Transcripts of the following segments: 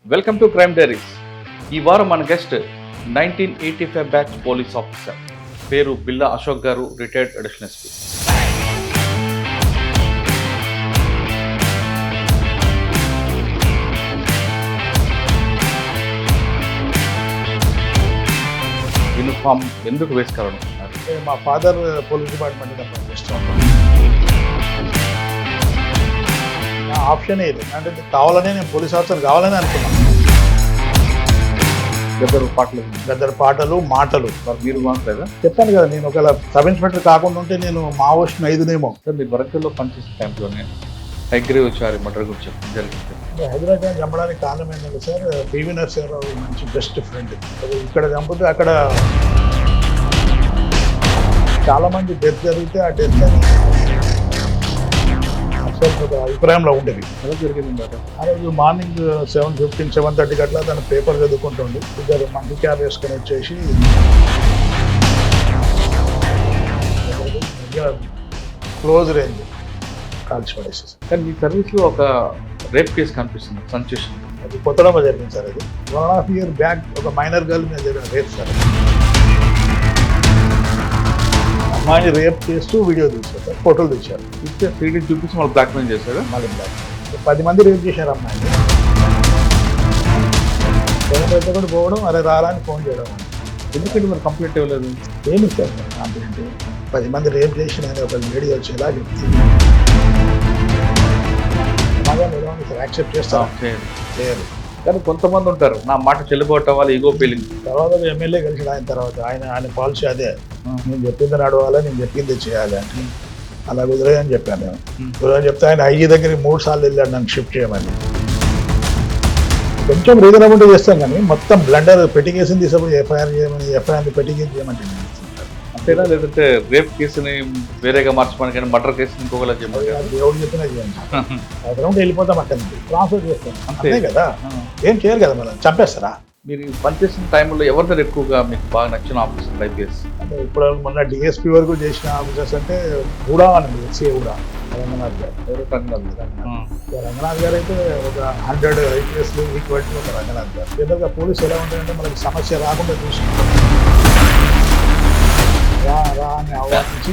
Welcome to crime diaries. ఈ వారం మన గెస్ట్ 1985 బ్యాచ్ పోలీస్ ఆఫీసర్, పేరు బిల్లా Ashok garu, retired additional SP. Uniform ఎందుకు వేసుకోవాలనుకుంటున్నారు? మా ఫాదర్ పోలీస్ డిపార్ట్మెంట్లో పనిచేస్తాను. నా ఆప్షన్ ఇది అంటే కావాలనే నేను పోలీస్ ఆఫీసర్ కావాలని అనుకున్నాను. గద్దరు పాటలు మాటలు మీరు మాట్లాడదా? చెప్పాను కదా, నేను ఒకవేళ సబ్ ఇన్స్పెక్టర్ కాకుండా ఉంటే నేను మావోస్ట్ 5నేమో. సార్, మీరు వరంగల్లో పనిచేసే టైంలోనే హైగ్రీవచారి మర్డర్ గురించి జరిగింది. హైదరాబాద్ చంపడానికి కారణం ఏంటంటే సార్, పివి నరసింహారావు మంచి బెస్ట్ ఫ్రెండ్. ఇక్కడ చంపితే అక్కడ చాలామంది డెత్ జరిగితే ఆ డెత్ అని ఒక అభిప్రాయంలో ఉండేది. ఎలా జరిగింది? ఆ రోజు మార్నింగ్ 7:15, 7:30 అట్లా తన పేపర్ చదువుకుంటుండే. ఇద్దరు మంచి క్యాబ్ వేసుకొని వచ్చేసి క్లోజ్ రేంజ్ కాల్చి పడేసేసి. కానీ మీ సర్వీస్లో ఒక రేప్ కేసు కనిపిస్తుంది, సంచేషన్. అది కొత్తలో జరిగింది సార్. అది 1.5 year బ్యాక్ ఒక మైనర్ గర్ల్ మీద జరిగిన రేప్ సార్. అమ్మాయిని రేప్ చేస్తూ వీడియో తీశారు సార్, ఫోటోలు తీశారు. ఇచ్చే సీడీ చూపించి మళ్ళీ బ్లాక్మెయిల్ చేశారు. మళ్ళీ బ్లాక్ 10 మంది రేప్ చేశారు అమ్మాయిని. పెద్ద కూడా పోవడం, అరే రాలని ఫోన్ చేయడం. ఎందుకంటే మరి కంప్లైంట్ ఇవ్వలేదు? ఏమి ఇస్తారు సార్ కంప్లైంట్? 10 మంది రేప్ చేసిన ఒక లేడీ వచ్చేలా చెప్తుంది. యాక్సెప్ట్ చేస్తాం చేయరు. కానీ కొంతమంది ఉంటారు, నా మాట చెల్లిపోవటం వల్ల ఈగో ఫీలింగ్. తర్వాత ఎమ్మెల్యే కలిసి ఆయన తర్వాత ఆయన పాలసీ అదే, నేను చెప్పింది నడవాలి, నేను చెప్పింది చేయాలి అంటే అలా కుదిరేదని చెప్పాను నేను. కుదరని చెప్తే ఆయన ఐజీ దగ్గరికి 3 సార్లు వెళ్ళాడు నన్ను షిఫ్ట్ చేయమని. కొంచెం రీజనబుల్ చేస్తాం కానీ మొత్తం బ్లండర్ పెట్టింగేసింది తీసుకుని ఎఫ్ఐఆర్ చేయమని, ఎఫ్ఐఆర్ని పెట్టింగేసి చేయమంటే అంతేనా? లేదంటే రేప్ కేసుని వేరేగా మార్చమని, కానీ మర్డర్ కేసుని ఇంకొకలా చేయమని? దేవుడు చెప్పినా చేయండి. అక్కడ వెళ్ళిపోతాం, అక్కడ నుంచి ట్రాన్స్ఫర్ చేస్తాం అంతే కదా. ఏం చేయరు కదా, మళ్ళీ చంపేస్తారా? మీరు పనిచేసిన టైంలో ఎవరి దగ్గర ఎక్కువగా మీకు బాగా నచ్చిన ఆఫీసర్ ఐపీఎస్? అంటే ఇప్పుడు మొన్న డిఎస్పీ వరకు చేసిన ఆఫీసర్స్ అంటే కూడా అండి, ఎస్సీ కూడా రంగనాథ్ గారు. రంగనాథ్ గారు అయితే ఒక 100 ఐపీఎస్లు ఈక్వల్ టు ఒక రంగనాథ్ గారు. జనరల్గా పోలీసు ఎలా ఉంటాయంటే మనకి సమస్య రాకుండా చూసుకుంటాం.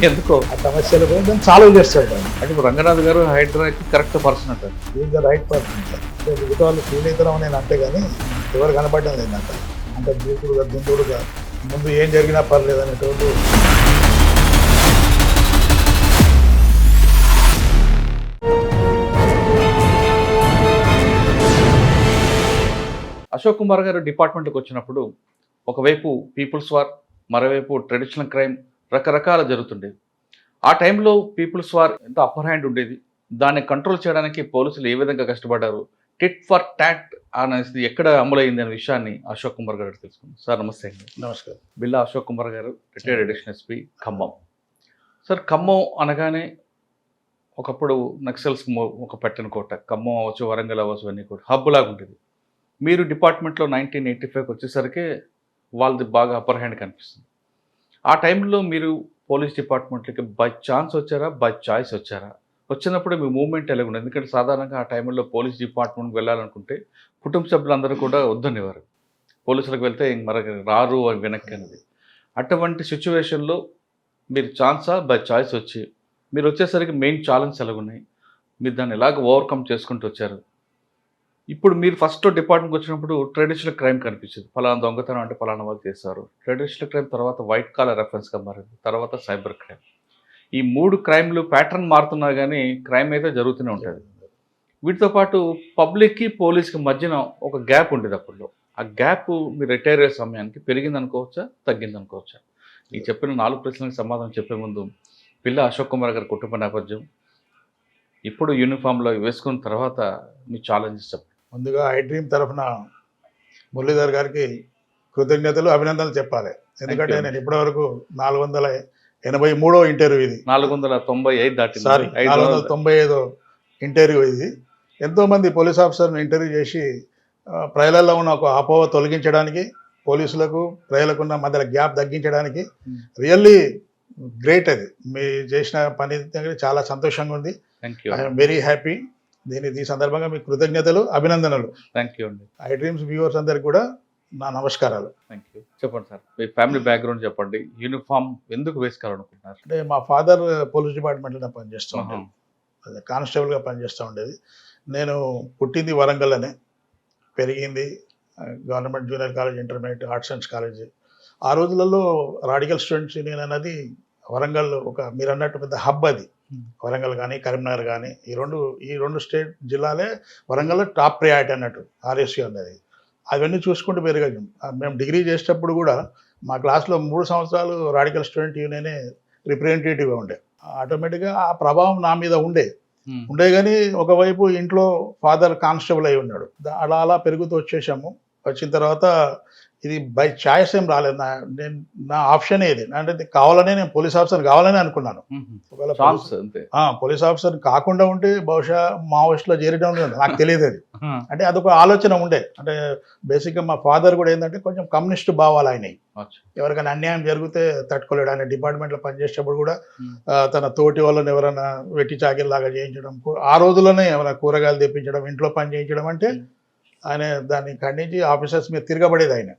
ఎందుకో ఆ సమస్యలు పోయి దాన్ని సాల్వ్ చేస్తాడు. అంటే ఇప్పుడు రంగనాథ్ గారు హైదరాబాద్ కరెక్ట్ పర్సన్ అంటారు. Is the right person sir. అంటే మిగతా వాళ్ళు ఫీల్ అవుతాం నేను అంతే కానీ ఎవరు కనపడడం లేదు నాకు. అంటే దూకుడుగా దుందుడుగా ముందు ఏం జరిగినా పర్లేదు అనేటువంటి. అశోక్ కుమార్ గారు డిపార్ట్మెంట్కి వచ్చినప్పుడు ఒకవైపు పీపుల్స్ వార్, మరోవైపు ట్రెడిషనల్ క్రైమ్ రకరకాల జరుగుతుండేది. ఆ టైంలో పీపుల్స్ వార్ ఎంత అప్పర్ హ్యాండ్ ఉండేది, దాన్ని కంట్రోల్ చేయడానికి పోలీసులు ఏ విధంగా కష్టపడ్డారు, టిట్ ఫర్ టాట్ అనేది ఎక్కడ అమలైంది అనే విషయాన్ని అశోక్ కుమార్ గారు తెలుసుకుందాం. సార్ నమస్తే అండి. నమస్కారం. బిల్లా అశోక్ కుమార్ గారు, retired additional SP, Khammam. Sir, Khammam అనగానే ఒకప్పుడు నక్సల్స్ ఒక పట్టిన కోట. ఖమ్మం అవ్వచ్చు, వరంగల్ అవ్వచ్చు, అన్నీ కూడా హబ్ లాగా ఉండేది. మీరు డిపార్ట్మెంట్లో 1985 వచ్చేసరికి వాళ్ళది బాగా అప్పర్ హ్యాండ్ కనిపిస్తుంది. ఆ టైంలో మీరు పోలీస్ డిపార్ట్మెంట్లకి బై ఛాన్స్ వచ్చారా, బై చాయిస్ వచ్చారా? వచ్చినప్పుడు మీ మూవ్మెంట్ ఎలాగ ఉండదు? ఎందుకంటే సాధారణంగా ఆ టైంలో పోలీస్ డిపార్ట్మెంట్కి వెళ్ళాలనుకుంటే కుటుంబ సభ్యులందరూ కూడా వద్దనేవారు. పోలీసులకు వెళ్తే మరొక రారు అని వెనక్కి అనేది. అటువంటి సిచ్యువేషన్లో మీరు ఛాన్సా, బై చాయిస్ వచ్చి మీరు వచ్చేసరికి మెయిన్ ఛాలెంజ్ ఎలాగున్నాయి, మీరు దాన్ని ఎలాగ ఓవర్కమ్ చేసుకుంటూ వచ్చారు? ఇప్పుడు మీరు ఫస్ట్ డిపార్ట్మెంట్కి వచ్చినప్పుడు ట్రెడిషనల్ క్రైమ్ కనిపించింది, ఫలానా దొంగతనం అంటే ఫలానా వాళ్ళు చేస్తారు. ట్రెడిషనల్ క్రైమ్ తర్వాత వైట్ కాలర్ రెఫరెన్స్గా మారింది, తర్వాత సైబర్ క్రైమ్. ఈ 3 క్రైమ్లు ప్యాటర్న్ మారుతున్నా కానీ క్రైమ్ అయితే జరుగుతూనే ఉంటుంది. వీటితో పాటు పబ్లిక్కి పోలీస్కి మధ్యన ఒక గ్యాప్ ఉండేది అప్పట్లో. ఆ గ్యాప్ మీరు రిటైర్ అయ్యే సమయానికి పెరిగింది అనుకోవచ్చా, తగ్గింది అనుకోవచ్చా? ఈ చెప్పిన 4 ప్రశ్నలకు సమాధానం చెప్పే ముందు బిల్లా అశోక్ కుమార్ గారి కుటుంబ నేపథ్యం, ఇప్పుడు యూనిఫామ్లో వేసుకున్న తర్వాత మీ ఛాలెంజెస్ చెప్పండి. ముందుగా ఐ డ్రీమ్ తరఫున మురళీధర్ గారికి కృతజ్ఞతలు, అభినందనలు చెప్పాలి. ఎందుకంటే నేను ఇప్పటివరకు 483వ ఇంటర్వ్యూ ఇది. 495 దాటి, సారీ 495వ ఇంటర్వ్యూ ఇది. ఎంతోమంది పోలీస్ ఆఫీసర్ని ఇంటర్వ్యూ చేసి ప్రజలలో ఉన్న ఒక అపోహ తొలగించడానికి, పోలీసులకు ప్రజలకు ఉన్న మధ్యలో గ్యాప్ తగ్గించడానికి రియల్లీ గ్రేట్. అది మీ చేసిన పని చాలా సంతోషంగా ఉంది. I'm very happy. ఈ సందర్భంగా మీకు కృతజ్ఞతలు, అభినందనలు. థ్యాంక్ యూ అండి. ఐ డ్రీమ్స్ వ్యూవర్స్ అందరికి కూడా నా నమస్కారాలు. Thank you. చెప్పండి సార్, మీ ఫ్యామిలీ బ్యాక్గ్రౌండ్ చెప్పండి. యూనిఫామ్ ఎందుకు వేసుకోవాలనుకుంటున్నారు? అంటే మా ఫాదర్ పోలీస్ డిపార్ట్మెంట్లో పనిచేస్తూ ఉండేది, అదే కానిస్టేబుల్గా పనిచేస్తూ ఉండేది. నేను పుట్టింది వరంగల్లోనే, పెరిగింది government junior college, intermediate, arts science college. ఆ రోజులలో రాడికల్ స్టూడెంట్స్ యూనియన్ అనేది వరంగల్ ఒక మీరు అన్నట్టు పెద్ద హబ్ అది. వరంగల్ కానీ కరీంనగర్ కానీ ఈ రెండు స్టేట్ జిల్లాలే వరంగల్లో టాప్ ప్రయారిటీ అన్నట్టు ఆర్ఎస్యూ అన్నది. అవన్నీ చూసుకుంటూ పెరిగాం. మేము డిగ్రీ చేసేటప్పుడు కూడా మా క్లాస్లో 3 సంవత్సరాలు రాడికల్ స్టూడెంట్ యూనియనే రిప్రజెంటేటివ్గా ఉండే. ఆటోమేటిక్గా ఆ ప్రభావం నా మీద ఉండే కానీ ఒకవైపు ఇంట్లో ఫాదర్ కానిస్టేబుల్ అయి ఉన్నాడు. అలా అలా పెరుగుతూ వచ్చేసాము. వచ్చిన తర్వాత ఇది బై ఛాయిస్ ఏం రాలేదు, నా ఆప్షన్ ఇది. అంటే కావాలనే నేను పోలీస్ ఆఫీసర్ కావాలని అనుకున్నాను. ఒకవేళ పోలీస్ ఆఫీసర్ కాకుండా ఉంటే బహుశా మావోయిస్ట్లో చేరడం నాకు తెలియదు. అది అంటే అదొక ఆలోచన ఉండే. అంటే బేసిక్గా మా ఫాదర్ కూడా ఏంటంటే కొంచెం కమ్యూనిస్ట్ భావాలు అయినాయి. ఎవరికైనా అన్యాయం జరిగితే తట్టుకోలేడు. ఆయన డిపార్ట్మెంట్లో పనిచేసేటప్పుడు కూడా తన తోటి వాళ్ళని ఎవరైనా వెట్టి చాకిరిలాగా చేయించడం, ఆ రోజుల్లోనే ఏమైనా కూరగాయలు తెప్పించడం, ఇంట్లో పని చేయించడం అంటే ఆయన దాన్ని ఖండించి ఆఫీసర్స్ మీద తిరగబడేది ఆయన.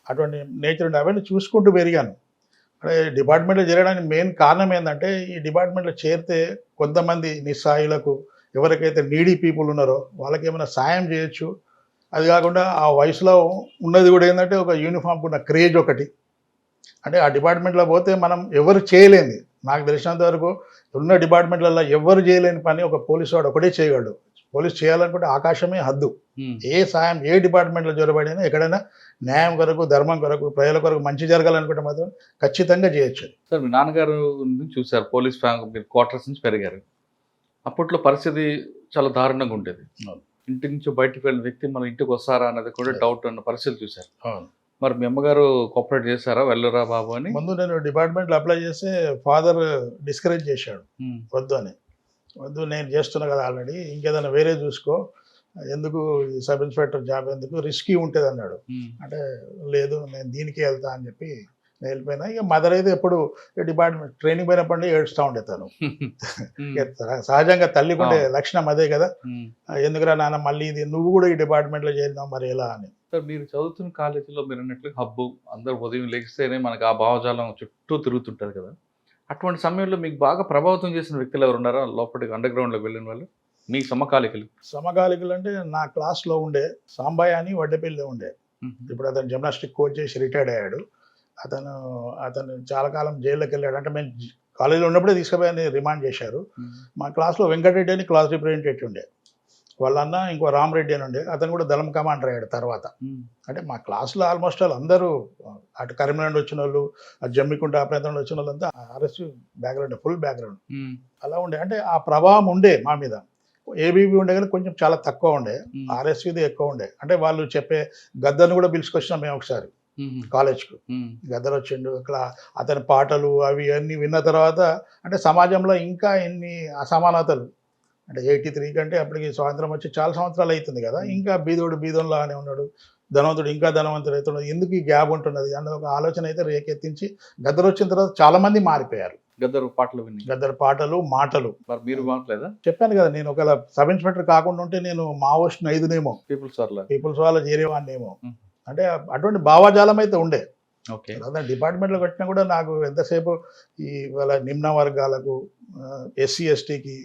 అటువంటి నేచర్ ఉండే. అవన్నీ చూసుకుంటూ పెరిగాను. అంటే డిపార్ట్మెంట్లో చేరడానికి మెయిన్ కారణం ఏంటంటే ఈ డిపార్ట్మెంట్లో చేరితే కొంతమంది నిస్సాయులకు, ఎవరికైతే నీడీ పీపుల్ ఉన్నారో వాళ్ళకి ఏమైనా సాయం చేయొచ్చు. అది కాకుండా ఆ వయసులో ఉన్నది కూడా ఏంటంటే ఒక యూనిఫామ్కి ఉన్న క్రేజ్ ఒకటి. అంటే ఆ డిపార్ట్మెంట్లో పోతే మనం ఎవరు చేయలేంది, నాకు తెలిసినంత వరకు ఉన్న డిపార్ట్మెంట్లలో ఎవరు చేయలేని పని ఒక పోలీసు వాడు ఒకటే చేయగలడు. పోలీసు చేయాలనుకుంటే ఆకాశమే హద్దు. ఏ సాయం ఏ డిపార్ట్మెంట్లో జొరబడినా ఎక్కడైనా న్యాయం కొరకు, ధర్మం కొరకు, ప్రజల కొరకు మంచి జరగాలనుకుంటే మాత్రం ఖచ్చితంగా చేయొచ్చు. సార్, మీ నాన్నగారు చూశారు, పోలీస్ మీరు క్వార్టర్స్ నుంచి పెరిగారు. అప్పట్లో పరిస్థితి చాలా దారుణంగా ఉండేది. ఇంటి నుంచి బయటకు వెళ్ళిన వ్యక్తి మన ఇంటికి వస్తారా అన్నది కూడా డౌట్ అన్న పరిస్థితులు చూశారు. మరి మీ అమ్మగారు కోఆపరేట్ చేశారా, వెళ్ళరా బాబు అని? ముందు నేను డిపార్ట్మెంట్లో అప్లై చేస్తే ఫాదర్ డిస్కరేజ్ చేశాడు, వద్దు అని. వద్దు, నేను చేస్తున్నా కదా ఆల్రెడీ, ఇంకేదైనా వేరే చూసుకో, ఎందుకు ఈ సబ్ ఇన్స్పెక్టర్ జాబ్ ఎందుకు, రిస్కీ ఉంటుంది అన్నాడు. అంటే లేదు, నేను దీనికే వెళ్తా అని చెప్పి నేను వెళ్ళిపోయినా. ఇక మదర్ అయితే ఎప్పుడు డిపార్ట్మెంట్ ట్రైనింగ్ పోయినప్పటి ఏడుస్తూ ఉండే తను. సహజంగా తల్లికుండే లక్షణం అదే కదా, ఎందుకురా నాన్న మళ్ళీ ఇది నువ్వు కూడా ఈ డిపార్ట్మెంట్లో చేరినావు మరి ఎలా అని. సార్, మీరు చదువుతున్న కాలేజీలో మీరు అన్నట్లు హబ్బు, అందరూ ఉదయం లెగిస్తేనే మనకు ఆ భావజాలం చుట్టూ తిరుగుతుంటారు కదా. అటువంటి సమయంలో మీకు బాగా ప్రభావితం చేసిన వ్యక్తులు ఎవరు ఉన్నారా లోపలికి అండర్ గ్రౌండ్లోకి వెళ్ళిన వాళ్ళు, మీ సమకాలికులు? అంటే నా క్లాస్లో ఉండే సాంబాయి అని వడ్డేపల్లిలో ఉండే. ఇప్పుడు అతను జిమ్నాస్టిక్ కోచ్ చేసి రిటైర్డ్ అయ్యాడు. అతను చాలా కాలం జైల్లోకి వెళ్ళాడు. అంటే మేము కాలేజీలో ఉన్నప్పుడే తీసుకుపోయి రిమాండ్ చేశారు. మా క్లాస్లో వెంకటరెడ్డి అని క్లాస్ రిప్రజెంటేటివ్ ఉండే, వాళ్ళన్న ఇంకో రామరెడ్డి అని ఉండే, అతను కూడా దళం కమాండర్ అయ్యాడు తర్వాత. అంటే మా క్లాస్లో ఆల్మోస్ట్ వాళ్ళు అందరూ అటు కరీంనగర్ వచ్చిన వాళ్ళు, అటు జమ్మికుంట ఆ ప్రాంతంలో వచ్చిన వాళ్ళంతా ఆర్ఎస్యూ బ్యాక్గ్రౌండ్, ఫుల్ బ్యాక్గ్రౌండ్ అలా ఉండే. అంటే ఆ ప్రభావం ఉండే మా మీద. ఏబీబీ ఉండే కానీ కొంచెం చాలా తక్కువ ఉండే, ఆర్ఎస్యూది ఎక్కువ ఉండే. అంటే వాళ్ళు చెప్పే గద్దర్ను కూడా పిలుచుకొచ్చినాం మేము ఒకసారి కాలేజ్కు. గద్దర్ వచ్చిండు, అట్లా అతని పాటలు అవి అన్నీ విన్న తర్వాత అంటే సమాజంలో ఇంకా ఎన్ని అసమానతలు. అంటే 83 కంటే అప్పటికి స్వాతంత్రం వచ్చి చాలా సంవత్సరాలు అవుతుంది కదా, ఇంకా బీదోన్లాగానే ఉన్నాడు, ధనవంతుడు ఇంకా ధనవంతుడు అవుతున్నాడు, ఎందుకు ఈ గ్యాప్ ఉంటున్నది అన్న ఒక ఆలోచన అయితే రేకెత్తించి గద్దర్ వచ్చిన తర్వాత చాలా మంది మారిపోయారు. గద్దర్ పాటలు మాటలు. మీరు మాట్లాడలేదా? చెప్పాను కదా, నేను ఒకవేళ సబ్ ఇన్స్పెక్టర్ కాకుండా ఉంటే నేను మావోయిస్ట్ 5నేమో, పీపుల్స్ వాళ్ళ చేరేవాడినేమో. అంటే అటువంటి భావజాలం అయితే ఉండే. డిపార్ట్మెంట్లో కట్టినా కూడా నాకు ఎంతసేపు ఈ వాళ్ళ నిమ్న వర్గాలకు, ఎస్సీ ఎస్టీకి,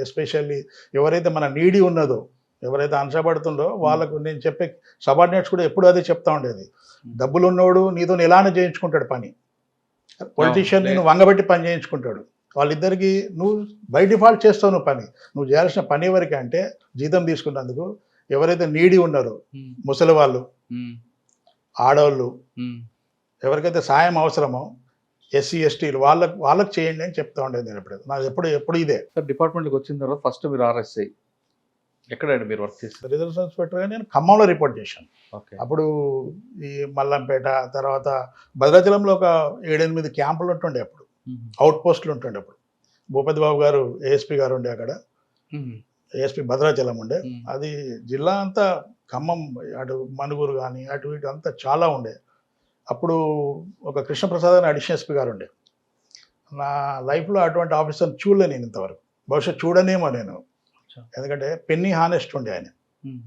ఎస్పెషల్లీ ఎవరైతే మన నీడీ ఉన్నదో, ఎవరైతే అంశపడుతుందో వాళ్ళకు నేను చెప్పే సబార్డినేట్స్ కూడా ఎప్పుడు అదే చెప్తా ఉండేది. డబ్బులు ఉన్నోడు నీతో ఎలానే చేయించుకుంటాడు పని, పొలిటీషియన్ నేను వంగబెట్టి పని చేయించుకుంటాడు. వాళ్ళిద్దరికి నువ్వు బై డిఫాల్ట్ చేస్తావు నువ్వు పని, నువ్వు చేయాల్సిన పని ఎవరికి అంటే జీతం తీసుకున్నందుకు ఎవరైతే నీడీ ఉన్నారో, ముసలి వాళ్ళు, ఆడవాళ్ళు, ఎవరికైతే సాయం అవసరమో, ఎస్సీ ఎస్టీలు వాళ్ళకి చేయండి అని చెప్తా ఉండేది నేను. నాకు ఎప్పుడు ఇదే. సార్, డిపార్ట్మెంట్కి వచ్చిన తర్వాత ఫస్ట్ మీరు ఆర్ఎస్ఐ ఎక్కడండి మీరు వర్క్ చేస్తారు? రిజర్వ్ ఇన్స్పెక్టర్గా నేను ఖమ్మంలో రిపోర్ట్ చేశాను. అప్పుడు ఈ మల్లంపేట తర్వాత భద్రాచలంలో ఒక 7-8 క్యాంపులు ఉంటుండే, అప్పుడు అవుట్ పోస్టులు ఉంటుండే. అప్పుడు భూపతి బాబు గారు ఏఎస్పీ గారు ఉండే అక్కడ, ఏఎస్పీ భద్రాచలం ఉండే. అది జిల్లా అంతా ఖమ్మం, అటు మనుగురు కానీ అటు ఇటు అంతా చాలా ఉండే. అప్పుడు ఒక కృష్ణప్రసాద్ అని అడిషనల్ ఎస్పీ గారు ఉండే. నా లైఫ్లో అటువంటి ఆఫీసర్ని చూడలే నేను ఇంతవరకు, బహుశా చూడనేమో నేను. ఎందుకంటే పెన్నీ హానెస్ట్ ఉండే ఆయన. ఉమ్.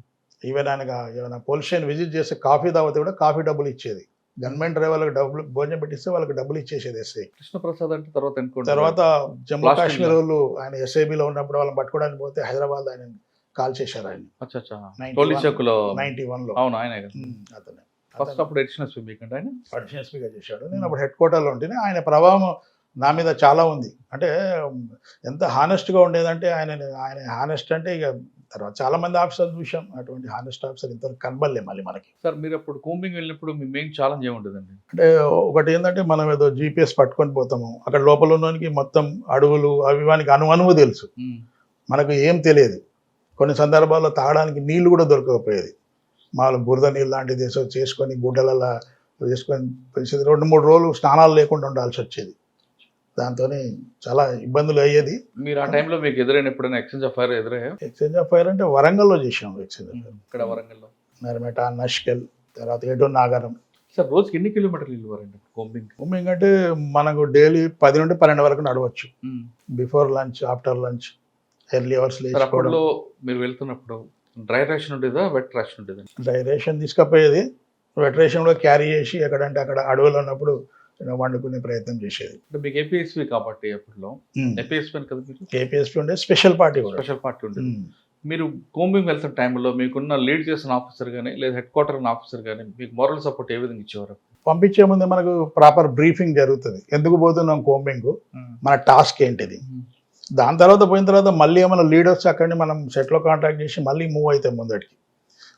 ఈవెన్ ఆయనకు ఏమైనా పోలీస్ స్టేషన్ విజిట్ చేస్తే కాఫీ తాగితే కూడా కాఫీ డబ్బులు ఇచ్చేది. గవర్నమెంట్ డ్రైవర్లకు డబ్బులు భోజనం పెట్టిస్తే వాళ్ళకి డబ్బులు ఇచ్చేసేది ఎస్ఐ. కృష్ణప్రసాద్ అంటే తర్వాత తర్వాత జమ్మూ Blasting కాశ్మీర్ లో. వాళ్ళు ఆయన ఎస్ఐబిలో ఉన్నప్పుడు వాళ్ళని పట్టుకోవడానికి పోతే హైదరాబాద్ ఆయన కాల్ చేశారు ఆయన అచ్చా 91 టోలీ చెక్కులో 91లో. అవును ఆయనే కదా అతనే ఫస్ట్ అప్పుడు ఎడిషనల్ స్పీక్ మీకంటే ఆయన అడిషనల్ స్పీకర్ చేశాడు. నేను అప్పుడు హెడ్ క్వార్టర్లో ఉంటేనే ఆయన ప్రభావం నా మీద చాలా ఉంది. అంటే ఎంత హానెస్ట్గా ఉండేదంటే ఆయన హానెస్ట్ అంటే ఇక తర్వాత చాలా మంది ఆఫీసర్లు చూసాం, అటువంటి హానెస్ట్ ఆఫీసర్ ఇంతవరకు కనబడలే మళ్ళీ మనకి. సార్ మీరు అప్పుడు కూంబింగ్ వెళ్ళినప్పుడు మీ మెయిన్ ఛాలెంజ్ ఏముంటుందండి? అంటే ఒకటి ఏంటంటే మనం ఏదో జీపీఎస్ పట్టుకొని పోతాము, అక్కడ లోపల ఉన్నవానికి మొత్తం అడవులు అవి వానికి అనువు తెలుసు, మనకు ఏం తెలియదు. కొన్ని సందర్భాల్లో తాగడానికి నీళ్లు కూడా దొరకకపోయేది. మామూలు బురద నీళ్ళు లాంటిది చేసుకొని గుడ్డలలో వేసుకొని 2-3 రోజులు స్నానాలు లేకుండా ఉండాల్సి వచ్చేది. దాంతో చాలా ఇబ్బందులు అయ్యేది. మీరు ఆ టైంలో మీకు ఎదురైన ఎప్పుడైనా ఎక్స్చేంజ్ ఆఫ్ ఫైర్ ఎదురయ్యా? ఎక్స్చేంజ్ ఆఫ్ ఫైర్ అంటే వరంగల్లో చేసాం ఎక్స్చేంజ్ ఆఫ్ ఫైర్. ఇక్కడ వరంగల్లో నర్మేట, నష్కల్, తర్వాత ఏటో నాగారం. సార్ రోజుకి ఎన్ని కిలోమీటర్లు వెళ్ళేవారండి కూంబింగ్? కూంబింగ్ అంటే మనకు డైలీ 10 నుండి 12 వరకు నడవచ్చు. Before lunch, after lunch, early hours sir లేచి. అప్పట్లో మీరు వెళ్తున్నప్పుడు డ్రై రేషన్ ఉండేదా వెట్ రేషన్ ఉండేదా? డ్రై రేషన్ తీసుకపోయేది, వెట్ రేషన్ కూడా క్యారీ చేసి ఎక్కడంటే అక్కడ అడవులు ఉన్నప్పుడు వండుకునే ప్రయత్నం చేసేది. అంటే మీకు ఏపీఎస్పీ కాబట్టి అప్పట్లో ఏపీఎస్పీ అని కదా మీరు? ఏపీఎస్పీ ఉండే స్పెషల్ పార్టీ కూడా. స్పెషల్ పార్టీ ఉండేది. మీరు కూంబింగ్ వెళ్తున్న టైంలో మీకున్న లీడ్ చేసిన ఆఫీసర్ కానీ లేదా హెడ్ క్వార్టర్ ఆఫీసర్ కానీ మీకు మోరల్ సపోర్ట్ ఏ విధంగా ఇచ్చేవారు? పంపించే ముందే మనకు ప్రాపర్ బ్రీఫింగ్ జరుగుతుంది, ఎందుకు పోతున్నాం కూంబింగ్, మన టాస్క్ ఏంటిది. దాని తర్వాత పోయిన తర్వాత మళ్ళీ ఏమైనా లీడర్స్ అక్కడిని మనం సెట్లో కాంటాక్ట్ చేసి మళ్ళీ మూవ్ అవుతాం ముందటికి.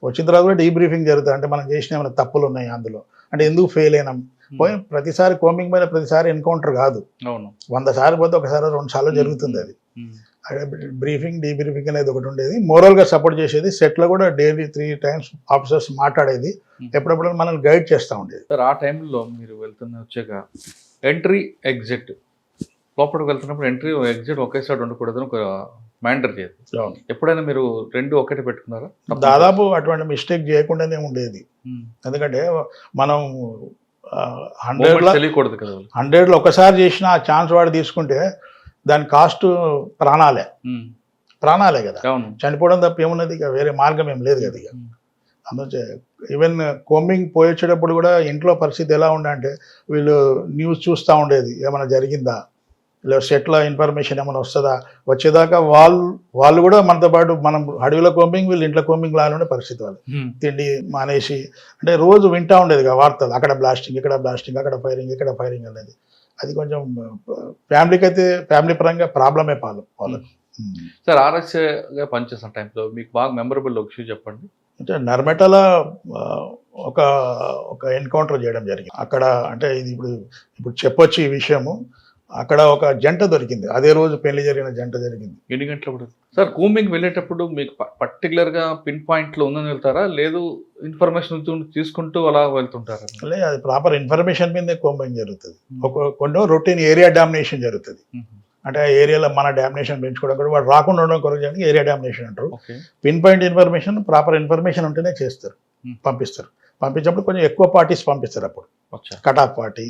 వచ్చిన తర్వాత కూడా డీబ్రీఫింగ్ జరుగుతుంది, అంటే మనం చేసిన ఏమైనా తప్పులు ఉన్నాయి అందులో, అంటే ఎందుకు ఫెయిల్ అయినాం. పోయి ప్రతిసారి కూంబింగ్ మీద ప్రతిసారి ఎన్కౌంటర్ కాదు, అవును 100 సార్లు పోతే ఒకసారి 2 సార్లు జరుగుతుంది. అది బ్రీఫింగ్ డీబ్రీఫింగ్ అనేది ఒకటి ఉండేది. మోరల్గా సపోర్ట్ చేసేది. సెట్లో కూడా డైలీ 3 times ఆఫీసర్స్ మాట్లాడేది, ఎప్పుడప్పుడు మనల్ని గైడ్ చేస్తూ ఉండేది. సార్ ఆ టైంలో మీరు వచ్చాక ఎంట్రీ ఎగ్జిట్ లోపలికి వెళ్తున్నప్పుడు ఎంట్రీ ఎగ్జిట్ ఒకేసారి ఉండకూడదని ఒక మ్యాండర్ చేయదు. ఎప్పుడైనా మీరు 2 ఒకటి పెట్టుకున్నారా? దాదాపు అటువంటి మిస్టేక్ చేయకుండానే ఉండేది. ఎందుకంటే మనం తెలియకూడదు కదా, 100లో ఒకసారి చేసిన ఆ ఛాన్స్ వాడు తీసుకుంటే దాని కాస్ట్ ప్రాణాలే కదా. చనిపోవడం తప్ప ఏమున్నది, ఇక వేరే మార్గం ఏం లేదు కదా. ఇక అందుకే ఈవెన్ కూంబింగ్ పోయొచ్చేటప్పుడు కూడా ఇంట్లో పరిస్థితి ఎలా ఉండే అంటే వీళ్ళు న్యూస్ చూస్తూ ఉండేది, ఏమైనా జరిగిందా, లేదా సెట్లో ఇన్ఫర్మేషన్ ఏమైనా వస్తుందా. వచ్చేదాకా వాళ్ళు కూడా మనతో పాటు, మనం అడవిలో కూంబింగ్, వీళ్ళు ఇంట్లో కూంబింగ్ లాగా ఉండే పరిస్థితి. వాళ్ళు తిండి మానేసి అంటే రోజు వింటూ ఉండేది వార్తలు, అక్కడ బ్లాస్టింగ్, ఇక్కడ బ్లాస్టింగ్, అక్కడ ఫైరింగ్, ఇక్కడ ఫైరింగ్ అనేది. అది కొంచెం ఫ్యామిలీకి అయితే ఫ్యామిలీ పరంగా ప్రాబ్లమే వాళ్ళకి. సార్ ఆర్ఎస్ఏగా పనిచేసిన టైంలో మీకు బాగా మెమరబుల్ ఒక ఇష్యూ చెప్పండి. అంటే నర్మేటలో ఒక ఎన్కౌంటర్ చేయడం జరిగింది అక్కడ. అంటే ఇది ఇప్పుడు చెప్పొచ్చు ఈ విషయము. అక్కడ ఒక జంట దొరికింది, అదే రోజు పెళ్లి జరిగిన జంట జరిగింది. ఎన్ని గంటలప్పుడు సార్ కూంబింగ్ వెళ్ళేటప్పుడు మీకు పర్టికులర్గా పిన్ పాయింట్లో ఉందని వెళ్తారా, లేదు ఇన్ఫర్మేషన్ తీసుకుంటూ అలా వెళ్తుంటారా? లేదు, అది ప్రాపర్ ఇన్ఫర్మేషన్ మీదే కూంబింగ్ జరుగుతుంది. కొన్ని రొటీన్ ఏరియా డామినేషన్ జరుగుతుంది. అంటే ఆ ఏరియాలో మన డామినేషన్ పెంచుకోవడం కూడా, వాడు రాకుండా ఉండడం కొరకు ఏరియా డామినేషన్ అంటారు. Pin point information, proper information ఉంటేనే చేస్తారు, పంపిస్తారు. పంపించినప్పుడు కొంచెం ఎక్కువ పార్టీస్ పంపిస్తారు. అప్పుడు కట్ ఆఫ్ పార్టీ,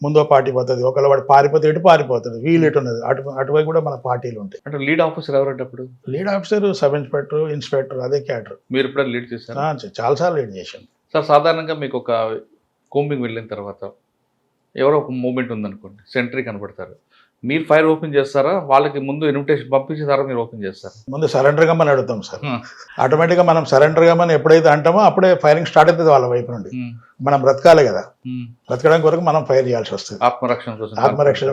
ముందో పార్టీ పోతుంది, ఒకవేళ వాడు పారిపోతే ఇటు పారిపోతుంది, వీలు ఎటు ఉన్నది అటువైపు కూడా మన పార్టీలు ఉంటాయి. అంటే లీడ్ ఆఫీసర్ ఎవరంటప్పుడు? Lead officer sub inspector, inspector, అదే క్యాడర్. మీరు ఎప్పుడైనా లీడ్ చేశారు? చాలాసార్లు లీడ్ చేశాను సార్. సాధారణంగా మీకు ఒక కూంబింగ్ వెళ్ళిన తర్వాత ఎవరో ఒక మూమెంట్ ఉందనుకోండి, సెంట్రీ కనబడతారు, మీరు ఫైర్ ఓపెన్ చేస్తారా, వాళ్ళకి ముందు ఇన్విటేషన్ పంపించేసారా, మీరు ఓపెన్ చేస్తారా? ముందు సరెండర్ కమ్మని అడుగుతాం సార్. ఆటోమేటిక్గా మనం సరెండర్ కమ్మని ఎప్పుడైతే అంటామో అప్పుడే ఫైరింగ్ స్టార్ట్ అవుతుంది వాళ్ళ వైపు నుండి. మనం బ్రతకాలి కదా, బ్రతకడం కొరకు మనం ఫైర్ చేయాల్సి వస్తుంది, ఆత్మరక్షణ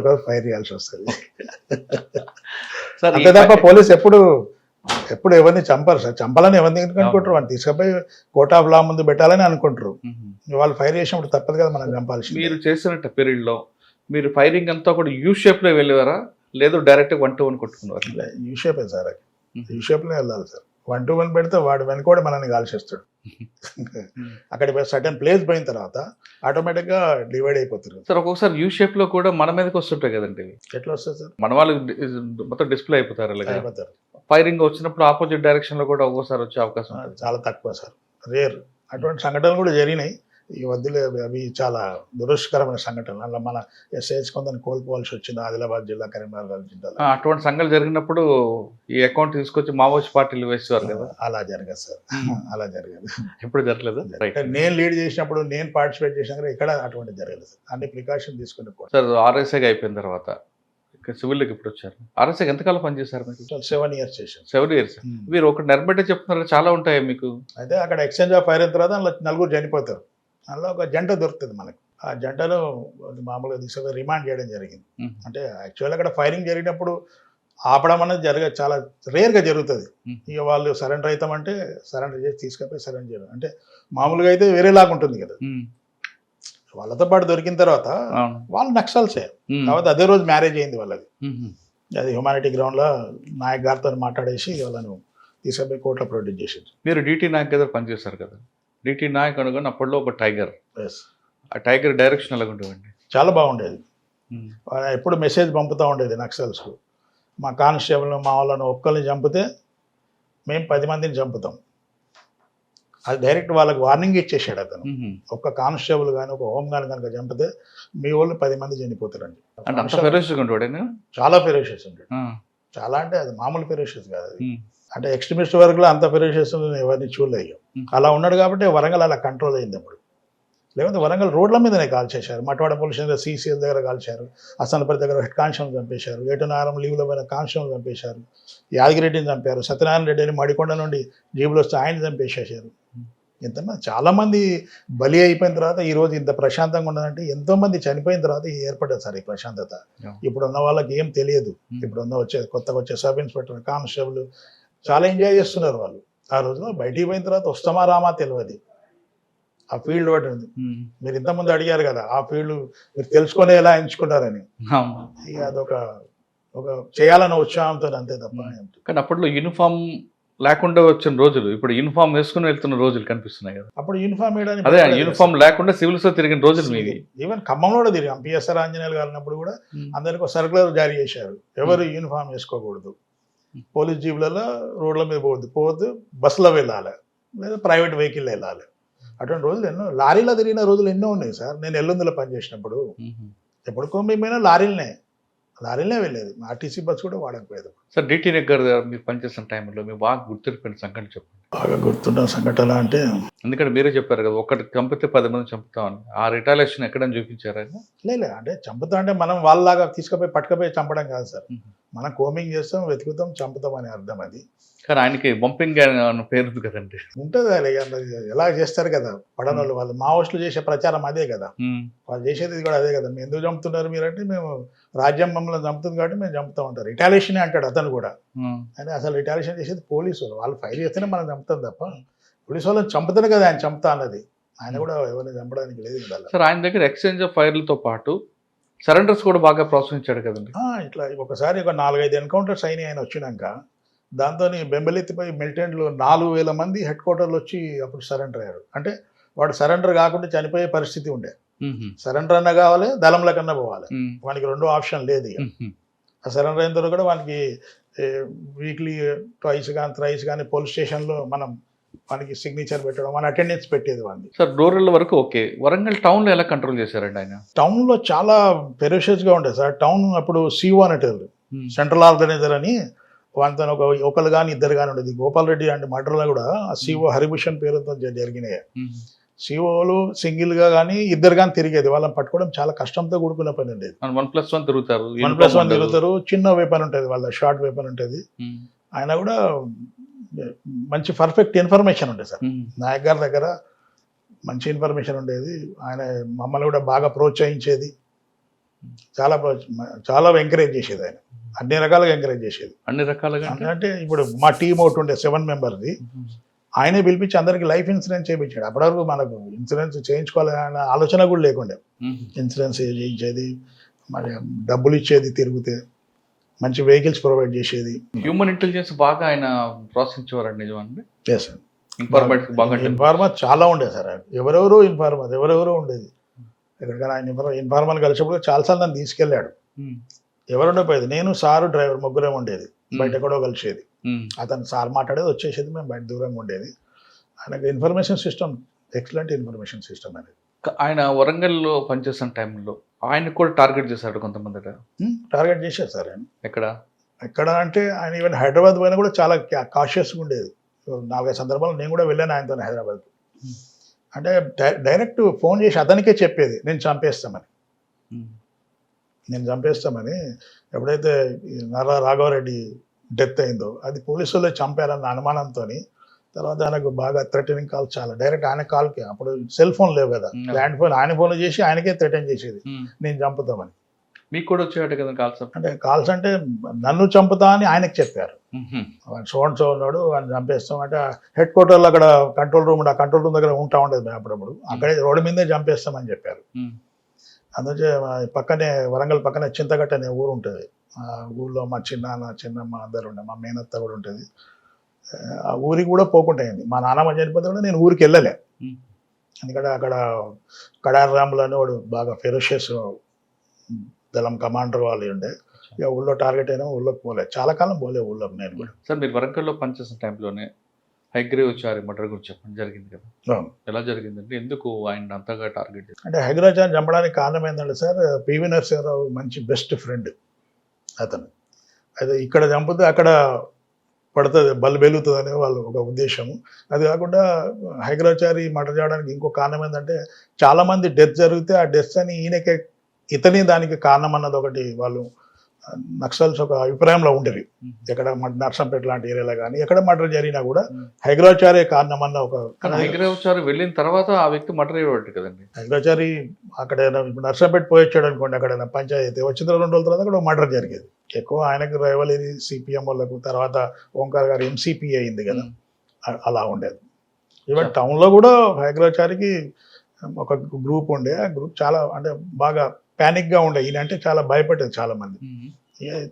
కోసం ఫైర్ చేయాల్సి వస్తుంది. అంతే తప్ప పోలీస్ ఎప్పుడు ఎవరిని చంపరు సార్. చంపాలని ఎవరిని అనుకుంటారు, వాళ్ళు తీసుకుపోయి కోర్ట్ ఆఫ్ లా ముందు పెట్టాలని అనుకుంటారు. వాళ్ళు ఫైర్ చేసినప్పుడు తప్పదు కదా మనం చంపాల్సి. మీరు చేసిన పీరియడ్లో మీరు ఫైరింగ్ అంతా కూడా యూ షేప్లో వెళ్ళేవారా, లేదు డైరెక్ట్గా 1-to-1 కొట్టుకునేవారు? యూ షేపే సార్, యూ షేప్లో వెళ్ళాలి సార్. 1-to-1 పెడితే వాడు వెనుకోడు మనల్ని కాల్చేస్తాడు. అక్కడ సర్టెన్ ప్లేస్ పోయిన తర్వాత ఆటోమేటిక్గా డివైడ్ అయిపోతారు సార్. ఒక్కొక్కసారి యూ షేప్లో కూడా మన మీదకి వస్తుంటాయి కదండి. ఎట్లా వస్తుంది సార్? మన వాళ్ళు మొత్తం డిస్ప్లే అయిపోతారు. ఫైరింగ్ వచ్చినప్పుడు ఆపోజిట్ డైరెక్షన్లో కూడా ఒక్కోసారి వచ్చే అవకాశం చాలా తక్కువ సార్, రేర్. అటువంటి సంఘటనలు కూడా జరిగినాయి, ఈ వద్దులే అవి చాలా దురదృష్టకరమైన సంఘటనలు. అలా మన ఎస్ఐస్ కొందరిని కోల్పోవాల్సి వచ్చింది ఆదిలాబాద్ జిల్లా, కరీంనగర్ జిల్లాలో. అటువంటి సంఘటనలు జరిగినప్పుడు ఈ అకౌంట్ తీసుకొచ్చి మావోయిస్ట్ పార్టీలు వేసేవారు కదా. అలా జరగదు సార్, అలా జరగదు. ఎప్పుడు జరగలేదు. నేను లీడ్ చేసినప్పుడు, నేను పార్టిసిపేట్ చేసినా ఇక్కడ అటువంటి జరగలేదు సార్. అన్ని ప్రికాషన్ తీసుకుని సార్ ఆర్ఎస్ఐగా అయిపోయిన తర్వాత సివిల్కి ఇప్పుడు వచ్చారు. ఆర్ఎస్ఐకి ఎంతకాలం పనిచేశారు మీకు? 7 years చేశాను. 7 years. మీరు ఒక నెరబెట్టే చెప్తున్నారు, చాలా ఉంటాయి మీకు. అయితే అక్కడ ఎక్స్చేంజ్ ఆఫ్ ఫైర్ అయిన తర్వాత అందులో 4 చనిపోతారు. అందులో ఒక జంట దొరుకుతుంది మనకు. ఆ జంటను మామూలుగా తీసుకొని రిమాండ్ చేయడం జరిగింది. అంటే యాక్చువల్గా అక్కడ ఫైరింగ్ జరిగినప్పుడు ఆపడం అనేది చాలా రేర్గా జరుగుతుంది. ఇక వాళ్ళు సరెండర్ అవుతామంటే సరెండర్ చేసి తీసుకపోయి సరెండర్ చేయడం అంటే మామూలుగా అయితే వేరేలాగా ఉంటుంది కదా. వాళ్ళతో పాటు దొరికిన తర్వాత వాళ్ళు నక్సల్సే కాబట్టి అదే రోజు మ్యారేజ్ అయింది వాళ్ళది. అది హ్యుమానిటీ గ్రౌండ్లో నాయక్ గారితో మాట్లాడేసి వాళ్ళను తీసుకుపోయి కోర్టులో ప్రొడ్యూస్ చేసింది. మీరు డిటి నాయక్ దగ్గర పనిచేశారు కదా. డిటి నాయక్ అనుకుని అప్పట్లో ఒక టైగర్, ఎస్, ఆ టైగర్ డైరెక్షన్ ఎలాగ ఉండేవండి? చాలా బాగుండేది. ఎప్పుడు మెసేజ్ పంపుతూ ఉండేది నక్సల్స్కు. మా కానిస్టేబుల్ మా వాళ్ళను ఒక్కరిని చంపితే మేము 10 మందిని చంపుతాం. అది డైరెక్ట్ వాళ్ళకి వార్నింగ్ ఇచ్చేసాడు అతను. ఒక్క కానిస్టేబుల్ కానీ ఒక హోమ్ గార్డ్ కనుక చంపితే మీ వాళ్ళు 10 మంది చనిపోతారండి. చాలా ఫెరోషియస్ ఉంటాడు. చాలా అంటే అది మామూలు ఫెరోషియస్ కాదు అది. అంటే ఎక్స్ట్రీమిస్ట్ వర్క్లో అంత ఫెరోషియస్ ఎవరిని చూడలేదు. అలా ఉన్నాడు కాబట్టి వరంగల్ అలా కంట్రోల్ అయింది అప్పుడు. లేకపోతే వరంగల్ రోడ్ల మీదనే కాల్చేశారు. మట్వాడ పోలీస్ స్టేషన్ సిసిఎల్ దగ్గర కాల్చారు, అసనపల్లి దగ్గర హెడ్ కానిస్టేబుల్ చంపేశారు, ఏటునారం లీవ్లో పోయిన కానిస్టేబుల్ చంపేశారు, యాదగిరెడ్డిని చంపారు, సత్యనారాయణ రెడ్డిని మడికొండ నుండి జీబులు వస్తే ఆయన చంపేసేసారు. ఎంతమంది చాలామంది బలి అయిపోయిన తర్వాత ఈరోజు ఇంత ప్రశాంతంగా ఉన్నదంటే ఎంతోమంది చనిపోయిన తర్వాత ఏర్పడ్డది సార్ ఈ ప్రశాంతత. ఇప్పుడు ఉన్న వాళ్ళకి ఏం తెలియదు. ఇప్పుడున్న కొత్తగా వచ్చే సబ్ ఇన్స్పెక్టర్, కానిస్టేబుల్ చాలా ఎంజాయ్ చేస్తున్నారు వాళ్ళు. ఆ రోజులో బయటికి పోయిన తర్వాత వస్తామా రామా తెలియదు. ఆ ఫీల్డ్ ఒకటి ఉంది. మీరు ఇంతకుముందు అడిగారు కదా, ఆ ఫీల్డ్ మీరు తెలుసుకొని ఎలా ఎంచుకుంటారని. ఇక అదొక చేయాలన్న ఉత్సాహంతో అంతే తప్ప. కానీ అప్పట్లో యూనిఫామ్ లేకుండా వచ్చిన రోజులు, ఇప్పుడు యూనిఫామ్ వేసుకుని వెళ్తున్న రోజులు కనిపిస్తున్నాయి కదా. అప్పుడు యూనిఫామ్ వేయడానికి అదే యూనిఫామ్ లేకుండా సివిల్స్ లో తిరిగిన రోజులు మీవి. ఈవెన్ ఖమ్మంలో కూడా తిరిగాం. పిఎస్ఆర్ ఆంజనేయులు గారినప్పుడు కూడా అందరికి సర్కులర్ జారీ చేశారు, ఎవరు యూనిఫామ్ వేసుకోకూడదు, పోలీస్ జీబులలో రోడ్ల మీద పోవద్దు, బస్సులో వెళ్ళాలి లేదా ప్రైవేట్ వెహికల్ వెళ్ళాలి. అటువంటి రోజులు ఎన్నో, లారీలో తిరిగిన రోజులు ఎన్నో ఉన్నాయి సార్. నేను ఎల్లుందిలో పనిచేసినప్పుడు ఎప్పటికో మేమైనా లారీలనే వెళ్ళేది. ఆర్టీసీ బస్ కూడా వాడకపోయేది. సార్ డిటి దగ్గర మీరు పనిచేసిన టైంలో మీకు బాగా గుర్తుండిపోయిన సంఘటన చెప్పండి. బాగా గుర్తున్న సంఘటన అంటే, ఎందుకంటే మీరే చెప్పారు కదా, ఒకటి చంపితే 10 మంది చంపుతామని. ఆ రిటాలియేషన్ ఎక్కడని చూపించారా? లేదు, అంటే చంపుతా అంటే మనం వాళ్ళలాగా తీసుకుపోయి పట్టుకపోయి చంపడం కాదు సార్. మనం కోమింగ్ చేస్తాం, వెతుకుతాం, చంపుతాం అని అర్థం అది. కానీ ఆయనకి బంపింగ్ అన్న పేరు కదండి. ఉంటుంది ఎలా చేస్తారు కదా పడనోళ్ళు. వాళ్ళు మావోయిస్టులు చేసే ప్రచారం అదే కదా, వాళ్ళు చేసేది కూడా అదే కదా. మేము ఎందుకు చంపుతున్నారు మీరంటే, మేము రాజ్యం మమ్మల్ని చంపుతుంది కాబట్టి మేము చంపుతా ఉంటారు. రిటాలియేషన్ అంటాడు అతను కూడా. అంటే అసలు రిటాలియేషన్ చేసేది పోలీసు వాళ్ళు ఫైర్ చేస్తేనే మనం చంపుతాం తప్ప పోలీసు వాళ్ళని చంపుతానే కదా ఆయన చంపుతా అన్నది. ఆయన కూడా ఎవరిని చంపడానికి లేదు కదా సార్. ఆయన దగ్గర ఎక్స్చేంజ్ ఆఫ్ ఫైర్లతో పాటు సరెండర్స్ కూడా బాగా ప్రోత్సహించాడు కదండి. ఇట్లా ఒకసారి ఒక 4-5 ఎన్కౌంటర్స్ అయినాయి ఆయన వచ్చినాక. దాంతో బెంబెలెత్తిపోయి మిలిటెంట్లు 4,000 మంది హెడ్ క్వార్టర్లు వచ్చి అప్పుడు సరెండర్ అయ్యారు. అంటే వాడు సరెండర్ కాకుండా చనిపోయే పరిస్థితి ఉండే. సరెండర్ అన్నా కావాలి, దళంలో కన్నా పోవాలి, వానికి 2 ఆప్షన్ లేదు. ఆ సరెండర్ అయిన తర్వాత కూడా వానికి వీక్లీ ట్వైస్ కానీ థ్రైస్ కానీ పోలీస్ స్టేషన్లో మనం వానికి సిగ్నేచర్ పెట్టడం, మన అటెండెన్స్ పెట్టేది వాడిని. సార్ రూరల్ వరకు ఓకే, వరంగల్ టౌన్లో ఎలా కంట్రోల్ చేశారండి ఆయన? టౌన్లో చాలా ఫెరోషియస్గా ఉండేది సార్. టౌన్ అప్పుడు సిఓ అనేటది, సెంట్రల్ ఆర్గనైజర్ అని. వాటితో ఒకరు కానీ ఇద్దరు కానీ ఉండేది. గోపాల్ రెడ్డి అంటే మర్డర్లో కూడా సిఓ హరిభూషణ్ పేరుతో జరిగినాయి. సిఓలు సింగిల్గా కానీ ఇద్దరు కానీ తిరిగేది. వాళ్ళని పట్టుకోవడం చాలా కష్టంతో కూడుకున్న పని ఉండేది. 1+1 తిరుగుతారు, 1+1 తిరుగుతారు. చిన్న వెపన్ ఉంటుంది వాళ్ళ, షార్ట్ వెపన్ ఉంటుంది. ఆయన కూడా మంచి పర్ఫెక్ట్ ఇన్ఫర్మేషన్ ఉండేది సార్. నాయక్ గారి దగ్గర మంచి ఇన్ఫర్మేషన్ ఉండేది. ఆయన మమ్మల్ని కూడా బాగా ప్రోత్సహించేది, చాలా ఎంకరేజ్ చేసేది. ఆయన అన్ని రకాలుగా ఎంకరేజ్ చేసేది. అన్ని రకాలుగా అంటే ఇప్పుడు మా టీం ఒకటి ఉండే 7 మెంబర్ది, ఆయనే పిలిపించి అందరికి లైఫ్ ఇన్సూరెన్స్ చేయించాడు. అప్పటివరకు మనకు ఇన్సూరెన్స్ చేయించుకోవాలనే ఆలోచన కూడా లేకుండే. ఇన్సూరెన్స్ చేయించేది, మరి డబ్బులు ఇచ్చేది, తిరిగితే మంచి వెహికల్స్ ప్రొవైడ్ చేసేది. హ్యూమన్ ఇంటెలిజెన్స్ బాగా ఆయన ప్రోత్సహించేవారండి నిజమండి. Yes sir. ఇన్ఫార్మర్ చాలా ఉండేది సార్. ఎవరెవరో ఉండేది. ఎక్కడికైనా ఆయన ఇన్ఫార్మర్ కలిసినప్పుడు చాలాసార్లు నన్ను తీసుకెళ్ళాడు. ఎవరుండపోయేది, నేను సారు డ్రైవర్ ముగ్గురే ఉండేది. బయట ఎక్కడో కలిసేది. అతను సార్ మాట్లాడేది వచ్చేసేది, మేము బయట దూరంగా ఉండేది. ఆయనకు information system excellent information system అనేది. ఆయన వరంగల్లో పనిచేస్తున్న టైంలో ఆయనకు కూడా టార్గెట్ చేశాడు కొంతమంది. టార్గెట్ చేశారు సార్ ఆయన. ఎక్కడ అంటే ఆయన ఈవెన్ హైదరాబాద్ పోయినా కూడా చాలా కాషియస్గా ఉండేది. 4-5 సందర్భాలు నేను కూడా వెళ్ళాను ఆయనతో హైదరాబాద్. అంటే డైరెక్ట్ ఫోన్ చేసి అతనికే చెప్పేది నేను చంపేస్తామని. ఎప్పుడైతే నర్రా రాఘవరెడ్డి డెత్ అయిందో అది పోలీసులే చంపారన్న అనుమానంతో తర్వాత ఆయనకు బాగా థ్రెటనింగ్ కాల్, చాలా డైరెక్ట్ ఆయన కాల్కి, అప్పుడు సెల్ ఫోన్ లేవు కదా, ల్యాండ్ ఫోన్, ఆయన ఫోన్ చేసి ఆయనకే థ్రెటన్ చేసేది నేను చంపుతామని. మీకు కూడా వచ్చేవాడు కదా కాల్స్? అంటే కాల్స్ అంటే నన్ను చంపుతా అని ఆయనకు చెప్పారు. సో ఉన్నాడు ఆయన చంపేస్తాం అంటే హెడ్ క్వార్టర్లో అక్కడ కంట్రోల్ రూమ్, ఆ కంట్రోల్ రూమ్ దగ్గర ఉంటా ఉండేది మేము అప్పుడప్పుడు, అక్కడే రోడ్డు మీదే చంపేస్తామని చెప్పారు. అందుకే పక్కనే వరంగల్ పక్కనే చింతగట్ట అనే ఊరు ఉంటుంది. ఆ ఊళ్ళో మా చిన్నమ్మ అందరు ఉండే, మా మేనత్త కూడా ఉంటుంది. ఆ ఊరికి కూడా పోకుండా అయింది. మా నాన్నమ్మ చనిపోతే కూడా నేను ఊరికి వెళ్ళలే, ఎందుకంటే అక్కడ కడార్ రాములు అని వాడు బాగా ఫెరోషియస్ దళం కమాండర్ వాళ్ళు ఉండే. ఇక ఊళ్ళో టార్గెట్ అయినా ఊళ్ళోకి పోలే, చాలా కాలం పోలే ఊళ్ళోకి నేను కూడా. సార్ మీరు వరంగల్లో పనిచేసిన టైంలోనే హైగ్రీవాచారి మర్డర్ గురించి చెప్పండి, జరిగింది కదా, ఎలా జరిగిందంటే ఎందుకు ఆయన అంతగా టార్గెట్ చేశారు? అంటే హైగ్రీవాచారిని చంపడానికి కారణం ఏంటంటే సార్, పివి నరసింహారావు మంచి బెస్ట్ ఫ్రెండ్ అతను. అయితే ఇక్కడ చంపితే అక్కడ పడుతుంది, బల్లు వెలుగుతుంది అనే వాళ్ళు ఒక ఉద్దేశము. అది కాకుండా హైగ్రీవాచారి మర్డర్ చేయడానికి ఇంకో కారణం ఏంటంటే చాలామంది డెత్ జరిగితే ఆ డెత్ అని ఇతని దానికి కారణం అన్నది ఒకటి వాళ్ళు నక్సల్స్ ఒక అభిప్రాయంలో ఉండేవి. ఎక్కడ నర్సంపేట లాంటి ఏరియాలో కానీ ఎక్కడ మర్డర్ జరిగినా కూడా హైగ్రీవాచారి కారణం అన్న ఒక. హైగ్రీవాచారి వెళ్ళిన తర్వాత ఆ వ్యక్తి మర్డర్ అయ్యేవాడు కదండి. హైగ్రీవాచారి అక్కడ నర్సంపేట పోయొచ్చాడు అనుకోండి, అక్కడ పంచాయతీ వచ్చిన 2 రోజుల తర్వాత అక్కడ మర్డర్ జరిగేది. ఎక్కువ ఆయనకు రైవలరీ సిపిఎం వాళ్ళకు, తర్వాత ఓంకార్ గారు ఎంసీపీ అయింది కదా, అలా ఉండేది. ఈవెన్ టౌన్లో కూడా హైగ్రీవాచారికి ఒక గ్రూప్ ఉండే, ఆ గ్రూప్ చాలా అంటే బాగా ప్యానిక్గా ఉండే. ఈయన అంటే చాలా భయపడేది చాలా మంది.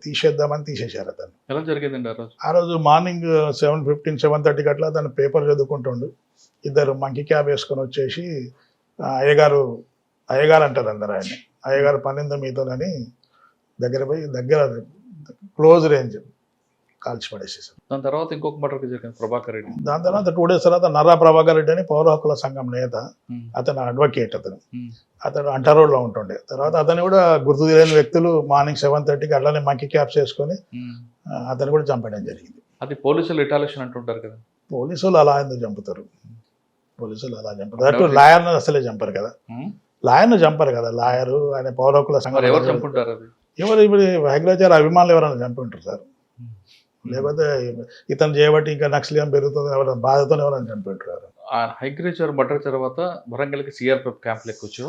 తీసేద్దామని తీసేశారు అతను. ఎలా జరిగిందండి ఆ రోజు మార్నింగ్ 7:15, 7:30 అట్లా తను పేపర్ చదువుకుంటుండు. 2 మంకీ క్యాబ్ వేసుకొని వచ్చేసి అయ్యగారు అంటారు అందరు ఆయన, అయ్యగారు పనిందో మీతోనని దగ్గర క్లోజ్ రేంజ్ కాల్చి పడేసేసారు. దాని తర్వాత ఇంకొక మర్డర్ జరిగింది ప్రభాకర్ రెడ్డి. దాని తర్వాత 2 days తర్వాత నర్రా ప్రభాకర్ రెడ్డి అని పౌర హక్కుల సంఘం నేత, అతను అడ్వకేట్, అతను అంటారోడ్లో ఉంటుండే. తర్వాత అతను కూడా గుర్తు తెలియని వ్యక్తులు మార్నింగ్ 7:30కి అట్లానే మంకీ క్యాప్స్ వేసుకొని అతను కూడా చంపడం జరిగింది. అది పోలీసులు రిటాలియేషన్ అంటుంటారు కదా. పోలీసులు అలా ఎందుకు చంపుతారు? పోలీసులు అలా చంపుతారు. అటు లాయర్ను అసలే చంపరు కదా, లాయరు ఆయన పౌర హక్కుల సంఘం ఎవరు చంపుంటారు? అది ఎవరు ఇప్పుడు హైగ్రీవాచారి అభిమానులు ఎవరైనా చంపి ఉంటారు సార్, లేకపోతే ఇతను చేయబట్టి ఇంకా నక్సలిజం పెరుగుతుంది ఎవరైనా బాధతో ఎవరైనా చంపిఉంటారు. హైగ్రీవాచారి మర్డర్ తర్వాత వరంగల్కి సిఆర్పిఎఫ్ క్యాంప్ లెక్కొచ్చు.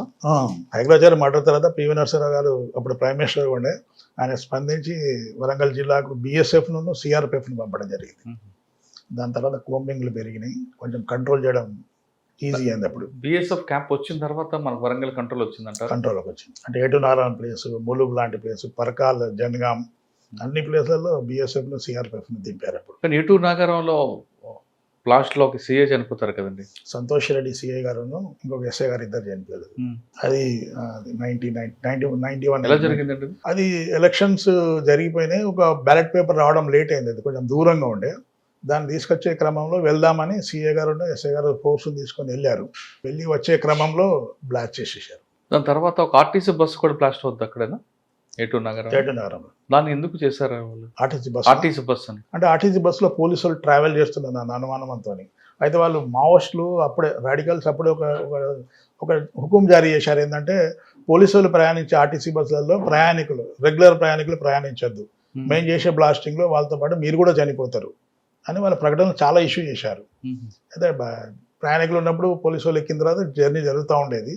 హైగ్రీవాచారి మర్డర్ తర్వాత పివి నరసింహారావు గారు అప్పుడు ప్రైమ్ మినిస్టర్ ఉండే, ఆయన స్పందించి వరంగల్ జిల్లాకు BSF-ను CRPF-ను పంపడం జరిగింది. దాని తర్వాత కోంబింగ్లు పెరిగినాయి, కొంచెం కంట్రోల్ చేయడం ఈజీ అయింది. అప్పుడు BSF క్యాంప్ వచ్చిన తర్వాత మనకు వరంగల్ కంట్రోల్ వచ్చిందంట. కంట్రోల్కి వచ్చింది. అంటే ఏటునారాయణ ప్లేస్, ములుగు లాంటి ప్లేస్, పరకాల్, జనగాం, అన్ని ప్లేస్లలో BSF-ను CRPF-ను దింపారు అప్పుడు. కానీ ఏటూరు నాగారంలో లాస్ట్లో ఒక CA చనిపోతారు కదండి, సంతోష్ రెడ్డి CA గారును ఇంకొక SI గారు, 2 చనిపోయారు. అది 91. ఎలా జరిగిందండి అది? ఎలక్షన్స్ జరిగిపోయినాయి, ఒక బ్యాలెట్ పేపర్ రావడం లేట్ అయింది, అది కొంచెం దూరంగా ఉండే. దాన్ని తీసుకొచ్చే క్రమంలో వెళ్దామని CA గారు SI గారు ఫోర్స్ని తీసుకొని వెళ్ళి వచ్చే క్రమంలో బ్లాస్ట్ చేసేసారు. దాని తర్వాత ఒక RTC బస్సు కూడా బ్లాస్ట్ అవుతుంది అక్కడేనా, ఏటూరు నగరంలో? దాన్ని ఎందుకు చేశారు వాళ్ళు? RTC బస్ అని అంటే RTC బస్సులో పోలీసులు ట్రావెల్ చేస్తున్నారు నా అనుమానంతో. అయితే వాళ్ళు మావోయిస్టులు అప్పుడే, రాడికల్స్ అప్పుడే ఒక హుకుం జారీ చేశారు, ఏంటంటే పోలీసులు ప్రయాణించే RTC బస్సులలో రెగ్యులర్ ప్రయాణికులు ప్రయాణించొద్దు, మేము చేసే బ్లాస్టింగ్లో వాళ్ళతో పాటు మీరు కూడా చనిపోతారు అని వాళ్ళ ప్రకటనలు చాలా ఇష్యూ చేశారు. అయితే ప్రయాణికులు ఉన్నప్పుడు పోలీసు వాళ్ళు ఎక్కిన తర్వాత జర్నీ జరుగుతూ ఉండేది.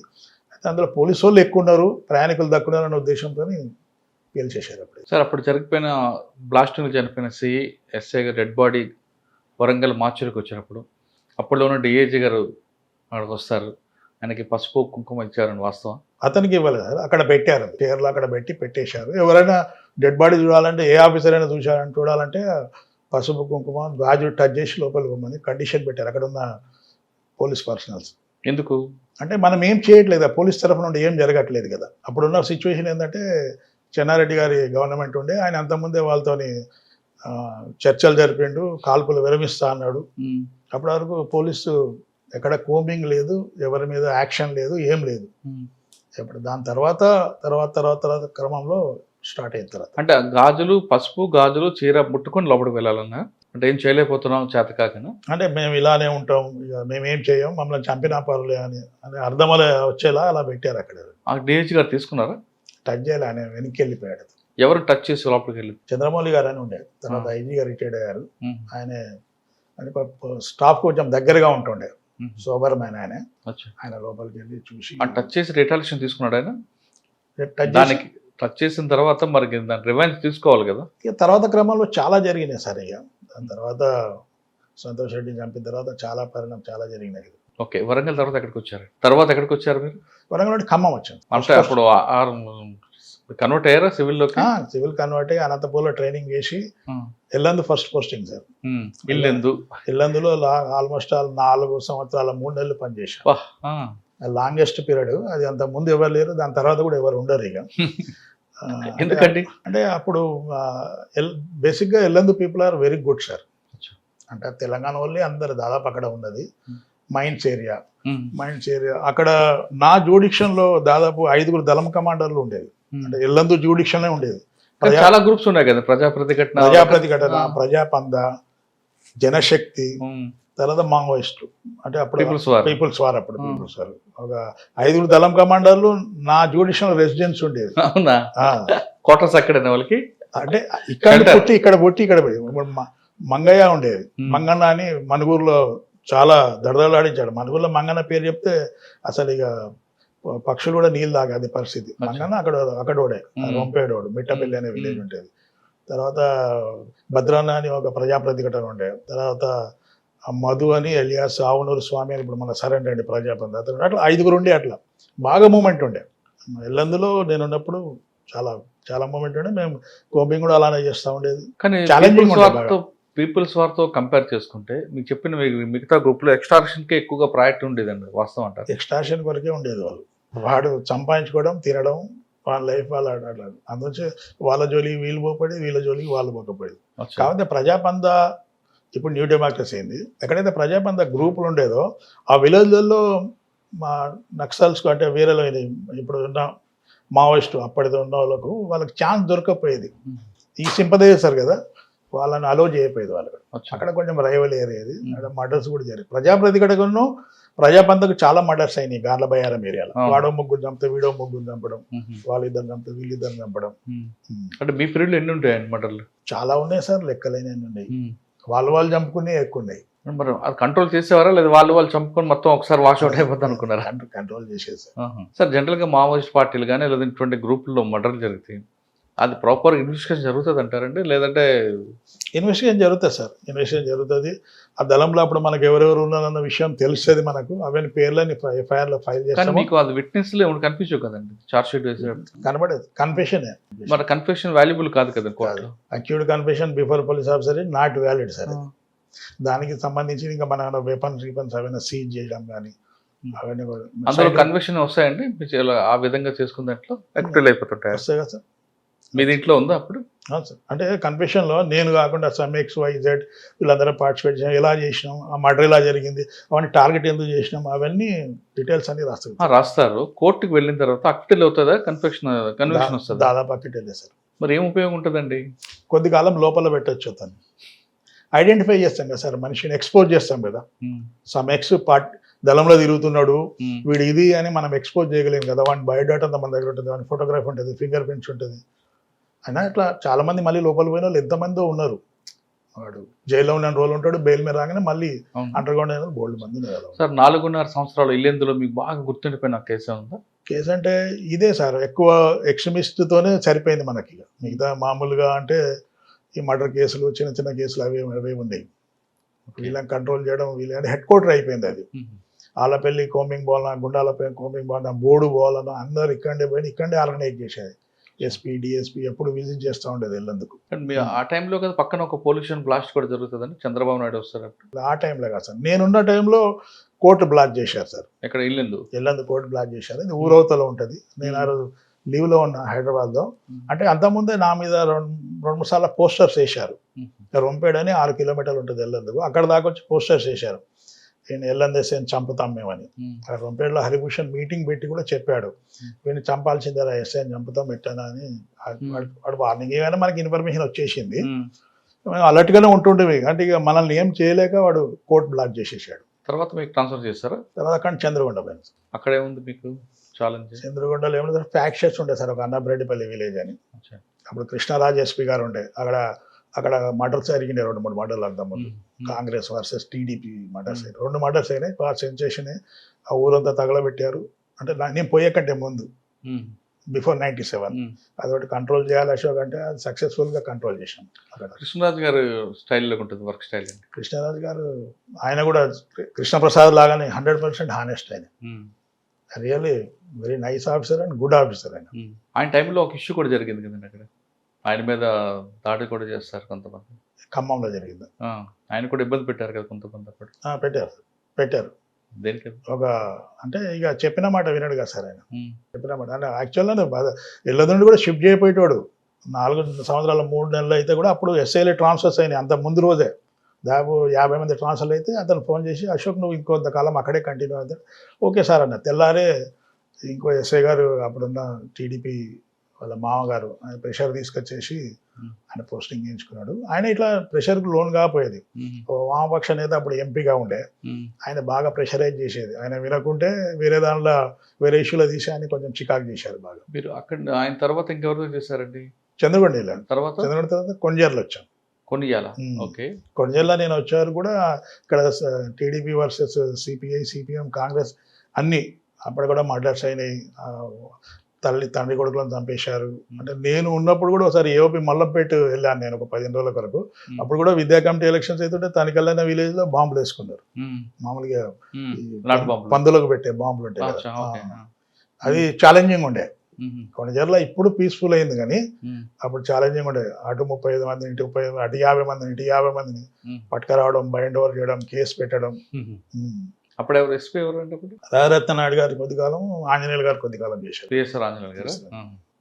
అయితే అందులో పోలీసు వాళ్ళు ఎక్కువ ఉన్నారు, ప్రయాణికులు తక్కువ అనే ఉద్దేశంతో పేల్చేశారు. అప్పుడు సార్ అప్పుడు జరిగిపోయిన బ్లాస్టింగ్ చనిపోయిన SI గారు డెడ్ బాడీ వరంగల్ మార్చురికి వచ్చినప్పుడు అప్పుడు ఉన్న DIG గారు అక్కడికి వస్తారు, ఆయనకి పసుపు కుంకుమ ఇచ్చారని వాస్తవం? అతనికి ఇవ్వలేదు, అక్కడ పెట్టారు, చైర్లో అక్కడ పెట్టేశారు. ఎవరైనా డెడ్ బాడీ చూడాలంటే, ఏ ఆఫీసర్ అయినా చూడాలంటే పసుపు కుంకుమ గాజు టచ్ చేసి లోపలికి పోమని కండిషన్ పెట్టారు అక్కడ ఉన్న పోలీస్ పర్సనల్స్. ఎందుకు అంటే మనం ఏం చేయట్లేదు, పోలీస్ తరఫు నుండి ఏం జరగట్లేదు కదా. అప్పుడున్న సిచ్యువేషన్ ఏంటంటే చెన్నారెడ్డి గారి గవర్నమెంట్ ఉండే, ఆయన అంతకుముందే వాళ్ళతోని చర్చలు జరిపిండు, కాల్పులు విరమిస్తా అన్నాడు. అప్పటి వరకు పోలీసు ఎక్కడ కోంబింగ్ లేదు, ఎవరి మీద యాక్షన్ లేదు, ఏం లేదు. ఇప్పుడు దాని తర్వాత క్రమంలో స్టార్ట్ అయిన తర్వాత అంటే గాజులు, పసుపు గాజులు, చీర ముట్టుకొని లోపలికి వెళ్ళాలన్నా, అంటే ఏం చేయలేకపోతున్నాం చేతకాకనా? అంటే మేము ఇలానే ఉంటాం, ఇక మేము ఏం చేయం, మమ్మల్ని చంపినా పర్లే అని అర్థం వచ్చేలా అలా పెట్టారు అక్కడ. ఆ డిహెచ్ గారు తీసుకున్నారా? టచ్ చేయాలి, ఆయన వెనక్కి వెళ్ళిపోయాడు. ఎవరు టచ్ చేసి లోపలికి వెళ్ళి? చంద్రమౌళి గారు అని ఉండేది, తర్వాత ఐజీ గారు రిటైర్డ్ అయ్యారు. ఆయన స్టాఫ్ కొంచెం దగ్గరగా ఉంటుండే, సోబర్ మ్యాన్ ఆయన. ఆయన లోపలికి వెళ్ళి చూసి టచ్ చేసి రిటాలియేషన్ తీసుకున్నాడు ఆయన. దానికి టచ్ చేసిన తర్వాత మరి దాని రివెంజ్ తీసుకోవాలి కదా. ఇక తర్వాత క్రమంలో చాలా జరిగినాయి సార్. ఇక దాని తర్వాత సంతోష్ రెడ్డిని చంపిన తర్వాత చాలా పరిణామం చాలా జరిగినాయి. ఓకే, వరంగల్ తర్వాత ఎక్కడికి వచ్చారు? తర్వాత ఎక్కడికి వచ్చారు మీరు? వరంగల్ నుండి ఖమ్మం వచ్చాను. అంటే అప్పుడు కన్వర్ట్ అయ్యారా సివిల్లోకి? సివిల్ కన్వర్ట్ అయ్యి అనంతపూర్లో ట్రైనింగ్ చేసి ఎల్లందు ఫస్ట్ పోస్టింగ్ సార్. ఇల్లందులో ఆల్మోస్ట్ 4 సంవత్సరాల 3 నెలలు పనిచేశాను. లాంగెస్ట్ పీరియడ్ అది. అంత ముందు ఎవరు లేరు, దాని తర్వాత కూడా ఎవరు ఉండరు ఇక. ఎందుకండి? అంటే అప్పుడు బేసిక్గా ఎల్లందు people are very good sir. అంటే తెలంగాణ వాళ్ళే అందరు దాదాపు అక్కడ ఉన్నది. మైన్స్ ఏరియా అక్కడ నా జ్యూడిక్షన్లో దాదాపు 5 దళం కమాండర్లు ఉండేది. అంటే ఎల్లందు జ్యూడిక్షన్లే ఉండేది. చాలా గ్రూప్స్ ఉన్నాయి కదా, ప్రజాప్రతిఘటన, ప్రజాపంద, జనశక్తి, తర్వాత మావోయిస్ట్. అంటే అప్పుడు పీపుల్స్ వార్. అప్పుడు పీపుల్స్ వార్ ఒక 5 దళం కమాండర్లు నా జ్యూడిషనల్ రెసిడెన్స్ ఉండేది. అవునా? క్వార్టర్స్ అక్కడ వాళ్ళకి. అంటే ఇక్కడ పుట్టి మంగయ్య ఉండేది. మంగన్న అని మనుగూరులో చాలా దడదలాడించాడు. మనుగూరులో మంగన్న పేరు చెప్తే అసలు ఇక పక్షులు కూడా నీళ్ళు తాగేది పరిస్థితి. మంగన్న అక్కడోడే, రొంపేడోడు, మిట్టపల్లి అనే విలేజ్ ఉండేది. తర్వాత భద్రన్న అని ఒక ప్రజాప్రతిఘటన ఉండేది. తర్వాత మధు అని ఎలియాస్ ఆవునూరు స్వామి అని ఇప్పుడు మన సరెండర్ అండి ప్రజాపంద. అట్లా 5 ఉండే. అట్లా బాగా మూమెంట్ ఉండే. ఎల్లందులో నేను ఉన్నప్పుడు చాలా చాలా మూమెంట్ ఉండే. మేము కోపింగ్ కూడా అలానే చేస్తూ ఉండేది. కానీ పీపుల్స్ వార్తో కంపేర్ చేసుకుంటే మీకు చెప్పిన మిగతా గ్రూప్లో ఎక్స్ట్రాక్షన్కే ఎక్కువగా ప్రయారిటీ ఉండేదండి, వాస్తవం అంటారు? ఎక్స్ట్రాక్షన్ వరకే ఉండేది. వాడు సంపాదించుకోవడం, తినడం, వాళ్ళ లైఫ్ వాళ్ళు ఆడాలి. అందుకే వాళ్ళ జోలికి వీళ్ళు పోపడి, వీళ్ళ జోలికి వాళ్ళు పోకపోయేది. కాకపోతే ప్రజాపంద ఇప్పుడు న్యూ డెమోక్రసీ అయింది. ఎక్కడైతే ప్రజాపంద గ్రూపులు ఉండేదో ఆ విలేజ్లలో మా నక్సల్స్కు, అంటే వేరేలో ఇప్పుడు ఉన్న మావోయిస్టు అప్పటితో ఉన్న వాళ్ళకి ఛాన్స్ దొరకకపోయేది. ఈ సింపదైజర్ కదా, వాళ్ళని అలో చేయకపోయేది. వాళ్ళకి అక్కడ కొంచెం రైవల్ ఏరియాది. అక్కడ మర్డర్స్ కూడా జరిగాయి. ప్రజాప్రతిఘటనను ప్రజాపందకు చాలా మర్డర్స్ అయినాయి గార్ల బయ్యారం ఏరియాలో. వాడో ముగ్గురు చంపితే వీడో ముగ్గురు చంపడం, వాళ్ళిద్దరు చంపితే వీళ్ళిద్దరు చంపడం. అంటే మీ పీరియడ్లో ఎన్ని ఉంటాయండి మర్డర్లు? చాలా ఉన్నాయి సార్, లెక్కలేని ఉన్నాయి. వాళ్ళు చంపుకునే ఎక్కువ ఉన్నాయి. మరి అది కంట్రోల్ చేసేవారా, లేదా వాళ్ళు చంపుకొని మొత్తం ఒకసారి వాష్ అవుట్ అయిపోతుంది అనుకున్నారా? కంట్రోల్ చేసేసారు సార్. జనరల్గా మావోయిస్ట్ పార్టీలు కానీ లేదా ఇటువంటి గ్రూపుల్లో మర్డర్లు జరుగుతాయి, అది ప్రాపర్ ఇన్వెస్టిగేషన్ జరుగుతుంది అంటారండి? లేదంటే ఇన్వెస్టిగేషన్ జరుగుతుంది సార్. ఇన్వెస్టిగేషన్ జరుగుతుంది. ఆ దళంలో అప్పుడు మనకు ఎవరెవరు ఉన్నారన్న విషయం తెలుస్తుంది మనకు. అవన్నీ పేర్లని ఎఫ్ఐఆర్లో ఫైల్ చేస్తాం. మీకు అది విట్నెస్లో ఏమైనా కనిపించవు కదండి చార్జ్ షీట్ వేసేటప్పుడు? కనబడేది కన్ఫెషన్. మరి కన్ఫెషన్ వాల్యుబుల్ కాదు కదా కోర్టులో? Accused confession before police officer not valid sir. దానికి సంబంధించి ఇంకా మన వెపన్స్ అవన్నీ సీజ్ చేయడం కానీ అవన్నీ అందులో కన్ఫెషన్ వస్తాయండి ఆ విధంగా చేసుకున్న దాంట్లో యాక్టివ్ అయిపోతుంటాయి? వస్తాయి కదా సార్. మీ దీంట్లో ఉందా అప్పుడు? సార్, అంటే కన్ఫెషన్లో నేను కాకుండా సమ్ XYZ వీళ్ళందరూ పార్టిసిపేట్ చేసాం, ఎలా చేసినాం, ఆ మర్డర్ ఎలా జరిగింది, అవన్నీ టార్గెట్ ఎందుకు చేసినాం, అవన్నీ డీటెయిల్స్ అన్ని రాస్తారు. కోర్టుకు వెళ్ళిన తర్వాత అక్టిల్ అవుతుందా కన్ఫెషన్ వస్తుంది? దాదాపు అక్టిల్ సార్. మరి ఏం ఉపయోగం ఉంటుందండి? కొద్ది కాలం లోపల పెట్టచ్చు. తను ఐడెంటిఫై చేస్తాం కదా సార్, మనిషిని ఎక్స్పోజ్ చేస్తాం కదా. సమ్ దళంలో తిరుగుతున్నాడు వీడు ఇది అని మనం ఎక్స్పోజ్ చేయగలేము కదా. వాడి బయోడాటా అంతా మన దగ్గర ఉంటుంది, వాడి ఫోటోగ్రఫీ ఉంటుంది, ఫింగర్ ప్రింట్స్ ఉంటుంది. అయినా ఇట్లా చాలా మంది మళ్ళీ లోపల పోయిన వాళ్ళు ఎంతమందో ఉన్నారు. వాడు జైల్లో ఉన్న రోజులు ఉంటాడు, బెయిల్ మీద రాగానే మళ్ళీ అండర్ గ్రౌండ్ అయిన బోల్డ్ మంది ఉన్నారు. సార్ 4.5 సంవత్సరాలు ఇల్లేందులో మీకు బాగా గుర్తుండిపోయిన కేసు ఉందా? కేసు అంటే ఇదే సార్, ఎక్కువ ఎక్స్ట్రీమిస్ట్తోనే సరిపోయింది మనకి. మిగతా మామూలుగా అంటే ఈ మర్డర్ కేసులు, చిన్న చిన్న కేసులు అవే ఉన్నాయి. వీళ్ళని కంట్రోల్ చేయడం, వీళ్ళని హెడ్ క్వార్టర్ అయిపోయింది అది. ఆలపల్లి కోమింగ్ పోవాలన్నా, గుండాలపల్లి కోమింగ్ పోవాలన్నా, బోర్డు పోవాలన్నా అందరు ఇక్కడే పోయి ఇక్కడే ఆర్గనైజ్ చేసేది. ఎస్పీ డిఎస్పీ ఎప్పుడు విజిట్ చేస్తూ ఉండేది వెళ్ళేందుకు. ఆ టైంలో కదా పక్కన ఒక పొల్యూషన్ బ్లాస్ట్ కూడా జరుగుతుందని చంద్రబాబు నాయుడు వస్తారు. ఆ టైంలో కాదు సార్, నేనున్న టైంలో కోర్టు బ్లాక్ చేశారు సార్. ఇక్కడ ఇల్లందు కోర్టు బ్లాక్ చేశారు. ఇది ఊరవతలో ఉంటుంది. నేను ఆ రోజు లీవ్లో ఉన్న హైదరాబాద్లో. అంటే అంతకుముందే నా మీద 2-3 సార్లు పోస్టర్స్ వేశారు. రొంపేడని 6 కిలోమీటర్లు ఉంటుంది వెళ్ళేందుకు. అక్కడ దాకా వచ్చి పోస్టర్స్ వేశారు. ఈయన ఎల్లందేసేని చంపుతాం మేమని. అక్కడ రొంపేటలో హరిభూషణ్ మీటింగ్ పెట్టి కూడా చెప్పాడు, వీడిని చంపాల్సిందేరా, ఎస్ఐని చంపుతాం ఎట్టానా అని. వాడు వార్నింగ్ ఇవ్వగానే మనకి ఇన్ఫర్మేషన్ వచ్చేసింది. మేము అలర్ట్గానే ఉంటుండేవి, అంటే ఇక మనల్ని ఏం చేయలేక వాడు కోర్టు బ్లాక్ చేసేసాడు. తర్వాత మీకు ట్రాన్స్ఫర్ చేస్తారా? తర్వాత అక్కడ చంద్రగొండ పోయింది. అక్కడ ఏముంది మీకు ఛాలెంజ్? చంద్రగొండలో ఏముంది సార్, ఫ్యాక్షన్స్ ఉండే సార్, ఒక అన్నబ్రెడ్డిపల్లి విలేజ్ అని. అప్పుడు కృష్ణరాజ్ ఎస్పీ గారు ఉండే అక్కడ మర్డర్స్ జరిగినాయి, 2-3 మర్డర్లు అంతా ముందు. కాంగ్రెస్ వర్సెస్ టీడీపీ మర్డర్స్ అయినాయి, 2 మర్డర్స్ అయినాయి. బాగా సెన్సేషన్, ఆ ఊరంతా తగలబెట్టారు. అంటే నేను పోయే కంటే ముందు, బిఫోర్ 97, అదొకటి కంట్రోల్ చేయాలి అశోక్ అంటే అది సక్సెస్ఫుల్గా కంట్రోల్ చేశాం. అక్కడ కృష్ణరాజు గారు స్టైల్లో ఉంటుంది వర్క్ స్టైల్. కృష్ణరాజు గారు ఆయన కూడా కృష్ణప్రసాద్ లాగానే 100% హానెస్ట్. ఆయన really very nice officer and good officer. ఆయన టైంలో ఒక ఇష్యూ కూడా జరిగింది కదండి అక్కడ, ఆయన మీద దాడి కూడా చేస్తారు కొంతమంది. ఖమ్మంలో జరిగింది. ఆయన కూడా ఇబ్బంది పెట్టారు కదా కొంతమంది అప్పుడు. పెట్టారు దేనికి? అంటే ఇక చెప్పిన మాట వినడు కదా సార్ ఆయన. చెప్పిన మాట అంటే యాక్చువల్గా ఎల్లదుండి కూడా షిఫ్ట్ చేయపోయేటోడు. 4 సంవత్సరాల 3 నెలలు అయితే కూడా అప్పుడు ఎస్ఐలే ట్రాన్స్ఫర్స్ అయినాయి. అంత ముందు రోజే దాదాపు 50 మంది ట్రాన్స్ఫర్లు అయితే అతను ఫోన్ చేసి, అశోక్ నువ్వు ఇంకొంతకాలం అక్కడే కంటిన్యూ అవుతాడు. ఓకే సార్ అన్న. తెల్లారే ఇంకో ఎస్ఐ గారు, అప్పుడున్న టీడీపీ వాళ్ళ మామగారు, ఆయన ప్రెషర్ తీసుకొచ్చేసి ఆయన పోస్టింగ్ చేయించుకున్నాడు. ఆయన ఇట్లా ప్రెషర్కి లోన్ కాకపోయేది. వామపక్ష నేత అప్పుడు ఎంపీగా ఉండే, ఆయన బాగా ప్రెషరైజ్ చేసేది. ఆయన వినకుంటే వేరే ఇష్యూలో తీసి ఆయన కొంచెం చికాకు చేశారు బాగా. మీరు అక్కడ ఆయన తర్వాత ఇంకెవరితో చేశారండి? చంద్రగొండ వెళ్ళాను. చంద్రగొండ తర్వాత కొండజర్లు వచ్చాం. కొండజర్లో నేను వచ్చారు కూడా ఇక్కడ TDP versus CPI, CPM, Congress అన్ని అప్పుడు కూడా మర్డర్స్ అయినాయి. తండ్రి కొడుకులను చంపేశారు. అంటే నేను ఉన్నప్పుడు కూడా ఒకసారి ఏఓపి మల్లపేట వెళ్ళాను నేను ఒక 15 రోజుల వరకు. అప్పుడు కూడా విద్యా కమిటీ ఎలక్షన్స్ అయితే తనికెళ్ళిన విలేజ్ లో బాంబులు వేసుకున్నారు. మామూలుగా పందులకు పెట్టే బాంబులు ఉంటాయి కదా, అది ఛాలెంజింగ్ ఉండే. కొండజర్ల ఇప్పుడు పీస్ఫుల్ అయింది, కానీ అప్పుడు ఛాలెంజింగ్ ఉండే. అటు 35 మందిని, ఇటు 35, అటు 50 మందిని, ఇటు 50 మందిని పట్టుకురావడం, బైండ్ ఓవర్ చేయడం, కేసు పెట్టడం. అప్పుడు ఎవరు ఎస్పీ ఎవరు అంటే? రాజరత్న నాయుడు గారు కొద్దికాలం, ఆంజనేయులు గారు కొద్దికాలం చేశారు. పిఎస్ఆర్ ఆంజనేయులు గారు.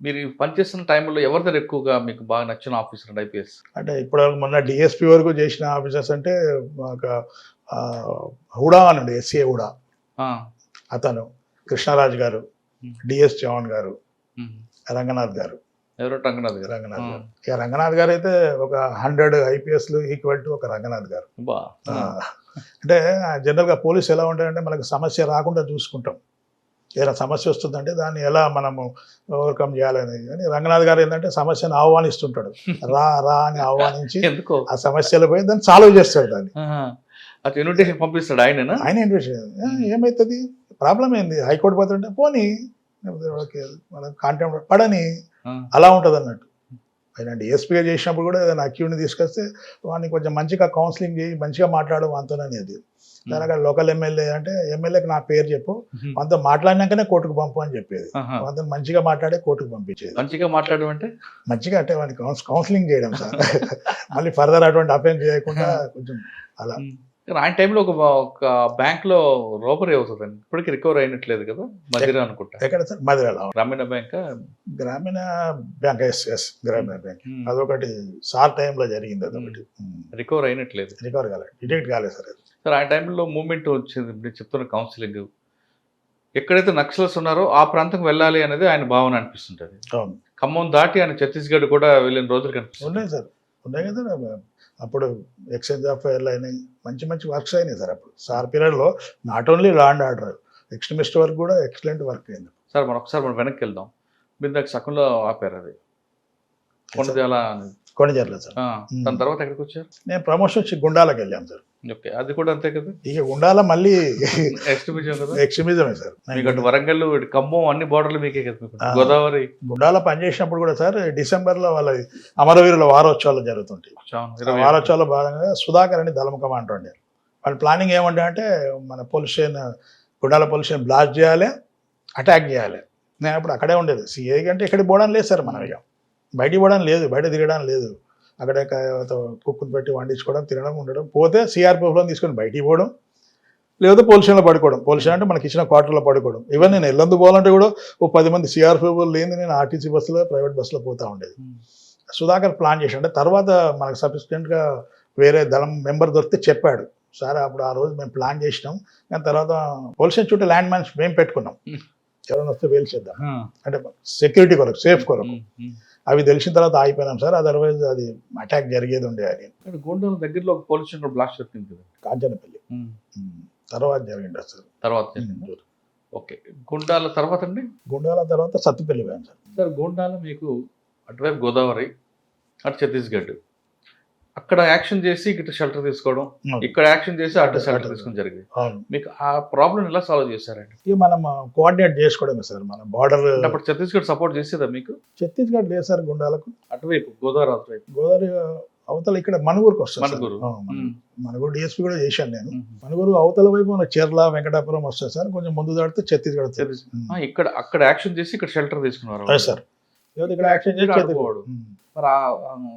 మీరు పనిచేస్తున్న టైంలో ఎవరి దగ్గర ఎక్కువగా మీకు బాగా నచ్చిన ఆఫీసర్ అంటే ఐపీఎస్? అంటే ఇప్పుడు మొన్న డిఎస్పీ వరకు చేసిన ఆఫీసర్స్ అంటే హుడా అనండి, ఎస్సీఏ హుడా, అతను, కృష్ణరాజు గారు, డిఎస్ చౌహాన్ గారు, రంగనాథ్ గారు. ఎవరు? రంగనాథ్ గారు. ఇక రంగనాథ్ గారు అయితే ఒక 100 ఐపీఎస్లు ఈక్వల్ టు ఒక రంగనాథ్ గారు. అంటే జనరల్గా పోలీసు ఎలా ఉంటాయంటే మనకు సమస్య రాకుండా చూసుకుంటాం. ఏదైనా సమస్య వస్తుందంటే దాన్ని ఎలా మనము ఓవర్కమ్ చేయాలనేది. కానీ రంగనాథ్ గారు ఏంటంటే సమస్యను ఆహ్వానిస్తుంటాడు. రా అని ఆహ్వానించి ఆ సమస్యలు పోయి దాన్ని సాల్వ్ చేస్తాడు. దాన్ని ఇన్విటేషన్ పంపిస్తాడు ఆయన. ఇన్విటేషన్ ఏమవుతుంది, ప్రాబ్లం ఏంది, హైకోర్టు పోతుంటే పోనీ, మన కాంటెంప్ట్ పడని, అలా ఉంటుంది అన్నట్టు. ఆయన డిఎస్పీగా చేసినప్పుడు కూడా ఏదైనా అక్యూడ్ని తీసుకొస్తే వాడిని కొంచెం మంచిగా కౌన్సిలింగ్ చేయి, మంచిగా మాట్లాడడం అంతోననేది. దానికి లోకల్ ఎమ్మెల్యే అంటే ఎమ్మెల్యేకి నా పేరు చెప్పు, మనతో మాట్లాడినాకనే కోర్టుకు పంపు అని చెప్పేది. మనతో మంచిగా మాట్లాడే కోర్టుకు పంపించేది. మంచిగా మాట్లాడడం అంటే మంచిగా అంటే వాడిని కౌన్సిలింగ్ చేయడం సార్. మళ్ళీ ఫర్దర్ అటువంటి అఫెన్స్ చేయకుండా కొంచెం అలా. ఆయన టైంలో ఒక బ్యాంక్ లో రోబరీ అవుతుందండి, ఇప్పటికి రికవర్ అయినట్లేదు కదా, మధిర అనుకుంటా. ఎక్కడ సార్? మధిరాలో గ్రామీణ బ్యాంక్. గ్రామీణ బ్యాంక్, ఎస్ గ్రామీణ బ్యాంక్. అదొకటి సార్ టైంలో జరిగింది. అదొకటి రికవర్ అయినట్లేదు, రికవర్ కాలేదు, డిటెక్ట్ కాలేదు సార్. సార్ ఆ టైంలో మూవ్మెంట్ వచ్చింది, మీరు చెప్తున్న కౌన్సిలింగ్, ఎక్కడైతే నక్సల్స్ ఉన్నారో ఆ ప్రాంతం వెళ్ళాలి అనేది ఆయన భావన అనిపిస్తుంటుంది. ఖమ్మం దాటి ఆయన ఛత్తీస్గఢ్ కూడా వెళ్ళిన రోజులు కనిపిస్తుంది. ఉన్నాయి సార్, ఉన్నాయి కదా. అప్పుడు ఎక్స్చేంజ్ ఆఫ్ ఫైర్లు అయినాయి, మంచి మంచి వర్క్స్ అయినాయి సార్. అప్పుడు సార్ పీరియడ్లో not only law and order, extremist వరకు కూడా ఎక్సలెంట్ వర్క్ అయింది సార్. మనం వెనక్కి వెళ్దాం. మీరు దానికి సకంలో ఆపారు, అది కొండజర్ల సార్. దాని తర్వాత ఎక్కడికి వచ్చారు? నేను ప్రమోషన్ వచ్చి గుండాలకు వెళ్ళాను సార్. ఓకే, అది కూడా అంతే కదా. ఇక గుండాల మళ్ళీ ఎక్స్ట్రీమిజం కదా, ఎక్స్ట్రీమిజమే సార్. మీకు వరంగల్, ఖమ్మం అన్ని బోర్డర్లు మీకే కదా. గోదావరి గుండాల పనిచేసినప్పుడు కూడా సార్ డిసెంబర్లో వాళ్ళ అమరవీరుల వారోత్సవాలు జరుగుతుంటాయి. వారోత్సవాల్లో భాగంగా సుధాకర్ అని దళముఖం అంటుండే. వాళ్ళ ప్లానింగ్ ఏమంటే అంటే మన police station, Gundala police station blast చేయాలి, అటాక్ చేయాలి. నేను అప్పుడు అక్కడే ఉండేది. సిఐ కంటే ఎక్కడికి పోవడం లేదు సార్, మనం ఇక బయటికి పోవడం లేదు, బయట తిరగడం లేదు. అక్కడే కుక్కుని పెట్టి వండించుకోవడం, తినడం, ఉండడం. పోతే సిఆర్పిఎఫ్లో తీసుకొని బయటికి పోవడం, లేకపోతే పోలీస్ స్టేషన్లో పడుకోవడం. పోలీస్ స్టేషన్ అంటే మనకి ఇచ్చిన క్వార్టర్లో పడుకోవడం. ఈవెన్ నేను ఎల్లందుకు పోవాలంటే కూడా ఓ 10 మంది సిఆర్పిఎఫ్ లేని నేను ఆర్టీసీ బస్సులో, ప్రైవేట్ బస్సులో పోతూ ఉండేది. సుధాకర్ ప్లాన్ చేసి, అంటే తర్వాత మనకు సఫిషియెంట్గా వేరే దళం మెంబర్ దొరికితే చెప్పాడు సార్ అప్పుడు ఆ రోజు మేము ప్లాన్ చేసినాం, కానీ తర్వాత పోలీస్ స్టేషన్ చుట్టూ ల్యాండ్ మైన్స్ మేము పెట్టుకున్నాం, ఎవరైనా వస్తే వేల్చేద్దాం అంటే సెక్యూరిటీ కొరకు, సేఫ్ కొరకు. అవి తెలిసిన తర్వాత ఆగిపోయినాం సార్, అదర్వైజ్ అది అటాక్ జరిగేది ఉండే. అది గోండాల దగ్గరలో ఒక పోలీస్ స్టేషన్ బ్లాస్ట్ జరిగింది కదా, కాంచనపల్లి తర్వాత జరిగింది సార్. తర్వాత ఓకే. గుండాల తర్వాత అండి, గుండాల తర్వాత సత్తుపల్లి పోయాం సార్. సార్ గుండాల మీకు అటువైపు గోదావరి, అటు ఛత్తీస్గఢ్, అక్కడ యాక్షన్ చేసి ఇటు షెల్టర్ తీసుకోవడం, ఇక్కడ యాక్షన్ చేసి అటు షెల్టర్ తీసుకోవడం జరిగింది. మీకు ఆ ప్రాబ్లం ఎలా సాల్వ్ చేశారండి? ఇక మనం కోఆర్డినేట్ చేసుకోవడమే సార్. మన బార్డర్ అప్పుడు ఛత్తీస్గఢ్ సపోర్ట్ చేసేదా మీకు? ఛత్తీస్గఢ్ లేదు సార్ గుండాలకు, అటువైపు గోదావరి అటువైపు. గోదావరి అవతల ఇక్కడ మనుగూరుకు వస్తుంది. మనుగూరు మనుగూరు డిఎస్పీ కూడా చేశాను నేను. మనుగూరు అవతల వైపు మన చీర్ల వెంకటాపురం వస్తుంది సార్, కొంచెం ముందు దాడితే ఛత్తీస్గఢ్. ఇక్కడ అక్కడ యాక్షన్ చేసి ఇక్కడ షెల్టర్ తీసుకున్నారు సార్. ఇక్కడ యాక్షన్ చేసి మరి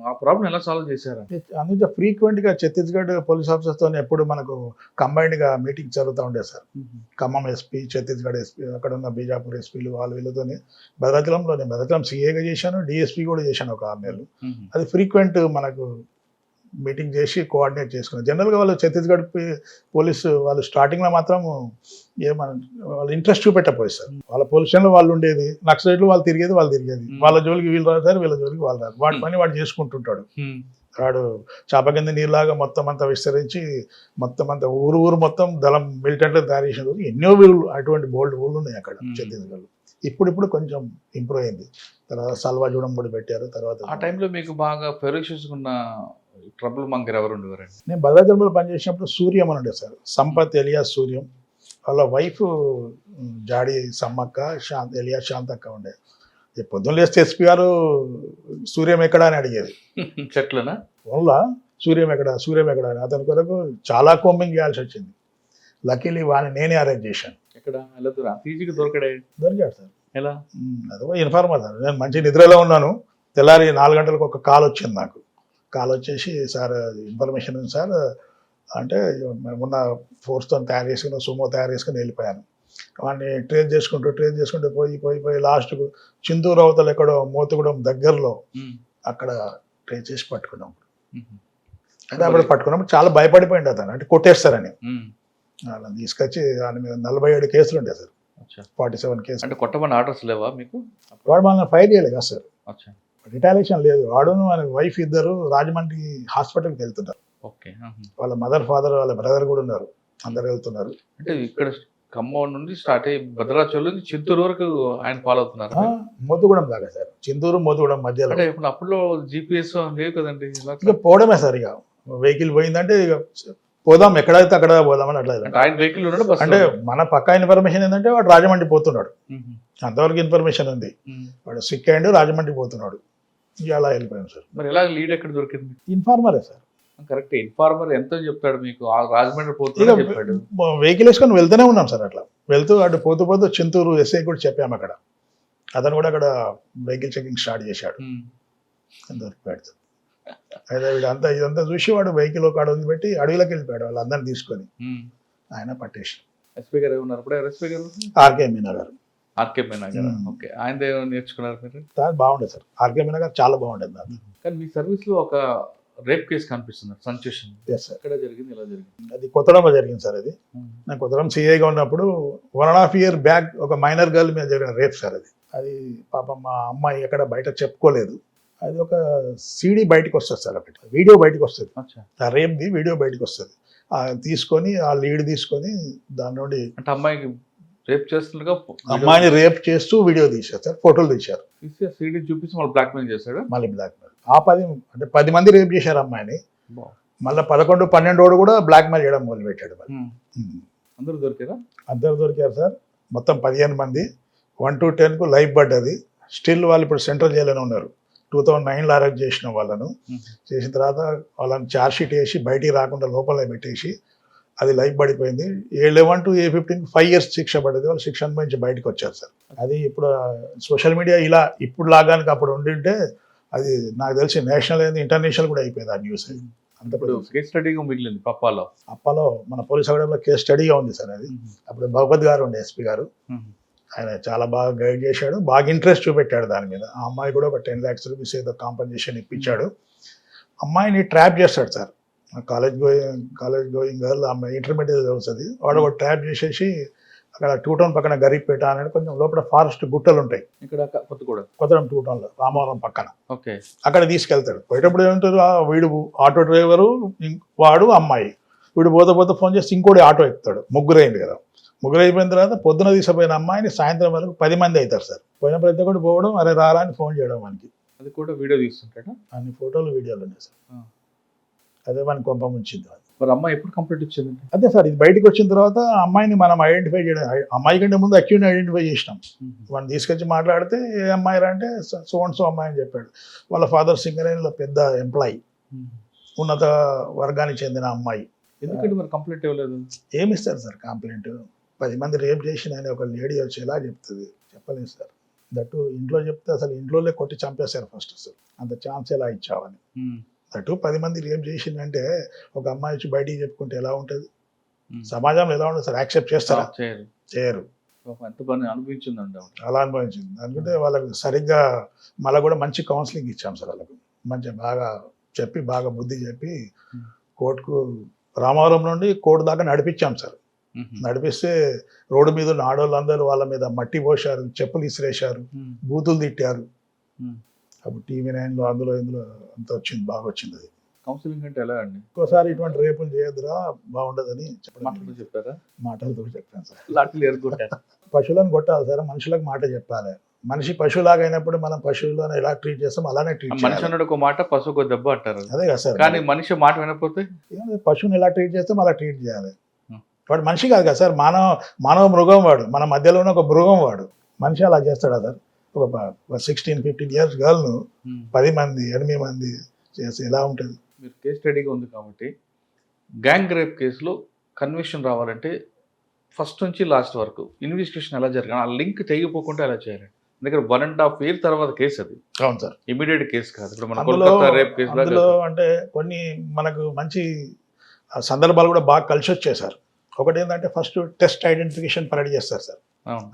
ఆ ప్రాబ్లం ఎలా సాల్వ్ చేశారు? అందుకే ఫ్రీక్వెంట్ గా ఛత్తీస్గఢ్ పోలీస్ ఆఫీసర్స్ తో ఎప్పుడు మనకు కంబైన్డ్ గా మీటింగ్ జరుగుతూ ఉండేది sir. Khammam SP, Chhattisgarh SP, అక్కడ ఉన్న బీజాపూర్ ఎస్పీలు వీళ్ళతోనే. భద్రాచలం సిఏగా చేశాను, డిఎస్పీ కూడా చేశాను ఒక 6 నెలలు. అది ఫ్రీక్వెంట్ మనకు మీటింగ్ చేసి కోఆర్డినేట్ చేసుకున్నారు. జనరల్గా వాళ్ళు ఛత్తీస్గఢ్ పోలీసు వాళ్ళు స్టార్టింగ్లో మాత్రం వాళ్ళు ఇంట్రెస్ట్ చూపెట్టపోయి సార్. వాళ్ళ పొజిషన్లో వాళ్ళు ఉండేది, నక్సలైట్లు వాళ్ళు తిరిగేది. వాళ్ళ జోలికి వీళ్ళు రాదు, వీళ్ళ జోలికి వాళ్ళు రాదు. వాడి పని వాడు చేసుకుంటుంటాడు. వాడు చాప కింద నీరులాగా మొత్తం అంతా విస్తరించి మొత్తం అంతా ఊరు మొత్తం దళం మిలిటెంట్లు తయారు చేసిన ఎన్నో ఊళ్ళు, అటువంటి బోల్డ్ ఊళ్ళు ఉన్నాయి అక్కడ ఛత్తీస్గఢ్లో. ఇప్పుడు కొంచెం ఇంప్రూవ్ అయింది. తర్వాత సల్వాజూడం కూడా పెట్టారు. తర్వాత ఆ టైంలో మీకు బాగా ఫెరోషియస్ ఉన్న ట్రబుల్ మంగర్ ఎవరు ఉండేవారండి? నేను భద్రాచలంలో పనిచేసినప్పుడు సూర్యం అని ఉండే సార్, సంపత్ ఎలియాస్ సూర్యం. వాళ్ళ వైఫ్ జాడి సమ్మక్క, ఎలియాస్ శాంతక్క ఉండే. పొద్దున్న లేస్తే ఎస్పీ గారు సూర్యం ఎక్కడ అని అడిగేది. చెట్లనా వల్ల సూర్యం ఎక్కడ అని అతని కొరకు చాలా కోంబింగ్ చేయాల్సి వచ్చింది. లక్కీలీ వాడిని నేనే అరేంజ్ చేశాను. ఎక్కడ ఈజీగా దొరికాడు సార్. ఎలా? అదో ఇన్ఫార్మర్ సార్. నేను మంచి నిద్రలో ఉన్నాను. తెల్లారి 4 గంటలకు ఒక కాల్ వచ్చింది నాకు. కాల్ వచ్చేసి, సార్ ఇన్ఫర్మేషన్ ఉంది సార్ అంటే, ఉన్న ఫోర్స్తో తయారు చేసుకుని సుమో తయారు చేసుకుని వెళ్ళిపోయాను. వాడిని ట్రేస్ చేసుకుంటూ పోయి లాస్ట్కు చింతూరు అవతల ఎక్కడో మోతుగూడెం దగ్గరలో అక్కడ ట్రేస్ చేసి పట్టుకున్నాం. అంటే అప్పుడు పట్టుకున్నప్పుడు చాలా భయపడిపోయింది అతను, అంటే కొట్టేస్తారని. అలా తీసుకొచ్చి దాని మీద 47 కేసులు ఉండే సార్, 47 కేసులు. అంటే కొట్టమని ఆర్డర్స్ లేవా మీకు? వాడు మనల్ని ఫైర్ చేయలేదు కదా సార్, రిటాలియేషన్ లేదు. వాడును ఆయన వైఫ్ ఇద్దరు రాజమండ్రి హాస్పిటల్కి వెళ్తున్నారు. వాళ్ళ మదర్, ఫాదర్, వాళ్ళ బ్రదర్ కూడా ఉన్నారు, అందరు వెళ్తున్నారు. అంటే ఇక్కడ ఖమ్మం నుండి స్టార్ట్ అయ్యి భద్రాచలం నుంచి చింతూరు వరకు ఆయన ఫాలో అవుతున్నారు. మోతుగూడెం దాకా సార్, చింతూరు మోతుగూడెం మధ్యలో. అంటే ఇప్పుడు అప్పుడు GPS లేవు కదండి, ఇక పోవడమే సార్. ఇక వెహికల్ పోయిందంటే ఇక పోదాం, ఎక్కడైతే అక్కడ పోదామని అట్లా. ఆయన వెహికల్ ఉన్నాడు. అంటే మన పక్కా ఇన్ఫర్మేషన్ ఏంటంటే వాడు రాజమండ్రి పోతున్నాడు, అంతవరకు ఇన్ఫర్మేషన్ ఉంది. వాడు సిక్ అయ్యిండు, రాజమండ్రి పోతున్నాడు. ఇక అలా వెళ్ళిపోయాం సార్. మరి ఎలా లీడ్ ఎక్కడ దొరికింది? ఇన్ఫార్మరే సార్. కరెక్ట్, ఇన్ఫార్మర్ ఎంతో చెప్తాడు మీకు, రాజమండ్రి పోతున్నా చెప్పాడు. వెహికల్ వేసుకొని వెళ్తూనే ఉన్నాం సార్. అట్లా వెళ్తూ అటు పోతూ చింతూరు ఎస్ఐ కూడా చెప్పాము అక్కడ. అతను కూడా అక్కడ వెహికల్ చెకింగ్ స్టార్ట్ చేశాడు, దొరికిపోయాడు. అయితే ఇదంతా చూసి వాడు వెహికల్ ఒక అడవి పెట్టి అడవిలోకి వెళ్ళిపోయాడు వాళ్ళందరినీ తీసుకొని. ఆయన పట్టేసి. ఎస్పీ గారు ఉన్నారు ఇప్పుడు? ఎస్పీ గారు ఆర్కే మీనా గారు. ఓకే, ఆయన నేర్చుకున్నారు మీరు? బాగుండేది సార్, ఆర్కే మీనా గారు చాలా బాగుండేది నాకు. కానీ మీ సర్వీస్ లో ఒక రేప్ కేసు కనిపిస్తుంది, సంచుషన్. ఎక్కడ జరిగింది, ఎలా జరిగింది? అది కొత్తడంలో జరిగింది సార్. అది నేను కొత్తడం సిఐగా ఉన్నప్పుడు 1.5 year బ్యాక్ ఒక మైనర్ గర్ల్ మీద జరిగిన రేప్ సార్. అది పాపం మా అమ్మాయి ఎక్కడ బయట చెప్పుకోలేదు. అది ఒక సీడీ బయటకు వస్తుంది సార్, ఒకటి వీడియో బయటకు వస్తుంది, ఆ రేప్ది వీడియో బయటకు వస్తుంది. తీసుకొని ఆ లీడ్ తీసుకొని దాని నుండి, అంటే అమ్మాయికి రేప్ చేస్తుండగా అమ్మాయిని రేప్ చేస్తూ వీడియో తీశారు సార్, ఫోటోలు తీశారు. సీడీ చూపించి మళ్ళీ బ్లాక్మెయిల్ చేశాడు. మళ్ళీ బ్లాక్మెయిల్ ఆ 10 మంది రేప్ చేశారు అమ్మాయిని. మళ్ళీ 11, 12 కూడా బ్లాక్మెయిల్ చేయడం మొదలు పెట్టాడు. అందరూ దొరికారా? అందరూ దొరికారు సార్. మొత్తం 15 మంది, 1 to 10 లైఫ్ పడ్డది. స్టిల్ వాళ్ళు ఇప్పుడు సెంట్రల్ జైల్లోనే ఉన్నారు. 2009లో అరెస్ట్ చేసిన వాళ్ళను. చేసిన తర్వాత వాళ్ళని ఛార్జ్షీట్ వేసి బయటికి రాకుండా లోపల పెట్టేసి అది లైఫ్ పడిపోయింది. A11 to A15 5 years శిక్ష పడ్డది. వాళ్ళు శిక్ష అనుభవించి బయటకు వచ్చారు సార్. అది ఇప్పుడు సోషల్ మీడియా ఇలా ఇప్పుడు లాగానికి అప్పుడు ఉండింటే అది నాకు తెలిసి నేషనల్ అయింది, ఇంటర్నేషనల్ కూడా అయిపోయింది ఆ న్యూస్. అంతప్పుడు కేస్ స్టడీగా మిగిలింది అప్పాలో మన పోలీస్ అకాడమీలో కేస్ స్టడీగా ఉంది సార్. అది అప్పుడు భగవత్ గారు ఉండే ఎస్పీ గారు, ఆయన చాలా బాగా గైడ్ చేశాడు, బాగా ఇంట్రెస్ట్ చూపెట్టాడు దాని మీద. ఆ అమ్మాయి కూడా ఒక 10 lakhs రూపీస్ ఏదో కాంపన్సేషన్ ఇప్పించాడు. అమ్మాయిని ట్రాప్ చేస్తాడు సార్. కాలేజ్ గోయింగ్ గర్ల్ అమ్మాయి ఇంటర్మీడియట్ చదువుతుంది. వాడు ఒక ట్రాప్ చేసేసి అక్కడ 2 టౌన్ పక్కన గరీపేట అనేది కొంచెం లోపల ఫారెస్ట్ గుట్టలు ఉంటాయి. ఇక్కడ కొత్తగూడ. కొత్తగూడెం 2 టౌన్లో రామవరం పక్కన. ఓకే. అక్కడ తీసుకెళ్తాడు. పోయేటప్పుడు ఏమంటారు, వీడు ఆటో డ్రైవరు, వాడు అమ్మాయి. వీడు పోతే ఫోన్ చేసి ఇంకోటి ఆటో ఎక్కుతాడు. ముగ్గురు అయింది కదా. ముగ్గురు అయిపోయిన తర్వాత పొద్దున తీసుకుపోయిన అమ్మాయిని సాయంత్రం వరకు 10 మంది అవుతారు సార్. పోయిన ప్రతి ఒక్కటి పోవడం, అరే రారా అని ఫోన్ చేయడం మనకి. అది కూడా వీడియో తీస్తుంటాడా? అన్ని ఫోటోలు వీడియోలు ఉన్నాయి సార్. అదే మన కొంప ముంచింది. మరి అమ్మాయి ఎప్పుడు కంప్లీట్ ఇచ్చిందండి? అదే సార్, ఇది బయటకు వచ్చిన తర్వాత అమ్మాయిని మనం ఐడెంటిఫై చేయడం, అమ్మాయి కంటే ముందు అక్యూని ఐడెంటిఫై చేసినాం. వాడిని తీసుకొచ్చి మాట్లాడితే ఏ అమ్మాయి అంటే సో అండ్ సో అమ్మాయి అని చెప్పాడు. వాళ్ళ ఫాదర్ సింగరేణిలో పెద్ద ఎంప్లాయీ, ఉన్నత వర్గానికి చెందిన అమ్మాయి. ఎందుకంటే మరి కంప్లీట్ ఇవ్వలేదు? ఏమిస్తారు సార్ కంప్లైంట్? 10 మంది రేప్ చేసిన అని ఒక లేడీ వచ్చి ఎలా చెప్తుంది? చెప్పలేదు సార్. దట్టు ఇంట్లో చెప్తే అసలు ఇంట్లోనే కొట్టి చంపేశారు ఫస్ట్. అసలు అంత ఛాన్స్ ఎలా ఇచ్చావని. దట్టు 10 మంది రేప్ చేసిందంటే ఒక అమ్మాయి వచ్చి బయటికి చెప్పుకుంటే ఎలా ఉంటుంది? సమాజంలో ఎలా ఉంటుంది సార్? యాక్సెప్ట్ చేస్తారా? చేయరు. ఎంత పని అనిపించిందండి. అలా అనుభవించింది. అందుకంటే వాళ్ళకి సరిగ్గా మళ్ళీ కూడా మంచి కౌన్సిలింగ్ ఇచ్చాం సార్. వాళ్ళకు మంచి బాగా చెప్పి, బాగా బుద్ధి చెప్పి కోర్టుకు రామవరం నుండి కోర్టు దాకా నడిపించాం సార్. నడిపిస్తే రోడ్డు మీద ఉన్న ఆడవాళ్ళందరూ వాళ్ళ మీద మట్టి పోశారు, చెప్పులు ఇసిరేశారు, బూతులు తిట్టారు. అప్పుడు TV9లో అందులో ఇందులో అంత వచ్చింది, బాగా వచ్చింది. అది కౌన్సిలింగ్ అంటే ఎలా అండి? ఇంకోసారి ఇటువంటి రేపులు చేయొద్దురా, బాగుండదని చెప్పారా? మాటలతో చెప్పాను సార్. లాఠీలు ఎరగొట్టారు. పశువులను కొట్టాలి సార్, మనుషులకు మాట చెప్పాలి. మనిషి పశువులాగా అయినప్పుడు మనం పశువులను ఎలా ట్రీట్ చేస్తాం అలానే ట్రీట్ చేయాలి. మనిషి అన్నాడు ఒక మాట, పశువుకు దెబ్బ అంటారు. అదే కదా సార్. కానీ మనిషి మాట వినకపోతే పశువుని ఎలా ట్రీట్ చేస్తాం అలా ట్రీట్ చేయాలి. వాడు మనిషి కాదు కదా సార్, మానవ మృగం వాడు. మన మధ్యలో ఉన్న ఒక మృగం వాడు. మనిషి అలా చేస్తాడా సార్? ఒక 16-15 ఇయర్స్ గర్ల్ను 10 మంది 8 మంది చేసి ఎలా ఉంటుంది? మీరు కేస్ స్టడీగా ఉంది కాబట్టి గ్యాంగ్ రేప్ కేసులో కన్విక్షన్ రావాలంటే ఫస్ట్ నుంచి లాస్ట్ వరకు ఇన్వెస్టిగేషన్ ఎలా జరగాలి, ఆ లింక్ తెగిపోకుండా ఎలా చేయాలి? ఎందుకంటే 1.5 year తర్వాత కేసు అది. అవును సార్. ఇమీడియట్ కేసు కాదు. ఇప్పుడు మన కోల్కతా రేప్ కేసులో అంటే కొన్ని మనకు మంచి సందర్భాలు కూడా బాగా కలిసి వచ్చాయి సార్. ఒకటి ఏంటంటే ఫస్ట్ టెస్ట్ ఐడెంటిఫికేషన్ పరేడ్ చేస్తారు సార్.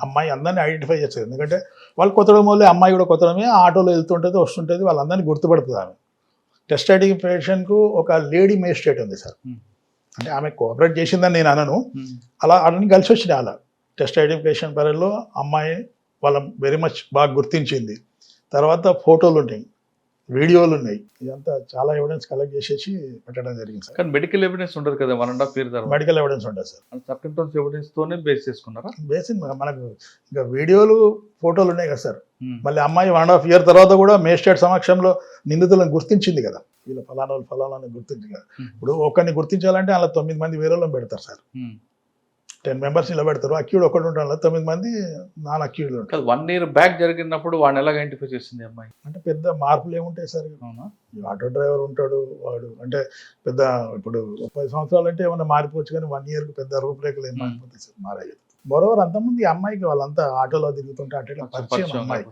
అమ్మాయి అందరినీ ఐడెంటిఫై చేస్తారు. ఎందుకంటే వాళ్ళు కొత్తడం వల్లే, అమ్మాయి కూడా కొత్తడమే, ఆటోలో వెళ్తుంటుంది వస్తుంటుంది, వాళ్ళందరినీ గుర్తుపడుతుంది ఆమె. టెస్ట్ ఐడెంటిఫికేషన్కు ఒక లేడీ మేజిస్ట్రేట్ ఉంది సార్. అంటే ఆమె కోఆపరేట్ చేసిందని నేను అనను, అలా అన్ని కలిసి వచ్చినాయి. అలా టెస్ట్ ఐడెంటిఫికేషన్ పరేడ్లో అమ్మాయి వాళ్ళ వెరీ మచ్ బాగా గుర్తించింది. తర్వాత ఫోటోలు ఉన్నాయి, వీడియోలు ఉన్నాయి. ఇదంతా చాలా ఎవిడెన్స్ కలెక్ట్ చేసేసి పెట్టడం జరిగింది సార్. కానీ మెడికల్ ఎవిడెన్స్ ఉండదు కదా 1.5 year తర్వాత? మెడికల్ ఎవిడెన్స్ ఉంటుంది సార్. సర్కంటెన్స్ ఎవిడెన్స్ తోనే బేస్ చేసుకున్నారా? బేసిక్ మనకు ఇంకా వీడియోలు ఫోటోలు ఉన్నాయి కదా సార్. మళ్ళీ అమ్మాయి 1.5 year తర్వాత కూడా మేజిస్ట్రేట్ సమక్షంలో నిందితులను గుర్తించింది కదా, వీళ్ళ ఫలానాన్ని గుర్తించింది కదా. ఇప్పుడు ఒకరిని గుర్తించాలంటే అలా 9 మంది వేరే వాళ్ళని పెడతారు సార్. 10 members నిలబెడతారు. అక్యూడ్ ఒకటి ఉంటారు, 9 మంది నాన్ అక్యూడ్లు ఉంటారు. 1 year బ్యాక్ జరిగినప్పుడు వాడిని ఎలా ఐడెంటిఫై చేసింది అమ్మాయి? అంటే పెద్ద మార్పులు ఏముంటాయి సార్? అవునా? ఆటో డ్రైవర్ ఉంటాడు వాడు, అంటే పెద్ద ఇప్పుడు 10 సంవత్సరాలు అంటే ఏమన్నా మారిపోవచ్చు, కానీ 1 yearకి పెద్ద రూపురేఖలు ఏం మారిపోతాయి సార్, మారాయి. మరోవర్ అంతమంది ఈ అమ్మాయికి వాళ్ళంతా ఆటోలో తిరుగుతుంటే అట్లా పరిచయం అమ్మాయి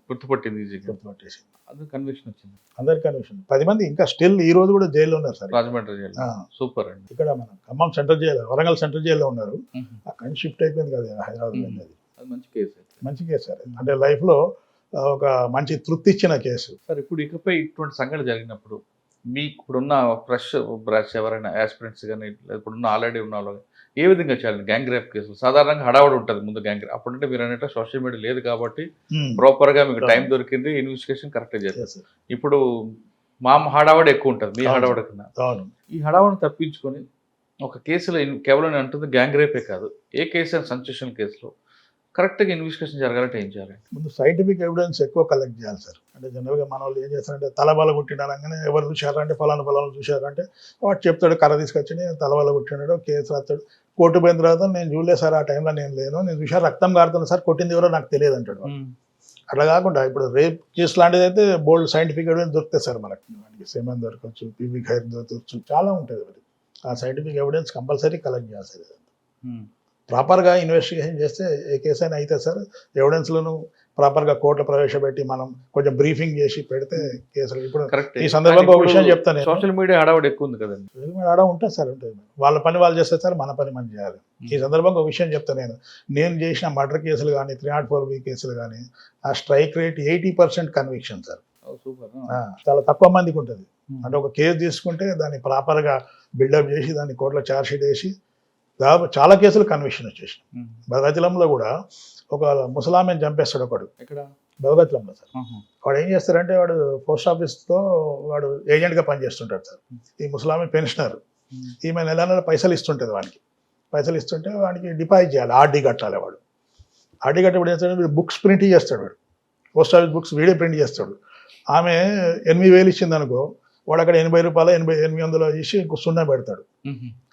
గుర్తుపట్టింది, గుర్తుపట్టేసి అందరికి కన్విక్షన్ వచ్చింది. అందరికి కన్విక్షన్. 10 మంది ఇంకా స్టిల్ ఈ రోజు కూడా జైల్లో ఉన్నారు సార్, రాజమండ్రి జైలు. సూపర్ అండి. ఇక్కడ మన Khammam central jail, Warangal central జైల్లో ఉన్నారు. అక్కడి నుంచి షిఫ్ట్ అయిపోయింది కదా హైదరాబాద్. అది మంచి కేసు. మంచి కేసు సార్. అంటే లైఫ్లో ఒక మంచి తృప్తి ఇచ్చిన కేసు సార్. ఇప్పుడు ఇకపై ఇటువంటి సంఘటన జరిగినప్పుడు మీకు ఇప్పుడున్న ఫ్రెష్ బ్రాచ్ ఎవరైనా యాస్పిరెంట్స్ కానీ ఇప్పుడున్న ఆల్రెడీ ఉన్న వాళ్ళు ఏ విధంగా చేయాలి? గ్యాంగ్ రేప్ కేసులు సాధారణంగా హడావుడి ఉంటుంది ముందు గ్యాంగ్ రేప్. అప్పుడంటే మీరు అన్నట్టు సోషల్ మీడియా లేదు కాబట్టి ప్రాపర్గా మీకు టైం దొరికింది, ఇన్వెస్టిగేషన్ కరెక్ట్గా చేస్తారు. ఇప్పుడు మా హడావుడి ఎక్కువ ఉంటుంది మీ హడావుడి కన్నా. ఈ హడావుడిని తప్పించుకొని ఒక కేసులో కేవలం నేను అంటుంది గ్యాంగ్ రేపే కాదు, ఏ కేసు అయినా సెన్సేషనల్ కేసులో కరెక్ట్గా ఇన్వెస్టిగేషన్ జరగాలంటే ఏం చేయాలి? ముందు సైంటిఫిక్ ఎవిడెన్స్ ఎక్కువ కలెక్ట్ చేయాలి సార్. అంటే జనరల్గా మన వాళ్ళు ఏం చేస్తారంటే తలబాల కొట్టినారంగానే ఎవరు చూశారంటే ఫలానా చూశారంటే వాడు చెప్తాడు, కర్ర తీసుకొచ్చి నేను తలబాల కొట్టినాడు, కేసు రాస్తాడు. కోర్టు పోయిన తర్వాత నేను చూడలేదు సార్, ఆ టైంలో నేను లేను, నేను చూసాను రక్తం కారుతుంది సార్, కొట్టింది ఎవరో నాకు తెలియదు అంటాడు. అట్లా కాకుండా ఇప్పుడు రేప్ కేసు లాంటిది అయితే బోల్డ్ సైంటిఫిక్ ఎవిడెన్స్ దొరుకుతాయి సార్ మనకి. సెమెన్ దొరకచ్చు, పీవీ ఖైర్ దొరకచ్చు, చాలా ఉంటుంది. మరి ఆ సైంటిఫిక్ ఎవిడెన్స్ కంపల్సరీ కలెక్ట్ చేయాలి సార్. ప్రాపర్గా ఇన్వెస్టిగేషన్ చేస్తే ఏ కేసు అయినా అయితే సార్, ఎవిడెన్స్లను ప్రాపర్గా కోర్టులో ప్రవేశపెట్టి మనం కొంచెం బ్రీఫింగ్ చేసి పెడితే కేసులు. ఇప్పుడు ఈ సందర్భంగా ఒక విషయం చెప్తాను, సోషల్ మీడియా హడావుడి ఎక్కువ ఉంది కదండి. సోషల్ మీడియా హడావుడి ఉంటుంది సార్, ఉంటుంది. వాళ్ళ పని వాళ్ళు చేస్తే సార్, మన పని మనం చేయాలి. ఈ సందర్భంగా ఒక విషయం చెప్తాను, నేను చేసిన మర్డర్ కేసులు కానీ 304B కేసులు కానీ ఆ strike rate 80% conviction sir. Super. చాలా తక్కువ మందికి ఉంటుంది. అంటే ఒక కేసు తీసుకుంటే దాన్ని ప్రాపర్గా బిల్డప్ చేసి దాన్ని కోర్టులో ఛార్జ్ షీట్ వేసి దాదాపు చాలా కేసులు కన్విక్షన్ వచ్చేసి. భద్రాచలంలో కూడా ఒక ముసలామెను చంపేస్తాడు ఒకడు, ఇక్కడ భద్రాచలంలో సార్. వాడు ఏం చేస్తారంటే వాడు పోస్ట్ ఆఫీస్తో వాడు ఏజెంట్గా పనిచేస్తుంటాడు సార్. ఈ ముసలామె పెన్షనర్, ఈమె నెల నెల పైసలు ఇస్తుంటుంది వానికి. పైసలు ఇస్తుంటే వానికి డిపాజిట్ చేయాలి, ఆర్డీ కట్టాలి. వాడు ఆర్డీ కట్టేప్పుడు ఏం చేస్తాడు, బుక్స్ ప్రింట్ చేస్తాడు. వాడు పోస్ట్ ఆఫీస్ బుక్స్ వీడే ప్రింట్ చేస్తాడు. ఆమె 8,000 ఇచ్చింది అనుకో, వాడు అక్కడ 80 రూపాయలు 800 ఇచ్చి ఇంకో సున్నా పెడతాడు.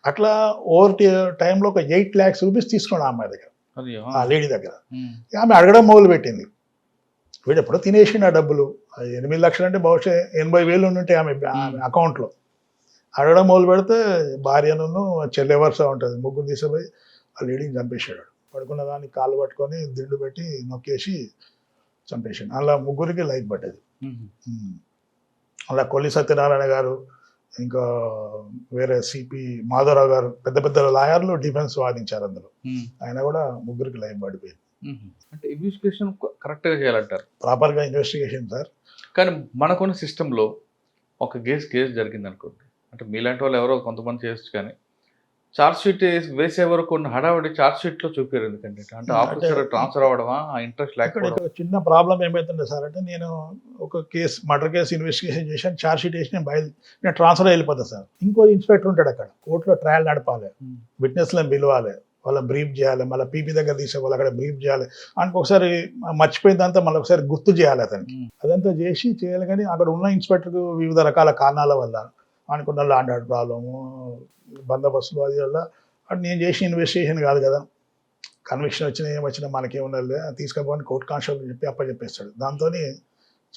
అట్లా ఓవర్ టైంలో ఒక 8 lakhs రూపీస్ తీసుకున్నాడు ఆ అమ్మాయి దగ్గర, ఆ లేడీ దగ్గర. ఆమె అడగడం మొదలు పెట్టింది. వీడు ఎప్పుడో తినేసిండు ఆ డబ్బులు. 8 లక్షలు అంటే బహుశా 80,000 ఉంటే ఆమె అకౌంట్లో. అడగడం మొదలు పెడితే భార్యను చెల్లె వరుస ఉంటుంది, ముగ్గురు తీసుకుపోయి ఆ లేడీని చంపేశాడు. పడుకున్న దాన్ని కాళ్ళు పట్టుకొని దిండు పెట్టి నొక్కేసి చంపేసాడు. అలా ముగ్గురికి లైఫ్ పడ్డది. అలా కొల్లి సత్యనారాయణ గారు, ఇంకా వేరే సిపి మాధవరావు గారు, పెద్ద పెద్ద లాయర్లు డిఫెన్స్ వాదించారు అందులో. ఆయన కూడా ముగ్గురికి లైఫ్ పడిపోయింది. అంటే ఇన్వెస్టిగేషన్ కరెక్ట్గా చేయాలంటారు, ప్రాపర్గా ఇన్వెస్టిగేషన్ సార్. కానీ మనకున్న సిస్టంలో ఒక కేసు జరిగింది అనుకోండి, అంటే మీలాంటి వాళ్ళు ఎవరో కొంతమంది చేయొచ్చు, కానీ ఛార్జ్ షీట్ వేసే వరకు కొన్ని హడావుడి ఛార్జ్ షీట్లో చూపారు. ఎందుకంటే అంటే ఆఫీసర్ ట్రాన్స్ఫర్ అవ్వడమా, ఆ ఇంట్రెస్ట్ లేకపోవడం. చిన్న ప్రాబ్లం ఏమైతుండే సార్ అంటే, నేను ఒక కేసు మర్డర్ కేసు ఇన్వెస్టిగేషన్ చేశాను, ఛార్జ్ షీట్ వేసి నేను ట్రాన్స్ఫర్ వెళ్ళిపోతాను సార్. ఇంకో ఇన్స్పెక్టర్ ఉంటాడు అక్కడ, కోర్టులో ట్రయల్ నడపాలి, విట్నెస్లను పిలవాలి, వాళ్ళని బ్రీఫ్ చేయాలి, మళ్ళీ పీపీ దగ్గర తీసేవాళ్ళు అక్కడ బ్రీఫ్ చేయాలి. ఆయనకు ఒకసారి మర్చిపోయిందంతా మళ్ళీ ఒకసారి గుర్తు చేయాలి అతనికి. అదంతా చేయాలి. కానీ అక్కడ ఉన్న ఇన్స్పెక్టర్కు వివిధ రకాల కారణాల వల్ల అనుకున్న ల్యాండ్ ఆర్డర్ ప్రాబ్లము, బందోబస్తులు, అది వల్ల అది నేను చేసిన ఇన్వెస్టిగేషన్ కాదు కదా, కన్విక్షన్ వచ్చినా ఏమొచ్చినా మనకేమున్నది తీసుకపోని కోర్టు కానిస్టేబుల్ చెప్పి అప్పచెప్పేస్తాడు. దాంతో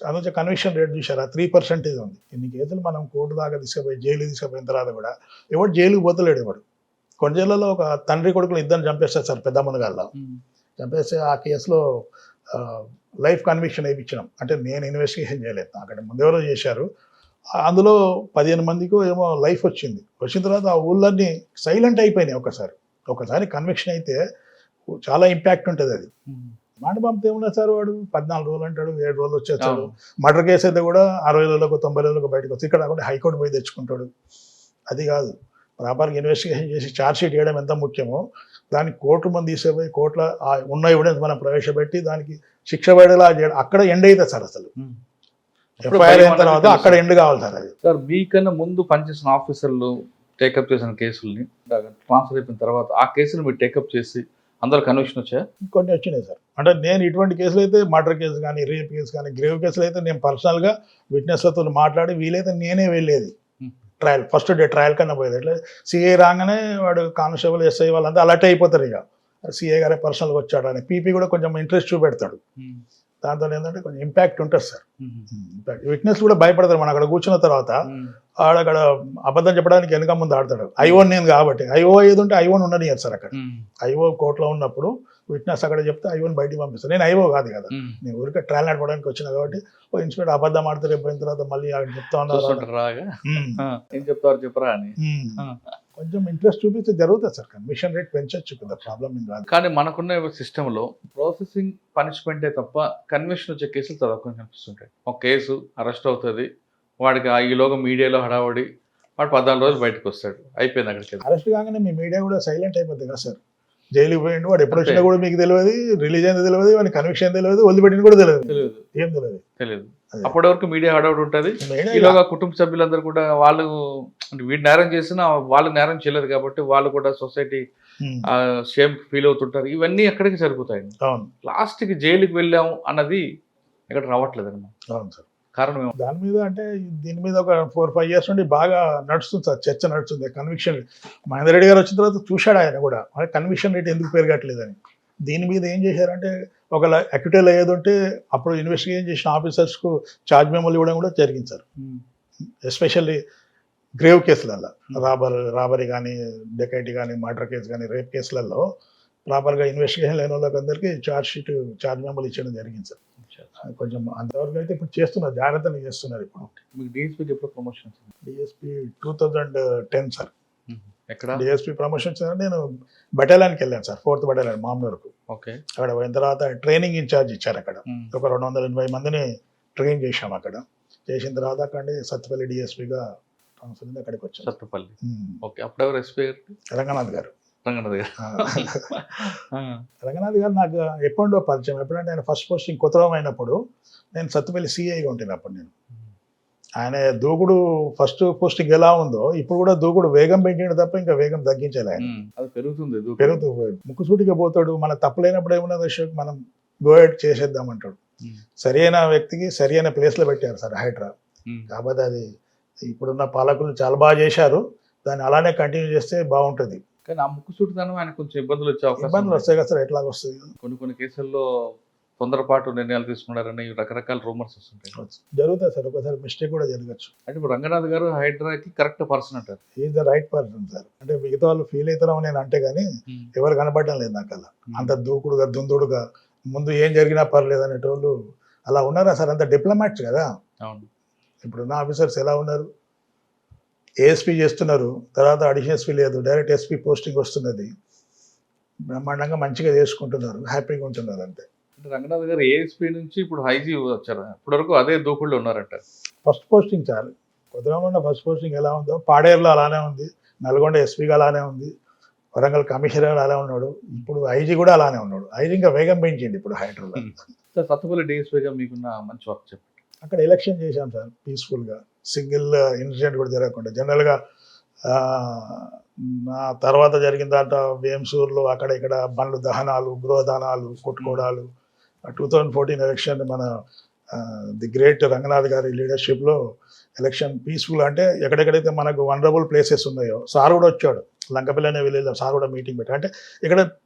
అందుకే కన్విక్షన్ రేట్ చూసారా 3% ఉంది. ఇన్ని కేసులు మనం కోర్టు దాకా తీసుకుపోయి జైలు తీసుకుపోయిన తర్వాత కూడా ఎవడు జైలుకి పోతలేడు. ఎవడు కొన్ని జిల్లాలో ఒక తండ్రి కొడుకులు ఇద్దరిని చంపేస్తారు సార్, పెద్ద మునగాల్లో చంపేస్తే ఆ కేసులో లైఫ్ కన్విక్షన్ వేయించినాం. అంటే నేను ఇన్వెస్టిగేషన్ చేయలేదు, అక్కడ ముందెవరో చేశారు. అందులో 15 మందికి ఏమో లైఫ్ వచ్చింది. వచ్చిన తర్వాత ఆ ఊళ్ళన్నీ సైలెంట్ అయిపోయినాయి. ఒకసారి కన్విక్షన్ అయితే చాలా ఇంపాక్ట్ ఉంటుంది. అది మాట పంపితే ఏమన్నా సార్, వాడు 14 రోజులు అంటాడు, 7 రోజులు వచ్చేస్తాడు. మర్డర్ కేసు అయితే కూడా 60 రోజులకు 90 రోజులకు బయటకు వస్తుంది. ఇక్కడ కూడా హైకోర్టు పోయి తెచ్చుకుంటాడు. అది కాదు, ప్రాపర్గా ఇన్వెస్టిగేషన్ చేసి ఛార్జ్ షీట్ వేయడం ఎంత ముఖ్యమో, దాన్ని కోర్టు ముందు తీసుకుపోయి కోర్టులో ఉన్న ఎవిడెన్స్ మనం ప్రవేశపెట్టి దానికి శిక్ష పడేలా చేయడం, అక్కడ ఎండ్ అవుతుంది సార్. అసలు ఎఫ్ఐఆర్ అయిన తర్వాత అక్కడ ఎండ్ కావాలి సార్. అది సార్ మీకన్నా ముందు పనిచేసిన ఆఫీసర్లు టేకప్ చేసిన కేసుల్ని ట్రాన్స్ఫర్ అయిపోయిన తర్వాత ఆ కేసులు మీరు టేకప్ చేసి అందరూ కన్విక్షన్ వచ్చాయా? కొన్ని వచ్చినాయి సార్. అంటే నేను ఇటువంటి కేసులు అయితే, మర్డర్ కేసు కానీ, రేప్ కేసు కానీ, గ్రేవ్ కేసులు అయితే నేను పర్సనల్గా విట్నెస్లతో మాట్లాడి వీలైతే నేనే వెళ్ళేది ట్రయల్. ఫస్ట్ డే ట్రయల్ కన్నా పోయేది. ఇట్లా సిఐ రాగానే వాడు కానిస్టేబుల్ ఎస్ఐ వాళ్ళంతా అలర్ట్ అయిపోతారు. ఇక సిఐ గారే పర్సనల్గా వచ్చాడు అని పీపీ కూడా కొంచెం ఇంట్రెస్ట్ చూపెడతాడు. దాంతో ఏంటంటే కొంచెం ఇంపాక్ట్ ఉంటుంది సార్. ఇంపాక్ట్ విట్నెస్ కూడా భయపడతారు. మనం అక్కడ కూర్చున్న తర్వాత అక్కడ అబద్ధం చెప్పడానికి వెనక ముందు ఆడతాడు. ఐఓన్ నేను కాబట్టి, ఐఓ ఏది ఉంటే ఐఓన్ ఉండనియదు సార్. అక్కడ ఐఓ కోర్టులో ఉన్నప్పుడు విట్నెస్ అక్కడ చెప్తే ఐఓన్ బయటికి పంపిస్తాను. నేను ఐఓ కాదు కదా, నేను ఊరికే ట్రయల్ నడపడానికి వచ్చినా కాబట్టి ఓ ఇన్స్పెక్టర్ అబద్ధం ఆడితే రేపు పోయిన తర్వాత మళ్ళీ అక్కడ చెప్తా ఉన్నారు. కొంచెం ఇంట్రెస్ట్ చూపిస్తే జరుగుతుంది సార్. కన్విక్షన్ రేట్ పెంచొచ్చు కదా, ప్రాబ్లం ఏం కాదు. కానీ మనకున్న సిస్టంలో ప్రాసెసింగ్ పనిష్మెంటే తప్ప కన్విక్షన్ వచ్చే కేసులు తక్కువ కనిపిస్తుంటాయి. ఒక కేసు అరెస్ట్ అవుతుంది, వాడికి ఈలోగా మీడియాలో హడావడి, వాడు 14 రోజులు బయటకు వస్తాడు, అయిపోయింది అక్కడికి. అరెస్ట్ కాగానే మీ మీడియా కూడా సైలెంట్ అయిపోతుంది కదా సార్. జైలుకి పోయిండు, వాడు ఎప్పుడు వచ్చినా కూడా మీకు తెలియదు, రిలీజ్ అయింది తెలియదు, వాడి కన్విక్షన్ తెలియదు, వదిలిపెట్టిన కూడా తెలియదు, ఏం తెలియదు. అప్పటి వరకు మీడియా హడావుడి ఉంటుంది. ఈలోగా కుటుంబ సభ్యులందరూ కూడా వాళ్ళు వీడు నేరం చేసినా వాళ్ళు నేరం చేయలేదు కాబట్టి వాళ్ళు కూడా సొసైటీ షేమ్ ఫీల్ అవుతుంటారు. ఇవన్నీ ఎక్కడికి సరిపోతాయి. లాస్ట్కి జైలుకి వెళ్ళాము అన్నది ఎక్కడ రావట్లేదు అన్నమాట. అవును సార్. కారణం దాని మీద అంటే దీని మీద ఒక 4-5 years నుండి బాగా నడుస్తుంది సార్, చర్చ నడుస్తుంది. కన్విక్షన్ మహేందర్ రెడ్డి గారు వచ్చిన తర్వాత చూశాడు ఆయన కూడా, కన్విక్షన్ రేట్ ఎందుకు పెరగట్లేదని. దీని మీద ఏం చేశారంటే, ఒకవేళ అక్యూటల్ అయ్యేది ఉంటే అప్పుడు ఇన్వెస్టిగేషన్ చేసిన ఆఫీసర్స్కు ఛార్జ్ మెమోలు ఇవ్వడం కూడా జరిగింది సార్. ఎస్పెషల్లీ గ్రేవ్ కేసులలో, రాబరీ కానీ, డెకైటీ కానీ, మర్డర్ కేసు కానీ, రేప్ కేసులలో ప్రాపర్గా ఇన్వెస్టిగేషన్ లేని వాళ్ళకి అందరికీ ఛార్జ్ మెమోలు ఇచ్చడం జరిగింది సార్. కొంచెం అంతవరకు అయితే ఇప్పుడు చేస్తున్నారు, జాగ్రత్తగా చేస్తున్నారు. ఇప్పుడు మీకు డిఎస్పీకి ఎప్పుడు ప్రమోషన్? DSP 2010 sir. ఎక్కడ డిఎస్పీ ప్రమోషన్ వచ్చిందంటే నేను బటాలియన్కి వెళ్ళాను సార్, 4th బటాలియన్ మామూలుకు. ఓకే. అక్కడ పోయిన తర్వాత ట్రైనింగ్ ఇన్ఛార్జ్ ఇచ్చారు. అక్కడ ఒక 280 మందిని ట్రైన్ చేశాం అక్కడ. చేసిన తర్వాత అక్కడి సత్తుపల్లి డిఎస్పీగా ట్రాన్స్ఫర్ అయింది, అక్కడికి వచ్చాను. సత్తుపల్లి. ఓకే. అప్పుడు ఎవరు ఎస్పీ గారు? రంగనాథ్ గారు. రంగనాథ్ గారు. రంగనాథ్ గారు నాకు ఎప్పుడో పరిచయం. ఎప్పుడంటే ఆయన ఫస్ట్ పోస్టింగ్ కొత్తగా అయినప్పుడు నేను సత్తుపల్లి సిఐగా ఉంటాను అప్పుడు నేను. ఆయన దూకుడు ఫస్ట్ పోస్టింగ్ ఎలా ఉందో ఇప్పుడు కూడా దూకుడు వేగం పెంచాడు తప్ప ఇంకా వేగం తగ్గించాలి ఆయన. అది పెరుగుతుంది. పెరుగుతూ ముక్కుసూటిగా పోతాడు. మన తప్పులేనప్పుడు ఏమన్నా అశోక్ మనం గోయడ్ చేసేద్దామంటాడు. సరైన వ్యక్తికి సరైన ప్లేస్లో పెట్టారు సార్ హైడ్రా. కాబట్టి అది ఇప్పుడున్న పాలకులు చాలా బాగా చేశారు. దాన్ని అలానే కంటిన్యూ చేస్తే బాగుంటుంది. కానీ ఆ ముక్కుసూటితనం ఆయన కొంచెం ఇబ్బందులు వచ్చే అవకాశం. ఇబ్బందులు వస్తాయి కదా సార్, ఎట్లా వస్తుంది. కొన్ని కేసుల్లో తొందరపాటు నిర్ణయాలు తీసుకున్నారని రకరకాల రూమర్స్ వస్తుంటాయి. జరుగుతుంది సార్, ఒకసారి మిస్టేక్ కూడా జరగచ్చు. అంటే ఇప్పుడు రంగనాథ్ గారు హైడ్రాకి కరెక్ట్ పర్సన్ అంటారు. Is the right person sir. అంటే మిగతా వాళ్ళు ఫీల్ అవుతారో నేను అంటే కానీ ఎవరు కనపడడం లేదు నాకు అలా. అంత దూకుడుగా దుందుడుగా ముందు ఏం జరిగినా పర్లేదు అనేటోళ్ళు అలా ఉన్నారా సార్? అంత డిప్లొమాట్స్ కదా. అవును. ఇప్పుడున్న ఆఫీసర్స్ ఎలా ఉన్నారు? ఏఎస్పీ చేస్తున్నారు, తర్వాత అడిషనల్ ఎస్పీ లేదు, డైరెక్ట్ ఎస్పీ పోస్టింగ్ వస్తున్నది, బ్రహ్మాండంగా మంచిగా చేసుకుంటున్నారు, హ్యాపీగా ఉంటున్నారు అంతే. అంటే రంగనాథ్ గారు ఏఎస్పీ నుంచి ఇప్పుడు ఐజీ వచ్చారు. ఇప్పటివరకు అదే దూకుళ్ళు ఉన్నారంట. ఫస్ట్ పోస్టింగ్ చాలు. కొత్తగా ఉన్న ఫస్ట్ పోస్టింగ్ ఎలా ఉందో పాడేరులో అలానే ఉంది, నల్గొండ ఎస్పీగా అలానే ఉంది, వరంగల్ కమిషనర్ అలా ఉన్నాడు, ఇప్పుడు ఐజీ కూడా అలానే ఉన్నాడు. ఐజీ ఇంకా వేగం పెంచింది ఇప్పుడు హైదరాబాద్. సార్ సత్తుపల్లి డిఎస్పీగా మీకున్న మంచి వర్క్ చెప్పండి. అక్కడ ఎలక్షన్ చేశాం సార్ పీస్ఫుల్గా, సింగిల్ ఇన్సిడెంట్ కూడా జరగకుండా. జనరల్గా నా తర్వాత జరిగిన దాంట్లో వేంసూర్లో అక్కడ ఇక్కడ బండ్లు దహనాలు, గృహదానాలు, కొట్టుకోవడాలు. 2014 ఎలక్షన్ మన ది గ్రేట్ రంగనాథ్ గారి లీడర్షిప్లో ఎలక్షన్ పీస్ఫుల్. అంటే ఎక్కడెక్కడైతే మనకు వనరబుల్ ప్లేసెస్ ఉన్నాయో సార్ కూడా వచ్చాడు. లంకపల్లి అనే విలేజ్ సార్ కూడా మీటింగ్ పెట్టాడు. అంటే ఇక్కడ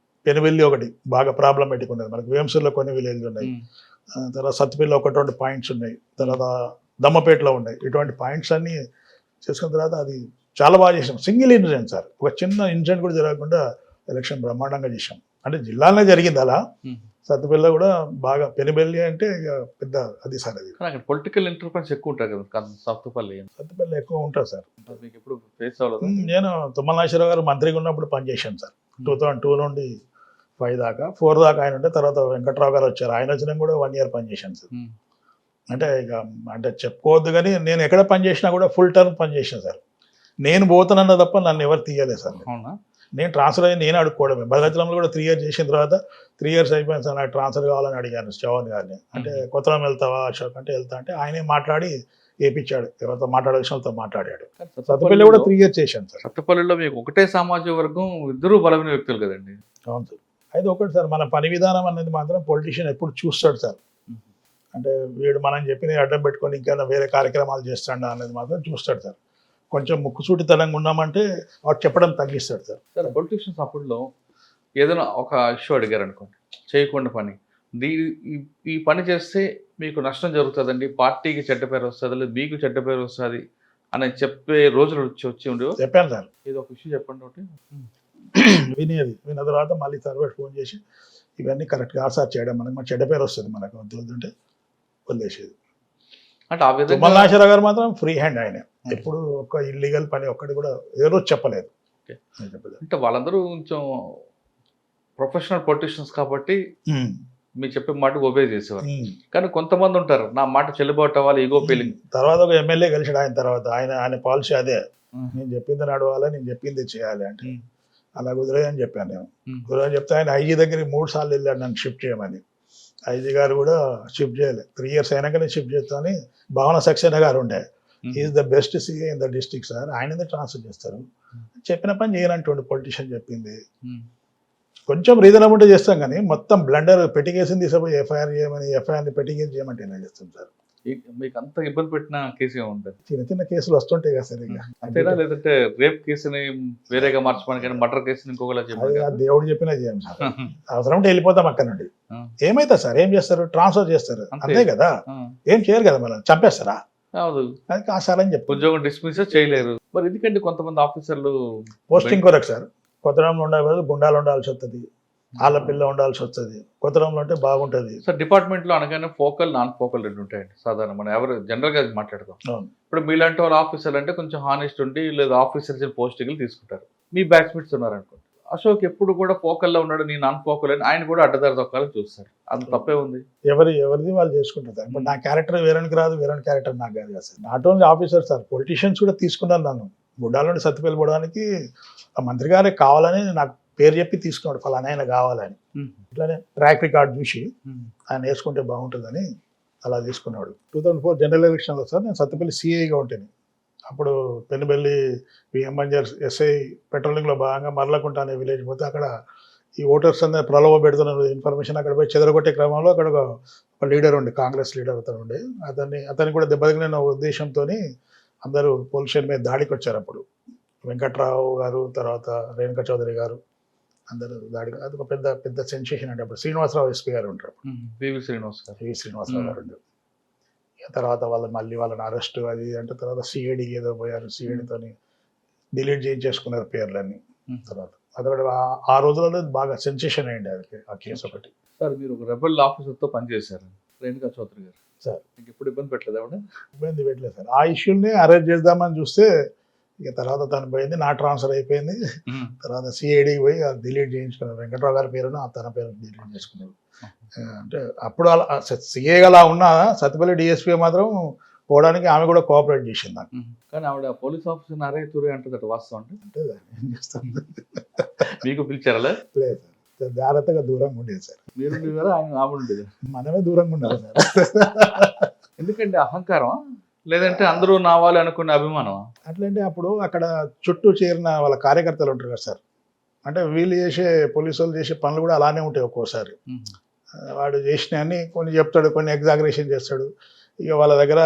పెనువెల్లి ఒకటి బాగా ప్రాబ్లమేటిక్ ఉన్నది మనకు, వేంసూర్లో కొన్ని విలేజ్లు ఉన్నాయి, తర్వాత సత్తుపల్లిలో 1-2 పాయింట్స్ ఉన్నాయి, తర్వాత దమ్మపేటలో ఉన్నాయి. ఇటువంటి పాయింట్స్ అన్నీ చేసుకున్న తర్వాత అది చాలా బాగా చేసాం. సింగిల్ ఇన్సిడెంట్ సార్, ఒక చిన్న ఇన్సిడెంట్ కూడా జరగకుండా ఎలక్షన్ బ్రహ్మాండంగా చేసాం. అంటే జిల్లాలోనే జరిగింది అలా. సత్తుపల్లిలో కూడా బాగా, పెనుబెల్లి అంటే ఇక పెద్ద అది సార్. అది అక్కడ పొలిటికల్ ఇంటర్ఫరెన్స్ ఎక్కువ ఉంటుంది కదా సత్తుపల్లి. సత్తుపల్లి ఎక్కువ ఉంటుంది సార్. మీకు ఎప్పుడు ఫేస్ అవ్వలేదు? నేను తుమ్మల నాగేశ్వరరావు గారు మంత్రిగా ఉన్నప్పుడు పనిచేశాను సార్. 2002 నుండి 5 దాకా, 4 దాకా ఆయన ఉంటే, తర్వాత వెంకట్రావు గారు వచ్చారు. ఆయన వచ్చినా కూడా 1 year పనిచేశాను సార్. అంటే ఇక అంటే చెప్పుకోవద్దు కానీ నేను ఎక్కడ పనిచేసినా కూడా ఫుల్ టర్మ్ పనిచేసాను సార్. నేను పోతానన్న తప్ప నన్ను ఎవరు తీయలేదు సార్. నేను ట్రాన్స్ఫర్ అయ్యి నేను అడుక్కోవడమే. భద్రాచలంలో కూడా 3 years చేసిన తర్వాత 3 years అయిపోయింది సార్, నాకు ట్రాన్స్ఫర్ కావాలని అడిగాను చౌహాన్ గారిని. అంటే కొత్తలో వెళ్తావా అశోక్ అంటే వెళ్తా అంటే ఆయనే మాట్లాడి వేయించాడు, ఎవరితో మాట్లాడాల్సిన వాళ్ళతో మాట్లాడాడు. సత్తుపల్లి కూడా 3 years చేశాను సార్. సత్తుపల్లిలో మీకు ఒకటే సామాజిక వర్గం, ఇద్దరు బలమైన వ్యక్తులు కదండి. అవును సార్. అయితే ఒకటి సార్, మన పని విధానం అనేది మాత్రం పొలిటీషియన్ ఎప్పుడు చూస్తాడు సార్. అంటే వీడు మనం చెప్పిన అడ్డం పెట్టుకొని ఇంకా వేరే కార్యక్రమాలు చేస్తాడా అనేది మాత్రం చూస్తాడు సార్. కొంచెం ముక్కుసూటితనంగా ఉన్నామంటే వాడు చెప్పడం తగ్గిస్తాడు సార్. సార్ పొలిటీషియన్స్ అప్పుడులో ఏదైనా ఒక ఇష్యూ అడిగారు అనుకోండి, చేయకుండా పని, ఈ పని చేస్తే మీకు నష్టం జరుగుతుందండి, పార్టీకి చెడ్డ పేరు వస్తుంది, లేదు మీకు చెడ్డ పేరు వస్తుంది అని చెప్పే రోజులు వచ్చి ఉండేవి. చెప్పాను సార్. ఏదో ఒక ఇష్యూ చెప్పండి ఒకటి. విన్న తర్వాత మళ్ళీ తర్వాత ఫోన్ చేసి ఇవన్నీ కరెక్ట్గా ఆసార్ చేయడం, మనకు చెడ్డ పేరు వస్తుంది, మనకు వద్దంటే వదిలేసేది. అంటే ఆ విధంగా తుమ్మల నాగేశ్వరరావు గారు మాత్రం ఫ్రీ హ్యాండ్. ఆయన ఎప్పుడు ఒక ఇల్లీగల్ పని ఒక్కటి కూడా ఏ రోజు చెప్పలేదు. అంటే వాళ్ళందరూ కొంచెం ప్రొఫెషనల్ పొలిటీషియన్స్ కాబట్టి మీరు చెప్పే మాట ఒబే చేసేవారు. కానీ కొంతమంది ఉంటారు, నా మాట చెల్లుబాటు అవ్వాలి, ఈగో ఫీలింగ్. తర్వాత ఒక ఎమ్మెల్యే కలిసాడు ఆయన తర్వాత. ఆయన పాలసీ అదే, నేను చెప్పింది నడవాలి, నేను చెప్పింది చేయాలి అంటే. అలా కుదరదని చెప్పాను నేను. కుదరని చెప్తే ఆయన ఐజీ దగ్గరికి 3 సార్లు వెళ్ళాడు నన్ను షిఫ్ట్ చేయమని. ఐజీ గారు కూడా షిఫ్ట్ చేయలేదు. 3 years అయినాకనే షిఫ్ట్ చేస్తామని భావన సక్సేనా గారు ఉండే. Is the best CA in the district sir, ఆయనదే ట్రాన్స్ఫర్ చేస్తారు. చెప్పిన పని చేయనంటుండే పొలిటీషియన్ చెప్పింది. కొంచెం రీజనబుల్ ఉంటే చేస్తాం కానీ మొత్తం బ్లండర్ పెట్టి కేసుని తీసుకుపోయి ఎఫ్ఐఆర్ చేయమని, ఎఫ్ఐఆర్ని పెట్టి కేసు చేయమంటే నేను చేస్తాం సార్. మీకు అంత ఇబ్బంది పెట్టిన కేసు ఏముంటుంది? చిన్న చిన్న కేసులు వస్తుంటాయి కదా సార్. ఇక అంతేనా, లేదంటే రేప్ కేసుని వేరేగా మార్చమని కానీ మర్డర్ కేసుని ఇంకొకలా చెప్పాలి? దేవుడు చెప్పినా చేయం సార్. అవసరం ఉంటే వెళ్ళిపోతాం అక్కడ నుండి. ఏమైతే సార్, ఏం చేస్తారు? ట్రాన్స్ఫర్ చేస్తారు అంతే కదా, ఏం చేయరు కదా, మనం చంపేస్తారా? అవును, అది కాసాలని చెప్పి ఉద్యోగం డిస్మిస్ చేయలేరు. మరి ఎందుకంటే కొంతమంది ఆఫీసర్లు పోస్టింగ్ కొరకు సార్. కొత్తరంలో ఉండే బదులు గుండాలు ఉండాల్సి వస్తుంది, ఆళ్ళపిల్ల ఉండాల్సి వస్తుంది. కొత్తరంలో ఉంటే బాగుంటుంది సార్. డిపార్ట్మెంట్లో అనగానే ఫోకల్, నాన్ ఫోకల్ 2 ఉంటాయండి సాధారణ. మనం ఎవరు జనరల్గా మాట్లాడతాం. ఇప్పుడు మీలాంటి వాళ్ళు ఆఫీసర్లు అంటే కొంచెం హానెస్ట్ ఉండి, లేదా ఆఫీసర్స్ పోస్టింగ్లు తీసుకుంటారు. మీ బ్యాచ్మేట్స్ ఉన్నారనుకోండి, అశోక్ ఎప్పుడు కూడా ఫోకల్లో ఉన్నాడు, నేను నాన్ ఫోకల్ అని ఆయన కూడా అడ్డదారి తొక్కాలని చూస్తాడు. అంత తప్పే ఉంది. ఎవరిది వాళ్ళు చేసుకుంటారు సార్. ఇప్పుడు నా క్యారెక్టర్ వేరేకి రాదు, వేరే క్యారెక్టర్ నాకు కాదు కదా sir. Not only officer sir, politicians కూడా తీసుకున్నాను నన్ను. గుడ్డాల నుండి సత్తుపల్లి పోవడానికి ఆ మంత్రి గారే కావాలని నాకు పేరు చెప్పి తీసుకున్నాడు, ఫలానా ఆయన కావాలని. ఇట్లానే ట్రాక్ రికార్డ్ చూసి ఆయన వేసుకుంటే బాగుంటుందని అలా తీసుకున్నాడు. 2004 జనరల్ ఎలక్షన్లో సార్ నేను సత్తుపల్లి సిఐగా ఉంటాను. అప్పుడు పెనుబెల్లి విఎం బంజార్ ఎస్ఐ పెట్రోలింగ్లో భాగంగా మర్లకుంట అనే విలేజ్ పోతే అక్కడ ఈ ఓటర్స్ అందరూ ప్రలోభ పెడుతున్న ఇన్ఫర్మేషన్ అక్కడ పోయి చెదరగొట్టే క్రమంలో అక్కడ ఒక లీడర్ ఉండే, కాంగ్రెస్ లీడర్ అతను ఉండే. అతన్ని కూడా దెబ్బతిన ఉద్దేశంతో అందరూ పోలీస్ స్టేషన్ మీద దాడికి వచ్చారు. అప్పుడు వెంకట్రావు గారు, తర్వాత రేణుకా చౌదరి గారు అందరూ దాడికి, అది ఒక పెద్ద సెన్సేషన్. అంటే అప్పుడు శ్రీనివాసరావు ఎస్పీ గారు ఉంటారు, పివి శ్రీనివాసరావు గారు ఉండే. తర్వాత వాళ్ళని అరెస్ట్ అది అంటే తర్వాత సిఐడికి ఏదో పోయారు, సిఐడితో డిలీట్ చేయించేసుకున్నారు పేర్లన్నీ. తర్వాత అదొకటి ఆ రోజులలో బాగా సెన్సేషన్ అయ్యింది అది, ఆ కేసు ఒకటి. సార్ మీరు ఒక రెబల్ ఆఫీసర్తో పనిచేశారు, రేణుకా చౌదరి గారు సార్. మీకు ఎప్పుడు ఇబ్బంది పెట్టలేదు ఆవిడ? ఇబ్బంది పెట్టలేదు సార్. ఆ ఇష్యూని అరెస్ట్ చేద్దామని చూస్తే ఇక తర్వాత తను పోయింది, నా ట్రాన్స్ఫర్ అయిపోయింది. తర్వాత సిఐడికి పోయి డిలీట్ చేయించుకున్నారు, వెంకట్రావు గారి పేరును తన పేరు డిలీట్ చేసుకున్నారు. అంటే అప్పుడు అలా సిఏగా అలా ఉన్న సత్తుపల్లి డిఎస్పీ మాత్రం పోవడానికి ఆమె కూడా కోఆపరేట్ చేసింది నాకు. కానీ ఆవిడ పోలీస్ ఆఫీసర్ అరే తూరి అంటుంది వాస్తవం అంటే ఏం చేస్తాను. మీకు పిలిచారా? లేదు సార్, జాగ్రత్తగా దూరంగా ఉండేది సార్. మీరు ఉండేవారా, ఆయన ఆవిడ ఉండేది? మనమే దూరంగా ఉండాలి సార్. ఎందుకంటే అహంకారం, లేదంటే అందరూ నావాలి అనుకునే అభిమానం? అట్లంటే అప్పుడు అక్కడ చుట్టూ చేరిన వాళ్ళ కార్యకర్తలు ఉంటారు కదా సార్. అంటే వీళ్ళు చేసే పోలీసు వాళ్ళు చేసే పనులు కూడా అలానే ఉంటాయి. ఒక్కోసారి వాడు చేసినవన్నీ కొన్ని చెప్తాడు, కొన్ని ఎగ్జాగరేషన్ చేస్తాడు. ఇక వాళ్ళ దగ్గర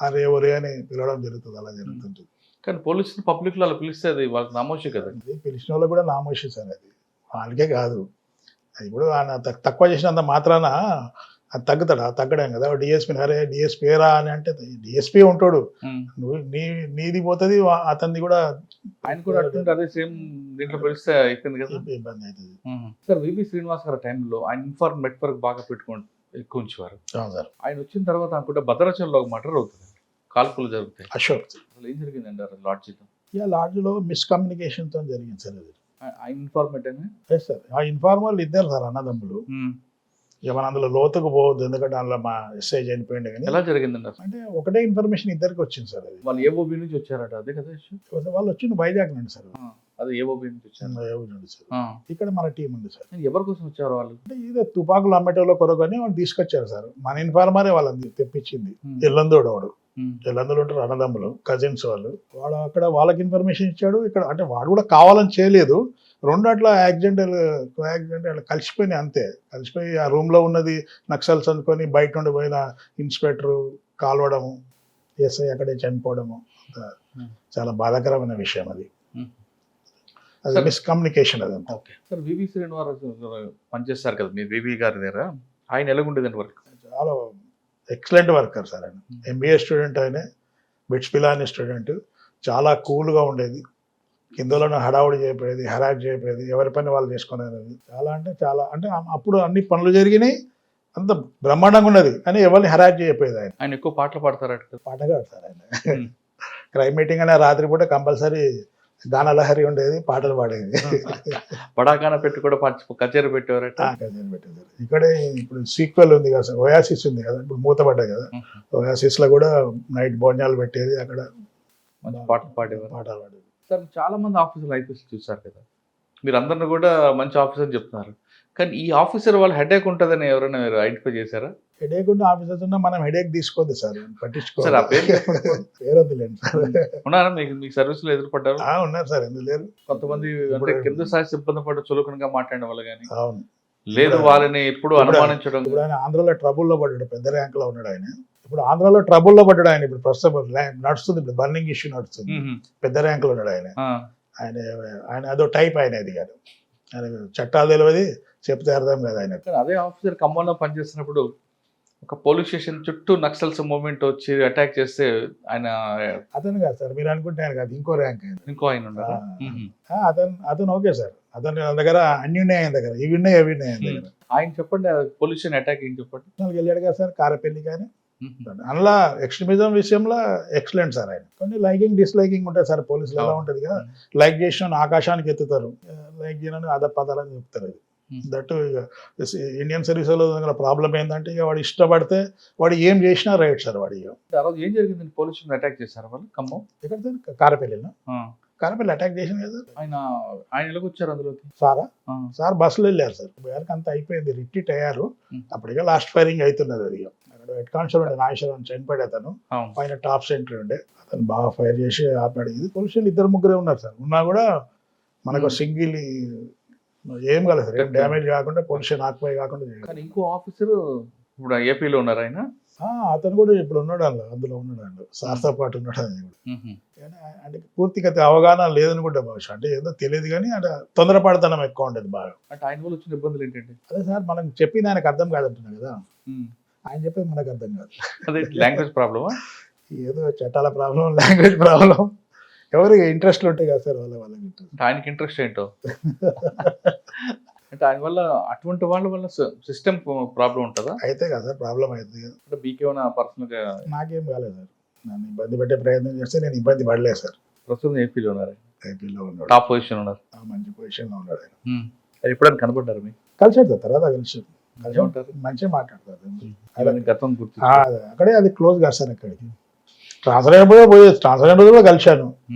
అరే ఒరే అని పిలవడం జరుగుతుంది, అలా జరుగుతుంటుంది. కానీ పోలీసులు పబ్లిక్లో అలా పిలిస్తే అది వాళ్ళకి నామోషి కదా. పిలిచిన వాళ్ళకి కూడా నామోషి సార్, అది వాళ్ళకే కాదు. అది ఇప్పుడు ఆయన తక్కువ చేసినంత మాత్రాన అది తగ్గడం కదా. డిఎస్పీని అరే డిఎస్పీ ఏరా అని అంటే డిఎస్పీ ఉంటాడు, నువ్వు నీది పోతుంది, అతన్ని కూడా ఆయన కూడా అట్టుంటే అదే సేమ్ దీంట్లో పిలిస్తే అయిపోయింది కదా, ఇబ్బంది అవుతుంది. సార్ వివి శ్రీనివాస్ గారి టైంలో ఆయన ఇన్ఫార్మ్ నెట్వర్క్ బాగా ఎక్కువ ఉంచేవారు సార్. ఆయన వచ్చిన తర్వాత అనుకుంటే భద్రాచలంలో ఒక మర్డర్ అవుతుంది, కాల్పులు జరుగుతాయి. అశోక్ అసలు ఏం జరిగిందండి లాడ్జిలో? లాడ్జిలో మిస్కమ్యూనికేషన్తో జరిగింది సార్. అది ఆ ఇన్ఫార్మేట్ అని సార్, ఆ ఇన్ఫార్మర్లు ఇద్దరు సార్, అన్నదమ్ములు. ఇక మన అందులో లోతుకు పోవద్దు, ఎందుకంటే అందులో మా ఎస్ఐ చనిపోయింది. కానీ ఎలా జరిగిందండి అసలు? అంటే ఒకటే ఇన్ఫర్మేషన్ ఇద్దరికి వచ్చింది సార్. అది వాళ్ళు ఏఓబి నుంచి వచ్చారట, అదే కదా వాళ్ళు వచ్చింది వైజాగ్ నుండి సార్. అది ఏఓబి నుంచి వచ్చారు సార్. ఇక్కడ మన టీం ఉంది సార్. ఎవరి కోసం వచ్చారు వాళ్ళు? అంటే ఇదే తుపాకులు అమ్మేటోళ్ళ కొరకు అని వాళ్ళు తీసుకొచ్చారు సార్. మన ఇన్ఫార్మరే వాళ్ళని తెప్పించింది. ఎల్లందోడు వాడు, ఎల్లందోడు ఉంటారు అన్నదమ్ములు, కజిన్స్ వాళ్ళు. వాడు అక్కడ వాళ్ళకి ఇన్ఫర్మేషన్ ఇచ్చాడు. ఇక్కడ అంటే వాడు కూడా కావాలని చేయలేదు, రెండు అట్లా యాక్సిడెంట్ కలిసిపోయినాయి అంతే. కలిసిపోయి ఆ రూమ్లో ఉన్నది నక్సల్స్ అనుకొని బయట నుండి పోయిన ఇన్స్పెక్టర్ కాల్వడము, ఎస్ఐ అక్కడే చనిపోవడము, చాలా బాధాకరమైన విషయం అది. అది మిస్కమ్యూనికేషన్ అదంతా. ఓకే సార్, వివి శ్రీనివాస్ పనిచేస్తారు కదా మీరు వివి గారి దగ్గర, ఆయన ఎలాగుండేదండి వర్క్? చాలా ఎక్సలెంట్ వర్కర్ సార్. ఆయన ఎంబీఏ స్టూడెంట్, ఆయన బిట్స్ పిలాని స్టూడెంట్. చాలా కూల్గా ఉండేది, కిందలను హడావుడి చేయకపోయేది, హరాక్ చేయకపోయేది, ఎవరి పని వాళ్ళు చేసుకునేది. చాలా అంటే అప్పుడు అన్ని పనులు జరిగినాయి, అంత బ్రహ్మాండంగా ఉన్నది, కానీ ఎవరిని హరాక్ చేయకపోయేది. ఆయన ఎక్కువ పాటలు పాడతారు? పాటగాడు సార్ ఆయన. క్రైమ్ మీటింగ్ అనే రాత్రిపూట కంపల్సరీ గానలహరి ఉండేది, పాటలు పాడేది. పడాకాన పెట్టి కూడా కచేరీ పెట్టేవారట. కచేరీ పెట్టేది. ఇక్కడే ఇప్పుడు సీక్వెల్ ఉంది కదా సార్, ఓయాసిస్ ఉంది కదా, ఇప్పుడు మూతపడ్డాయి కదా, ఓయాసిస్ లో కూడా నైట్ భోజనాలు పెట్టేది, అక్కడ పాటలు పాడేది. సార్ చాలా మంది ఆఫీసర్లు ఐపీఎస్ చూసారు కదా, మీరు అందరిని కూడా మంచి ఆఫీసర్ చెప్తున్నారు, కానీ ఈ ఆఫీసర్ వాళ్ళు హెడేక్ ఉంటుందని ఎవరైనా మీరు ఐడెంటిఫై చేశారా? హెడేక్ ఉన్న ఆఫీసర్స్ ఉన్నా మనం హెడేక్ తీసుకోవద్దు సార్, పట్టించుకోవాలి. పేరు వద్దులేండి సార్. ఉన్నారా మీ సర్వీస్ లో ఎదురుపడ్డారు? ఉన్నారు సార్, ఎందుకు లేరు. కొంతమంది అంటే కింద స్థాయి సిబ్బంది పడ్డ చులకనగా మాట్లాడిన వాళ్ళు కానీ, అవును లేదు వాళ్ళని ఎప్పుడు అనుమానించడం. ఇప్పుడు ఆయన ఆంధ్రలో ట్రబుల్లో పడ్డాడు, పెద్ద ర్యాంక్ లో ఉన్నాడు ఆయన. ఇప్పుడు ఆంధ్రాలో ట్రబుల్లో పడ్డాడు ఆయన. ఇప్పుడు ప్రస్తుతం నడుస్తుంది, ఇప్పుడు బర్నింగ్ ఇష్యూ నడుస్తుంది, పెద్ద ర్యాంక్ లో ఉన్నాడు ఆయన. ఆయన అదో టైప్ ఆయన, అది కాదు ఆయన చట్టాలు తెలియదు, చెప్తే అర్థం కాదు ఆయన. అదే ఆఫీసర్ ఖమ్మంలో పనిచేస్తున్నప్పుడు ఒక పోలీస్ స్టేషన్ చుట్టూ నక్సల్స్ మూవ్మెంట్ వచ్చి అటాక్ చేస్తే ఆయన అతను కాదు సార్, మీరు అనుకుంటే ఆయన కాదు, ఇంకో ర్యాంక్ ఇంకో ఆయన అతను ఓకే సార్. అతని దగ్గర అన్ని ఉన్నాయి, ఆయన దగ్గర ఇవి ఉన్నాయి అవి ఉన్నాయి ఆయన దగ్గర. ఆయన చెప్పండి, పోలీస్ స్టేషన్ అటాక్ ఏం చెప్పండి. వెళ్ళాడు కదా సార్ కారపల్లి, కానీ అందులో ఎక్స్ట్రీమిజం విషయంలో ఎక్సలెంట్ సార్ ఆయన. కొన్ని లైకింగ్ డిస్లైకింగ్ ఉంటుంది సార్, పోలీసులు ఎలా ఉంటుంది కదా, లైక్ చేసిన ఆకాశానికి ఎత్తుతారు, లైక్ చేయడానికి అదపదాలని చెప్తారు. అది దట్ ఇండియన్ సర్వీస్ లో ప్రాబ్లం ఏంటంటే ఇక వాడు ఇష్టపడితే వాడు ఏం చేసినా రైట్ సార్. వాడు ఇక ఆ రోజు ఏం జరిగింది? పోలీసులు అటాక్ చేశారు వాళ్ళు ఖమ్మం? ఎక్కడ సార్? కారపల్లిలో. కారపల్లి అటాక్ చేసింది కదా ఆయన ఎలాగ వచ్చారు అందులోకి? సారా సార్ బస్సులో వెళ్ళారు సార్. బయటకు అంతా అయిపోయింది, రిట్రీట్ అయ్యారు. అప్పటికే లాస్ట్ ఫైరింగ్ అవుతున్నది. అది అక్కడ హెడ్ కానిస్టేబుల్ నాగేశ్వరం చనిపోయాడు అతను, పైన టాప్ సెంటర్ ఉండే అతను బాగా ఫైర్ చేసి ఆపాడు. ఇది పోలీసులు 2-3 ఉన్నారు సార్. ఉన్నా కూడా మనకు సింగిల్ ఏం కాలేదు సార్, ఏం డ్యామేజ్ కాకుండా పొల్యూషన్ ఆక్యుపై కాకుండా. కానీ ఇంకో ఆఫీసర్ ఇప్పుడు ఏపీలో ఉన్నారు ఆయన, అతను కూడా ఇప్పుడు ఉన్నాడు అందులో ఉన్నాడు, సార్తో పాటు ఉన్నాడు. అది కూడా అంటే పూర్తిగా అవగాహన లేదనుకుంటే బహుశా, అంటే ఏదో తెలియదు కానీ అంటే తొందరపడతనం ఎక్కువ ఉండేది బాగా. అంటే ఆయన వల్ల వచ్చిన ఇబ్బందులు ఏంటంటే? అదే సార్, మనం చెప్పింది ఆయనకు అర్థం కాదంటున్నా కదా, ఆయన చెప్పేది మనకు అర్థం కాదు. అదే లాంగ్వేజ్ ప్రాబ్లమా? ఏదో చట్టాల ప్రాబ్లం, లాంగ్వేజ్ ప్రాబ్లం, ఎవరికి ఇంట్రెస్ట్ ఉంటాయి కదా సార్ వాళ్ళకి. ఆయనకి ఇంట్రెస్ట్ ఏంటో అంటే ఆయన వల్ల అటువంటి వాళ్ళ వల్ల సిస్టమ్ ప్రాబ్లం ఉంటుందా? అయితే కదా సార్ ప్రాబ్లం అవుతుంది. అంటే మీకేమైనా పర్సనల్గా? నాకేం కాలేదు సార్, నన్ను ఇబ్బంది పెట్టే ప్రయత్నం చేస్తే నేను ఇబ్బంది పడలేదు సార్. ప్రస్తుతం ఏపీలో ఉన్నారు? ఏపీలో ఉన్నాడు, టాప్ పొజిషన్ ఉన్నారు, మంచి పొజిషన్లో ఉన్నాడు ఆయన. ఎప్పుడైనా కనపడ్డారు మీకు? కలిసాడు సార్, తర్వాత కలిసి మంచిగా మాట్లాడతారు. గతం గుర్తు అక్కడే అది క్లోజ్ కాదు సార్. అక్కడికి ట్రాన్స్ఫర్ అయిపోయి ట్రాన్స్ఫర్ కూడా కలిశాను,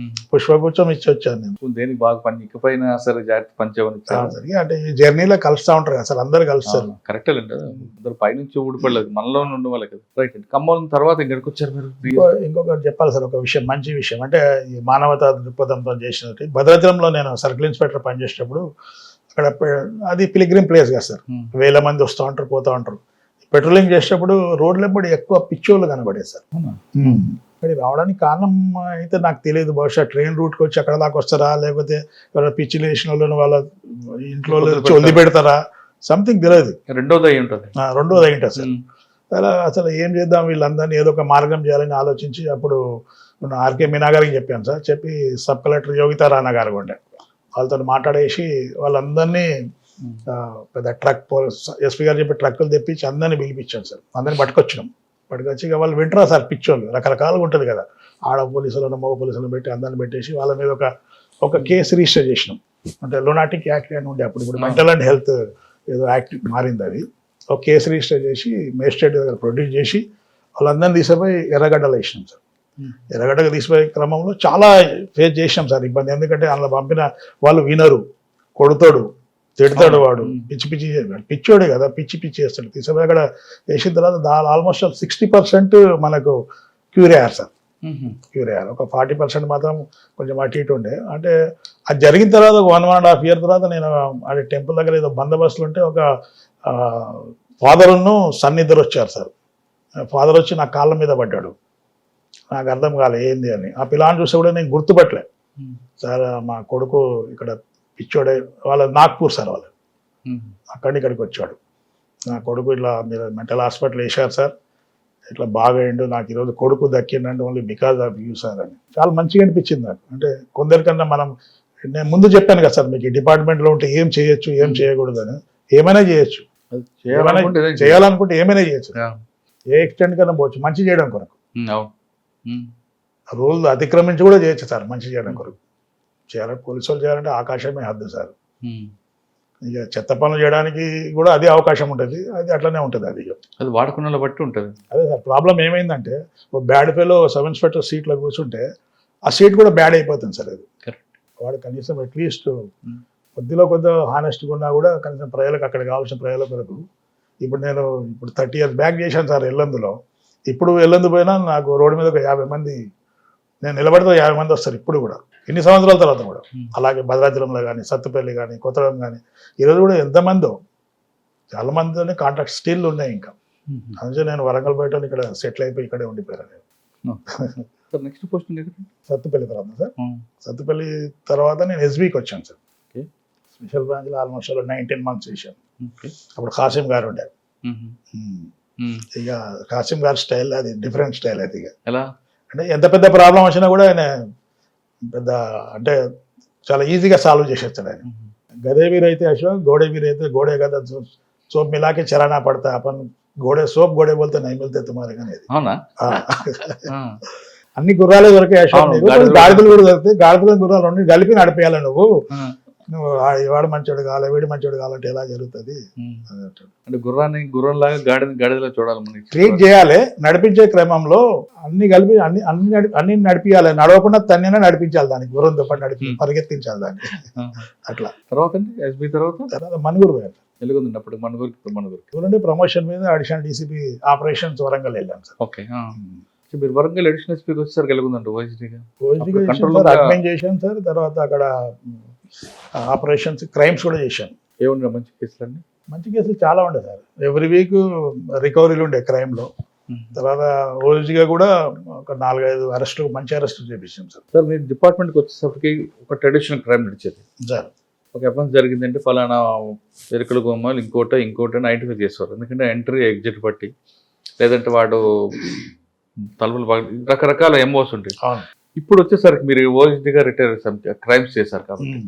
పుష్పగుచ్చం ఇచ్చి వచ్చాను నేను. దేనికి బాగా పని ఇకపోయినా సరే జాగ్రత్త పనిచేయమని. అంటే ఈ జర్నీలో కలుస్తూ ఉంటారు కదా సార్, అందరు కలుస్తారు. కరెక్ట్ అండి, అందరు పైనుంచి ఊడిపడలేదు, మనలో ఉండే వాళ్ళకి కదా. రైట్ అండి. ఖమ్మం తర్వాత ఇక్కడికి వచ్చారు మీరు? ఇంకొకటి చెప్పాలి సార్, ఒక విషయం, మంచి విషయం, అంటే ఈ మానవతా దృక్పథంతో చేసినట్టు భద్రాచలంలో నేను సర్కిల్ ఇన్స్పెక్టర్ పనిచేసేటప్పుడు అక్కడ అది పిలిగ్రిమ్ ప్లేస్ కదా సార్, వేల మంది వస్తూ ఉంటారు పోతూ ఉంటారు. పెట్రోలింగ్ చేసేటప్పుడు రోడ్ల వెంబడి ఎక్కువ పిచ్చోళ్ళు కనబడేది సార్. ఇక్కడ రావడానికి కారణం అయితే నాకు తెలియదు, బహుశా ట్రైన్ రూట్కి వచ్చి అక్కడ దాకా వస్తారా, లేకపోతే పిచ్చిలు వేసిన వాళ్ళని వాళ్ళ ఇంట్లో వదిలి పెడతారా, సంథింగ్ తెలియదు. రెండోది అయి ఉంటుంది సార్. అలా అసలు ఏం చేద్దాం, వీళ్ళందరినీ ఏదో ఒక మార్గం చేయాలని ఆలోచించి అప్పుడు ఆర్కే మీనా గారికి చెప్పాను సార్. చెప్పి సబ్ కలెక్టర్ యోగితా రాణా గారు ఉండే, వాళ్ళతో మాట్లాడేసి వాళ్ళందరినీ పెద్ద ట్రక్ ఎస్పీ గారు చెప్పి ట్రక్కులు తెప్పించి అందరినీ పిలిపించాను సార్. అందరినీ పట్టుకొచ్చినాం. పట్టుకొచ్చి ఇక వాళ్ళు వింటరా సార్, పిచ్చోళ్ళు రకరకాలుగా ఉంటుంది కదా, ఆడ పోలీసులను మగ పోలీసులను పెట్టి అందరిని పెట్టేసి వాళ్ళ మీద ఒక కేసు రిజిస్టర్ చేసినాం. అంటే లునాటిక్ యాక్ట్ అని ఉండే అప్పుడు, ఇప్పుడు మెంటల్ అండ్ హెల్త్ ఏదో యాక్ట్ మారింది. అది ఒక కేసు రిజిస్టర్ చేసి మేజిస్ట్రేట్ దగ్గర ప్రొడ్యూస్ చేసి వాళ్ళందరినీ తీసుకుపోయి ఎర్రగడ్డలో వేసినాం సార్. ఎర్రగడ్డకు తీసిపోయే క్రమంలో చాలా ఫేస్ చేసినాం సార్ ఇబ్బంది. ఎందుకంటే అందులో పంపిన వాళ్ళు వినరు, కొడుతాడు, తిడతాడు, వాడు పిచ్చి పిచ్చోడే కదా, పిచ్చి చేస్తాడు. తీసుకుపోయి అక్కడ వేసిన తర్వాత ఆల్మోస్ట్ 60% మనకు క్యూర్ అయ్యారు సార్. క్యూర్ అయ్యారు. ఒక 40% మాత్రం కొంచెం అటు ఇటు ఉండే. అంటే అది జరిగిన తర్వాత ఒక 1.5 year తర్వాత నేను అది టెంపుల్ దగ్గర ఏదో బందోబస్తులు ఉంటే ఒక ఫాదర్ను సన్నిద్దరు వచ్చారు సార్. ఫాదర్ వచ్చి నా కాళ్ళ మీద పడ్డాడు. నాకు అర్థం కాలే ఏంది అని. ఆ పిల్లని చూస్తే కూడా నేను గుర్తుపట్టలే సార్. మా కొడుకు ఇక్కడ పిచ్చోడే, వాళ్ళ నాగ్పూర్ సార్, వాళ్ళు ఇక్కడికి వచ్చాడు. నా కొడుకు ఇట్లా మీరు మెంటల్ హాస్పిటల్ వేశారు సార్, ఇట్లా బాగా అయిండు, నాకు ఈరోజు కొడుకు దక్కిందంటే only because of you sir అని. చాలా మంచిగా అనిపించింది నాకు. అంటే కొందరికన్నా మనం, నేను ముందు చెప్పాను కదా సార్ మీకు, ఈ డిపార్ట్మెంట్లో ఉంటే ఏం చేయొచ్చు ఏం చేయకూడదు అని. ఏమైనా చేయొచ్చు, చేయాలనుకుంటే ఏమైనా చేయొచ్చు, ఏ ఎక్స్టెంట్ కన్నా పోవచ్చు మంచి చేయడం కొరకు. రూల్ అతిక్రమించి కూడా చేయొచ్చు సార్ మంచి చేయడం కొరకు. చేయాలంటే పోలీసు వాళ్ళు చేయాలంటే ఆకాశమే హద్దు సార్. ఇక చెత్త పనులు చేయడానికి కూడా అదే అవకాశం ఉంటుంది, అది అట్లనే ఉంటుంది. అది వాడుకున్న బట్టి ఉంటుంది. అదే సార్ ప్రాబ్లం ఏమైందంటే, ఒక బ్యాడ్ ఫెలో సబ్ ఇన్స్పెక్టర్ సీట్లో కూర్చుంటే ఆ సీట్ కూడా బ్యాడ్ అయిపోతుంది సార్. అది వాడు కనీసం అట్లీస్ట్ కొద్దిగా హానెస్ట్గా ఉన్నా కూడా కనీసం ప్రజలకు అక్కడ కావాల్సిన ప్రజల కొరకు. ఇప్పుడు నేను 30 years బ్యాక్ చేశాను సార్ ఎల్లందులో. ఇప్పుడు ఎల్లందు పోయినా నాకు రోడ్డు మీద ఒక 50 మంది, నేను నిలబడితే 50 మంది వస్తారు ఇప్పుడు కూడా, ఇన్ని సంవత్సరాల తర్వాత కూడా. అలాగే భద్రాచలంలో కానీ, సత్తుపల్లి కానీ, కొత్తగూడెం కానీ, ఈరోజు కూడా ఎంతమందో చాలా మందితోనే కాంటాక్ట్ స్టిల్ ఉన్నాయి ఇంకా. అందుకే నేను వరంగల్ బయట ఇక్కడ సెటిల్ అయిపోయి ఇక్కడే ఉండిపోయాను. నెక్స్ట్ పోస్టింగ్ సత్తుపల్లి తర్వాత సార్. సత్తుపల్లి తర్వాత నేను ఎస్బీకి వచ్చాను సార్. స్పెషల్ బ్రాంచ్లో ఆల్మోస్ట్ 19 months చేశాను. అప్పుడు కాసిం గారు ఉండే. ఇక కాసిం గారి స్టైల్ అది డిఫరెంట్ స్టైల్. అది ఇక అంటే ఎంత పెద్ద ప్రాబ్లం వచ్చినా కూడా ఆయన పెద్ద అంటే చాలా ఈజీగా సాల్వ్ చేసేస్తాడు ఆయన. గదే వీరైతే అశోక్, గోడే వీరైతే గోడే కదా, సో మిలాకి చరానా పడతా అపన్ సోప్ గోడే బోల్తే నై మిల్తే తుమారే కానీ అది. అవునా? ఆ. ఆ. అన్ని గుర్రాలే దొరికాయి అశోక్ అవును, నీకు. గాడిదలు గాడిదలు కూడా దొరుకుతాయి. గాడిదలు గుర్రాలు రెండు కలిపి నడిపేయాలి నువ్వు. ఆ. నువ్వు వాడు మంచోడు కావాలి వీడు మంచోడు కావాలంటే ఎలా జరుగుతుంది? ఉమ్. అంటే గుర్రంలాగా గాడిదలో చూడాలి మనకి. ట్రీట్ చేయాలి. నడిపించే క్రమంలో అన్ని కలిపి అన్ని నడిపించాలి. నడవకుండా తన్నినా నడిపించాలి, దానికి గుర్రంతో పాటు పరిగెత్తించాలి దాన్ని. అట్లా. తర్వాత అండి ఎస్బీ తర్వాత మనుగురు పోయారు. తెలుగుందండి అప్పుడు మనుగురికి. చూడండి, ప్రమోషన్ మీద అడిషనల్ డీసీపీ ఆపరేషన్స్ వరంగల్ వెళ్ళాను సార్. ఓకే. మీరు వరంగల్ అడిషనల్ ఎస్పీకి వచ్చేసరికి వెలుగుందండి ఓఎస్డీగా. అడ్మిన్ చేశాను సార్. తర్వాత అక్కడ ఆపరేషన్స్ క్రైమ్స్ కూడా చేశాను. ఏముండే మంచి కేసులు అండి? మంచి కేసులు చాలా ఉండే సార్. ఎవ్రీ వీక్ రికవరీలు ఉండే క్రైమ్లో. తర్వాత ఓఎస్డీగా కూడా ఒక 4-5 అరెస్టులు, మంచి అరెస్టులు చేపించాం సార్. సార్ మీరు డిపార్ట్మెంట్కి వచ్చేసరికి ఒక ట్రెడిషనల్ క్రైమ్ నడిచేది సార్. ఒక అఫెన్స్ జరిగిందంటే ఫలానా ఎరుకల గుమ్మాలు ఇంకోటి ఐడెంటిఫై చేసేవారు. ఎందుకంటే ఎంట్రీ ఎగ్జిట్ బట్టి, లేదంటే వాడు తలుపులు రకరకాల ఎంఓస్ ఉంటాయి. ఇప్పుడు వచ్చేసరికి మీరు ఓఎస్డీగా రిటైర్ క్రైమ్స్ చేశారు కాబట్టి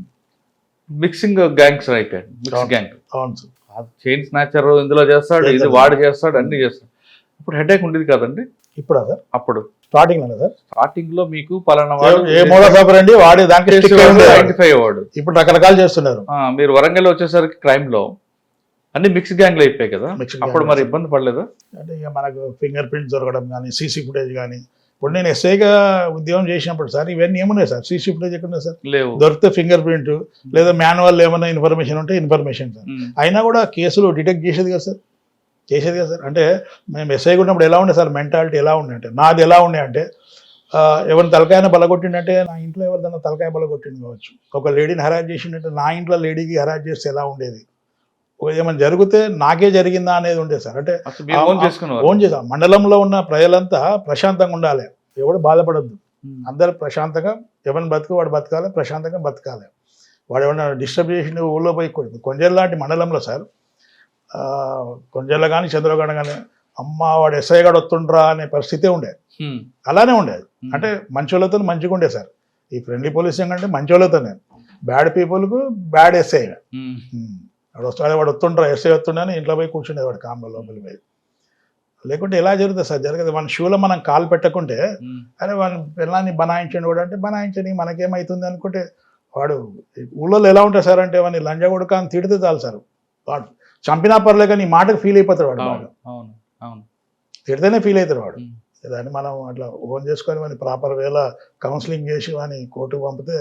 మిక్సింగ్ గ్యాంగ్స్ అయిపోయాడు. Mix gang. అవును సార్. చైన్ స్నాచర్ ఇందులో చేస్తాడు, ఇది వాడు చేస్తాడు, అన్ని చేస్తాడు. ఇప్పుడు హెడేక్ ఉండేది కదండి ఇప్పుడు సార్. అప్పుడు స్టార్టింగ్ లో సార్, స్టార్టింగ్ లో మీకు పలానా వాడు ఏ మోడస్ ఆపరండి వాడి దానికి ఐడెంటిఫై అయ్యేవాడు. ఇప్పుడు రకరకాలు చేస్తున్నారు. మీరు వరంగల్ వచ్చేసరికి క్రైమ్ లో అన్ని మిక్స్ గ్యాంగ్లు అయిపోయాయి కదా, అప్పుడు మరి ఇబ్బంది పడలేదా? అంటే ఇక మనకు ఫింగర్ ప్రింట్స్ దొరకడం కానీ, సీసీ ఫుటేజ్ కానీ. ఇప్పుడు నేను ఎస్ఐగా ఉద్యోగం చేసినప్పుడు సార్ ఇవన్నీ ఏమున్నాయి సార్? సీసీ ఫుటేజ్ ఎక్కడ సార్? లేవు. దొరికితే ఫింగర్ ప్రింట్ లేదా మాన్యువల్ ఏమైనా ఇన్ఫర్మేషన్ ఉంటే ఇన్ఫర్మేషన్ సార్. అయినా కూడా కేసులు డిటెక్ట్ చేసేది కదా సార్, అంటే మేము ఎస్ఐగా ఉన్నప్పుడు ఎలా ఉండే సార్, మెంటాలిటీ ఎలా ఉండే అంటే, నాది ఎలా ఉండే అంటే, ఎవరిని తలకాయన బలగొట్టిండంటే నా ఇంట్లో ఎవరిదైనా తలకాయ బలగొట్టింది కావచ్చు. ఒక లేడీని హెరాస్ చేసిండంటే నా ఇంట్లో లేడీకి హెరాస్ చేస్తే ఎలా ఉండేది, ఏమైనా జరిగితే నాకే జరిగిందా అనేది ఉండేది సార్. అంటే ఓన్ చేసాం. మండలంలో ఉన్న ప్రజలంతా ప్రశాంతంగా ఉండాలి, ఎవడు బాధపడద్దు, అందరు ప్రశాంతంగా, ఎవరిని వాడు బతకాలి, ప్రశాంతంగా బతకాలి. వాడు ఏమన్నా డిస్టర్బ్ చేసి ఊళ్ళో పోయి కొంచెం లాంటి మండలంలో సార్, కొంచెంలో కానీ చంద్రగడ కానీ అమ్మ వాడు ఎస్ఐ గారు వస్తుండ్రా అనే పరిస్థితే ఉండేది. అలానే ఉండేది. అంటే మంచోళ్ళతో మంచిగా ఉండే సార్. ఈ ఫ్రెండ్లీ పోలీసింగ్ అంటే మంచోళ్ళతోనే, బ్యాడ్ పీపుల్కు బ్యాడ్ ఎస్ఐ. వాడు వస్తుండ్రా, ఎస్ఐ వస్తుండే అని ఇంట్లో పోయి కూర్చుండేది వాడు కామ్లో లోపలికి పోయి. లేకుంటే ఎలా జరుగుతుంది సార్? జరగదు. మన షూలో మనం కాలు పెట్టకుంటే, అరే వాడిని పిల్లాన్ని బనాయించండి వాడు అంటే, బనాయించని మనకేమవుతుంది అనుకుంటే, వాడు ఊళ్ళో ఎలా ఉంటారు సార్ అంటే, వాడిని లంజ కొడుక అని తిడితే చాలు సార్, వాడు చంపినా పర్లే కానీ ఈ మాటకు ఫీల్ అయిపోతాడు వాడు. బాగా తిడితేనే ఫీల్ అవుతాడు వాడు. దాన్ని మనం అట్లా ఓన్ చేసుకొని వాడిని ప్రాపర్ వేళ కౌన్సిలింగ్ చేసి వాడిని కోర్టుకు పంపితే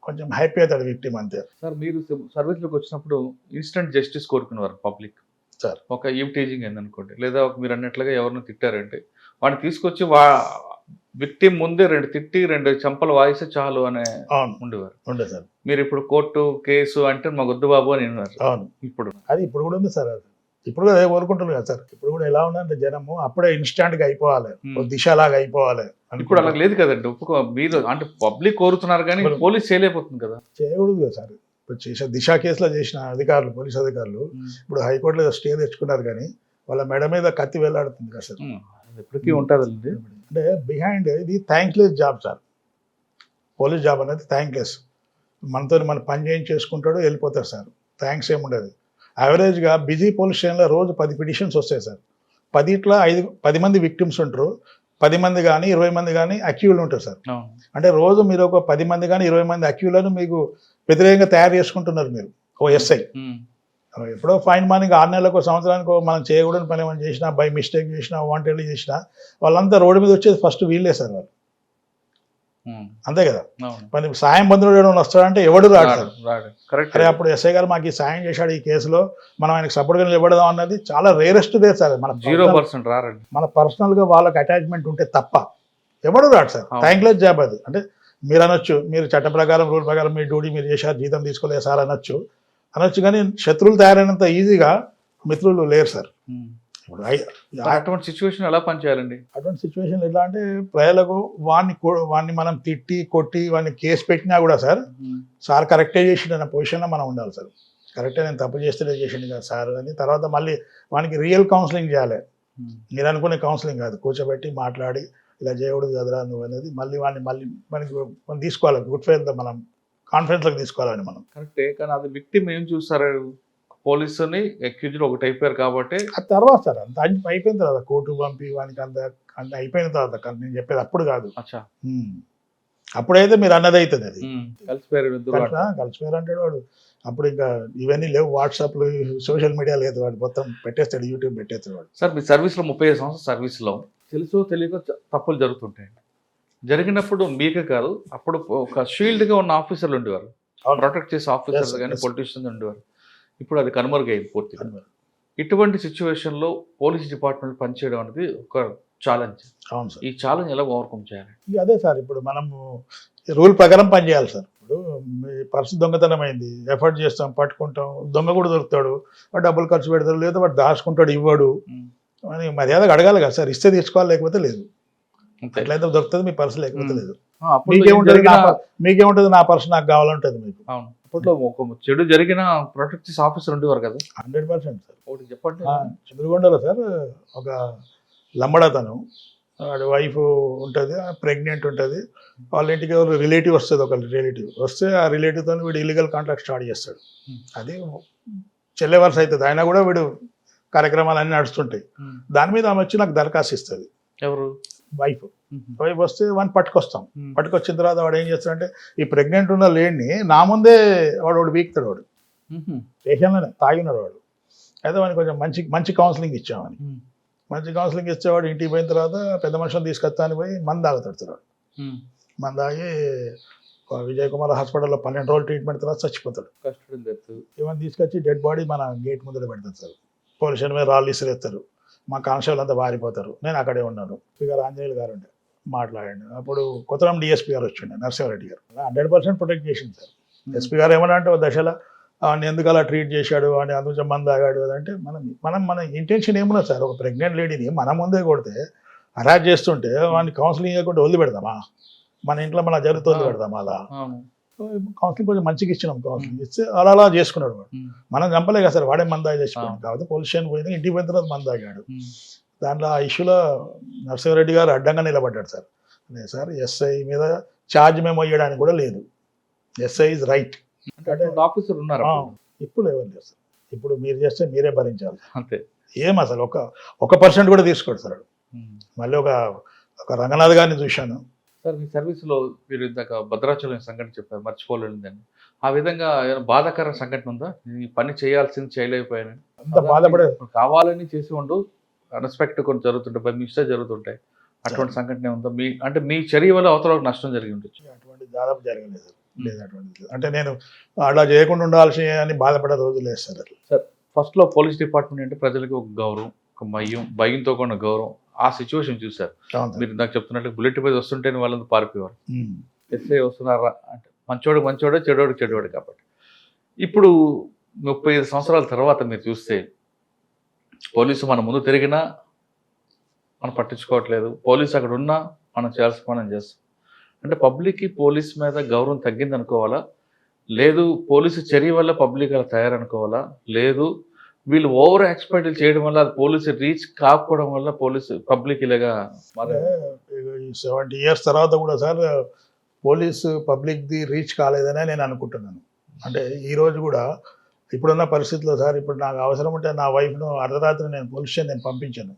కొంచెం హ్యాపీ అవుతాడు విక్టిమ్ అంతే. సార్ మీరు సర్వీస్లోకి వచ్చినప్పుడు ఇన్స్టెంట్ జస్టిస్ కోరుకునేవారు పబ్లిక్ సార్. ఒక ఈవ్టీజింగ్ ఏందనుకోండి, లేదా మీరు అన్నట్లుగా ఎవరిని తిట్టారంటే వాడిని తీసుకొచ్చి విక్టిమ్ ముందే 2 తిట్టి 2 చంపలు వాయిస్తే చాలు అనే ఉండేవారు. ఉండే సార్. మీరు ఇప్పుడు కోర్టు కేసు అంటే మా వద్దు బాబు అని విన్నారు. అవును. ఇప్పుడు కూడా ఉంది సార్. అది ఇప్పుడు కూడా కోరుకుంటున్నారు కదా సార్. ఇప్పుడు కూడా ఎలా ఉందంటే జనము అప్పుడే ఇన్స్టాంట్గా అయిపోవాలి, దిశలాగా అయిపోవాలి. ఇప్పుడు అలా లేదు కదండి. మీరు అంటే పబ్లిక్ కోరుతున్నారు కానీ పోలీస్ చేయలేకపోతుంది కదా. చేయకూడదు కదా సార్. ఇప్పుడు దిశ కేసులో చేసిన అధికారులు, పోలీస్ అధికారులు ఇప్పుడు హైకోర్టులో స్టే తెచ్చుకున్నారు కానీ వాళ్ళ మెడ మీద కత్తి వేలాడుతుంది కదా సార్. ఎప్పటికీ ఉంటుందండి. అంటే బిహైండ్ ఇది thankless job sir. Police job అనేది థ్యాంక్లెస్. మనతో మన పని చేసుకుంటాడు వెళ్ళిపోతారు సార్, థ్యాంక్స్ ఏముండదు. యావరేజ్గా బిజీ పోలీస్ స్టేషన్లో రోజు 10 పిటిషన్స్ వస్తాయి సార్. 10 మంది విక్టిమ్స్ ఉంటారు, 10 మంది కానీ 20 మంది కానీ అక్యూలు ఉంటారు సార్. అంటే రోజు మీరు ఒక 10 మంది కానీ 20 మంది అక్యూలను మీకు వ్యతిరేకంగా తయారు చేసుకుంటున్నారు మీరు ఓ ఎస్ఐ. ఎప్పుడో ఫైన్ మార్నింగ్ 6 నెలలకు సంవత్సరానికి మనం చేయకూడని పని ఏమైనా చేసినా, బై మిస్టేక్ చేసినా, వాంటెడ్లీ చేసినా వాళ్ళంతా రోడ్డు మీద వచ్చేది ఫస్ట్ వీళ్ళే సార్. వాళ్ళు అంతే కదా. మరి సాయం బంధువులు ఎవరైనా వస్తాడంటే ఎవడు రాడు. అరే అప్పుడు ఎస్ఐ గారు మాకు ఈ సాయం చేశాడు ఈ కేసులో, మనం ఆయనకు సపోర్ట్గా నిలబడదాం అన్నది చాలా రేరెస్ట్ డే సార్. మన 0% రారండి. మన పర్సనల్గా వాళ్ళకి అటాచ్మెంట్ ఉంటే తప్ప ఎవడు రాడు సార్. థ్యాంక్లెస్ జాబ్ అది. అంటే మీరు అనొచ్చు, మీరు చట్ట ప్రకారం రూల్ ప్రకారం మీ డ్యూటీ మీరు చేశారు, జీతం తీసుకోలేదు సార్ అనొచ్చు కానీ శత్రువులు తయారైనంత ఈజీగా మిత్రులు లేరు సార్. ఇప్పుడు అటువంటి సిచ్యువేషన్ ఎలా పనిచేయాలండి? అటువంటి సిచ్యువేషన్ ఎలా అంటే ప్రజలకు వాడిని మనం తిట్టి కొట్టి వాడిని కేసు పెట్టినా కూడా సార్ కరెక్టే చేసిండు అన్న పొజిషన్లో మనం ఉండాలి సార్. కరెక్టే, నేను తప్పు చేస్తేనే చేసిండు కదా సార్ అని తర్వాత మళ్ళీ వానికి రియల్ కౌన్సిలింగ్ చేయాలి. మీరు అనుకునే కౌన్సిలింగ్ కాదు, కూర్చోబెట్టి మాట్లాడి ఇలా చేయకూడదు కదరా నువ్వు అనేది మళ్ళీ మనం తీసుకోవాలి. గుడ్ ఫెయిల్తో మనం కాన్ఫిడెన్స్లోకి తీసుకోవాలని మనం. కరెక్టే, కానీ అది విక్టిమ్ ఏం చూస్తారు, పోలీసుని అక్యూజ్డ్ ఒకటి అయిపోయారు కాబట్టి ఆ తర్వాత సార్ అంత అయిపోయిన తర్వాత కోర్టు పంపి వానికి అంత అంత అయిపోయిన తర్వాత నేను చెప్పేది అప్పుడు కాదు. అచ్చా అప్పుడైతే మీరు అన్నది అవుతుంది అది కలిసిపోయారు ఇద్దరు కలిసిపోయారు అంటాడు వాడు. అప్పుడు ఇంకా ఇవన్నీ లేవు, వాట్సాప్లు సోషల్ మీడియా లేదు, వాడు మొత్తం పెట్టేస్తాడు, యూట్యూబ్ పెట్టేస్తాడు వాడు. సార్ మీ సర్వీస్లో 35 సంవత్సరాల సర్వీస్లో తెలుసో తెలియక తప్పులు జరుగుతుంటాయి. జరిగినప్పుడు మీకే కాదు, అప్పుడు ఒక షీల్డ్గా ఉన్న ఆఫీసర్లు ఉండేవారు, ప్రొటెక్ట్ చేసే ఆఫీసర్స్ కానీ పొలిటీషియన్స్ ఉండేవారు. ఇప్పుడు అది కనుమరుగైంది పూర్తిగా. ఇటువంటి సిచ్యువేషన్లో పోలీస్ డిపార్ట్మెంట్ పనిచేయడం అనేది ఒక ఛాలెంజ్. అవును సార్. ఈ ఛాలెంజ్ ఎలా ఓవర్కమ్ చేయాలి? ఇక అదే సార్, ఇప్పుడు మనము రూల్ ప్రకారం పనిచేయాలి సార్. ఇప్పుడు మీ పర్సు దొంగతనం అయింది, ఎఫర్ట్ చేస్తాం, పట్టుకుంటాం, దొంగ కూడా దొరుకుతాడు, వాడు డబ్బులు ఖర్చు పెడతాడు, లేదా వాడు దాచుకుంటాడు, ఇవ్వడు అని మర్యాదగా అడగాలి కదా సార్. ఇస్తే తీసుకోవాలి, లేకపోతే లేదు. ఎట్లయితే దొరుకుతుంది మీ పర్సు, లేకపోతే లేదు. మీకేముంటుంది, నా పర్సు నాకు కావాలంటుంది మీకు. అవును, అప్పట్లో ఒక చెడు జరిగిన ప్రొటెక్ట్ చేసే ఆఫీసర్ ఉండేవారు కదా. 100% సార్. ఒకటి చెప్పండి. చంద్రగొండలో సార్ ఒక లంబడతను, వాడి వైఫ్ ఉంటుంది, ప్రెగ్నెంట్ ఉంటుంది, వాళ్ళ ఇంటికి ఎవరు రిలేటివ్ వస్తుంది, ఒక రిలేటివ్ వస్తే ఆ రిలేటివ్తో వీడు ఇల్లీగల్ కాంట్రాక్ట్ స్టార్ట్ చేస్తాడు. అది చెల్లె వరుస అవుతుంది, అయినా కూడా వీడు కార్యక్రమాలన్నీ నడుస్తుంటాయి. దాని మీద ఆమె వచ్చి నాకు దరఖాస్తు ఇస్తుంది. ఎవరు? వైఫ్ వస్తే వాడిని పట్టుకొస్తాం. పట్టుకొచ్చిన తర్వాత వాడు ఏం చేస్తాడంటే, ఈ ప్రెగ్నెంట్ ఉన్న లేడిని నా ముందే వాడు వీక్తాడు. వాడు స్టేషన్లోనే తాగినాడు వాడు. అయితే వాడిని కొంచెం మంచి కౌన్సిలింగ్ ఇచ్చామని. మంచి కౌన్సిలింగ్ ఇచ్చేవాడు ఇంటికి పోయిన తర్వాత పెద్ద మనుషులను తీసుకొస్తాను పోయి మందు తాగుతాడు. మందు తాగి విజయ్ కుమార్ హాస్పిటల్లో 12 రోజులు ట్రీట్మెంట్ తర్వాత చచ్చిపోతాడు. ఇవన్నీ తీసుకొచ్చి డెడ్ బాడీ మన గేట్ ముందర పెడతారు సార్. పోలీస్ స్టేషన్ మీద రాళ్ళు ఇసురేస్తారు, మా కానిస్టేబుల్ అంతా పారిపోతారు. నేను అక్కడే ఉన్నాను. గారు ఆంజనేయులు గారు ఉండే మాట్లాడండి. అప్పుడు కొత్తరాం డిఎస్పీ గారు వచ్చిండే, నరసింహారెడ్డి గారు. 100% ప్రొటెక్ట్ చేసింది సార్. ఎస్పీ గారు ఏమన్నా అంటే దశలో వాడిని ఎందుకు అలా ట్రీట్ చేశాడు, వాడిని అందుకు మంది తాగాడు అదంటే మన ఇంటెన్షన్ ఏమున్నా సార్. ఒక ప్రెగ్నెంట్ లేడీని మన ముందే కొడితే, హరాస్ చేస్తుంటే వాడిని కౌన్సిలింగ్ ఇవ్వకుండా వదిలి పెడదామా? మన ఇంట్లో మన జరుగుతుంది పెడదామా? అలా కౌన్సిలింగ్ కొంచెం మంచిగా ఇచ్చినాం. కౌన్సిలింగ్ ఇస్తే అలా చేసుకున్నాడు వాడు. మనం చంపలే కదా సార్, వాడే మంది తాగి తెచ్చుకున్నాడు. కాబట్టి పోలీస్ స్టేషన్ పోయింది, ఇంటికి పోయిన తర్వాత మంది తాగాడు. దాంట్లో ఆ ఇష్యూలో నరసింహారెడ్డి గారు అడ్డంగా నిలబడ్డాడు సార్. అదే సార్, ఎస్ఐ మీద ఛార్జ్ మేము వేయడానికి కూడా లేదు. ఎస్ఐ ఇస్ రైట్ అంటే ఆఫీసర్ ఉన్నారు. ఇప్పుడు ఎవరు లేదు సార్. ఇప్పుడు మీరు చేస్తే మీరే భరించాలి అంతే. ఏం అసలు 1% కూడా తీసుకోడు సార్. మళ్ళీ ఒక రంగనాథ్ గారిని చూశాను సార్. మీ సర్వీస్లో మీరు ఇందాక భద్రాచలం సంఘటన చెప్పారు, మర్చిపోలేదని. ఆ విధంగా ఏమైనా బాధాకర సంఘటన ఉందా? ఈ పని చేయాల్సింది చేయలేకపోయాను, అంత బాధపడే కావాలని చేసి ఉండు, అన్ఎక్స్పెక్టెడ్ కొన్ని జరుగుతుంటాయి, బై మిస్టేక్ జరుగుతుంటాయి. అటువంటి సంఘటన ఉందా? అంటే మీ చర్య వల్ల అవతల నష్టం జరిగి ఉండొచ్చు. అటువంటి దాదాపు జరగలేదు లేదు. అటువంటి అంటే నేను అలా చేయకుండా ఉండాల్సి అని బాధపడే రోజు లేదు సార్. సార్, ఫస్ట్లో పోలీస్ డిపార్ట్మెంట్ అంటే ప్రజలకి ఒక గౌరవం, ఒక భయంతో కూడిన గౌరవం. ఆ సిచ్యువేషన్ చూసారు మీరు. నాకు చెప్తున్నట్టు బుల్లెట్ మీద వస్తుంటే వాళ్ళంతా పారిపోయేవారు. ఎస్ఐ వస్తున్నారా అంటే మంచోడే, చెడోడు కాబట్టి. ఇప్పుడు 35 సంవత్సరాల తర్వాత మీరు చూస్తే పోలీసు మన ముందు తిరిగినా మనం పట్టించుకోవట్లేదు, పోలీసు అక్కడ ఉన్నా మనం చేయాల్సిన పని చేస్తాం. అంటే పబ్లిక్కి పోలీస్ మీద గౌరవం తగ్గింది అనుకోవాలా, లేదు పోలీసు చర్య వల్ల పబ్లిక్ అలా తయారనుకోవాలా, లేదు వీళ్ళు ఓవర్ ఎక్స్పెక్ట్ చేయడం వల్ల అది పోలీసు రీచ్ కాకపోవడం వల్ల పోలీసు పబ్లిక్ ఇలాగా? 70 years తర్వాత కూడా సార్ పోలీసు పబ్లిక్ది రీచ్ కాలేదనే నేను అనుకుంటున్నాను. అంటే ఈరోజు కూడా ఇప్పుడున్న పరిస్థితిలో సార్, ఇప్పుడు నాకు అవసరం ఉంటే నా వైఫ్ను అర్ధరాత్రి నేను పోలీస్ స్టేషన్ నేను పంపించాను.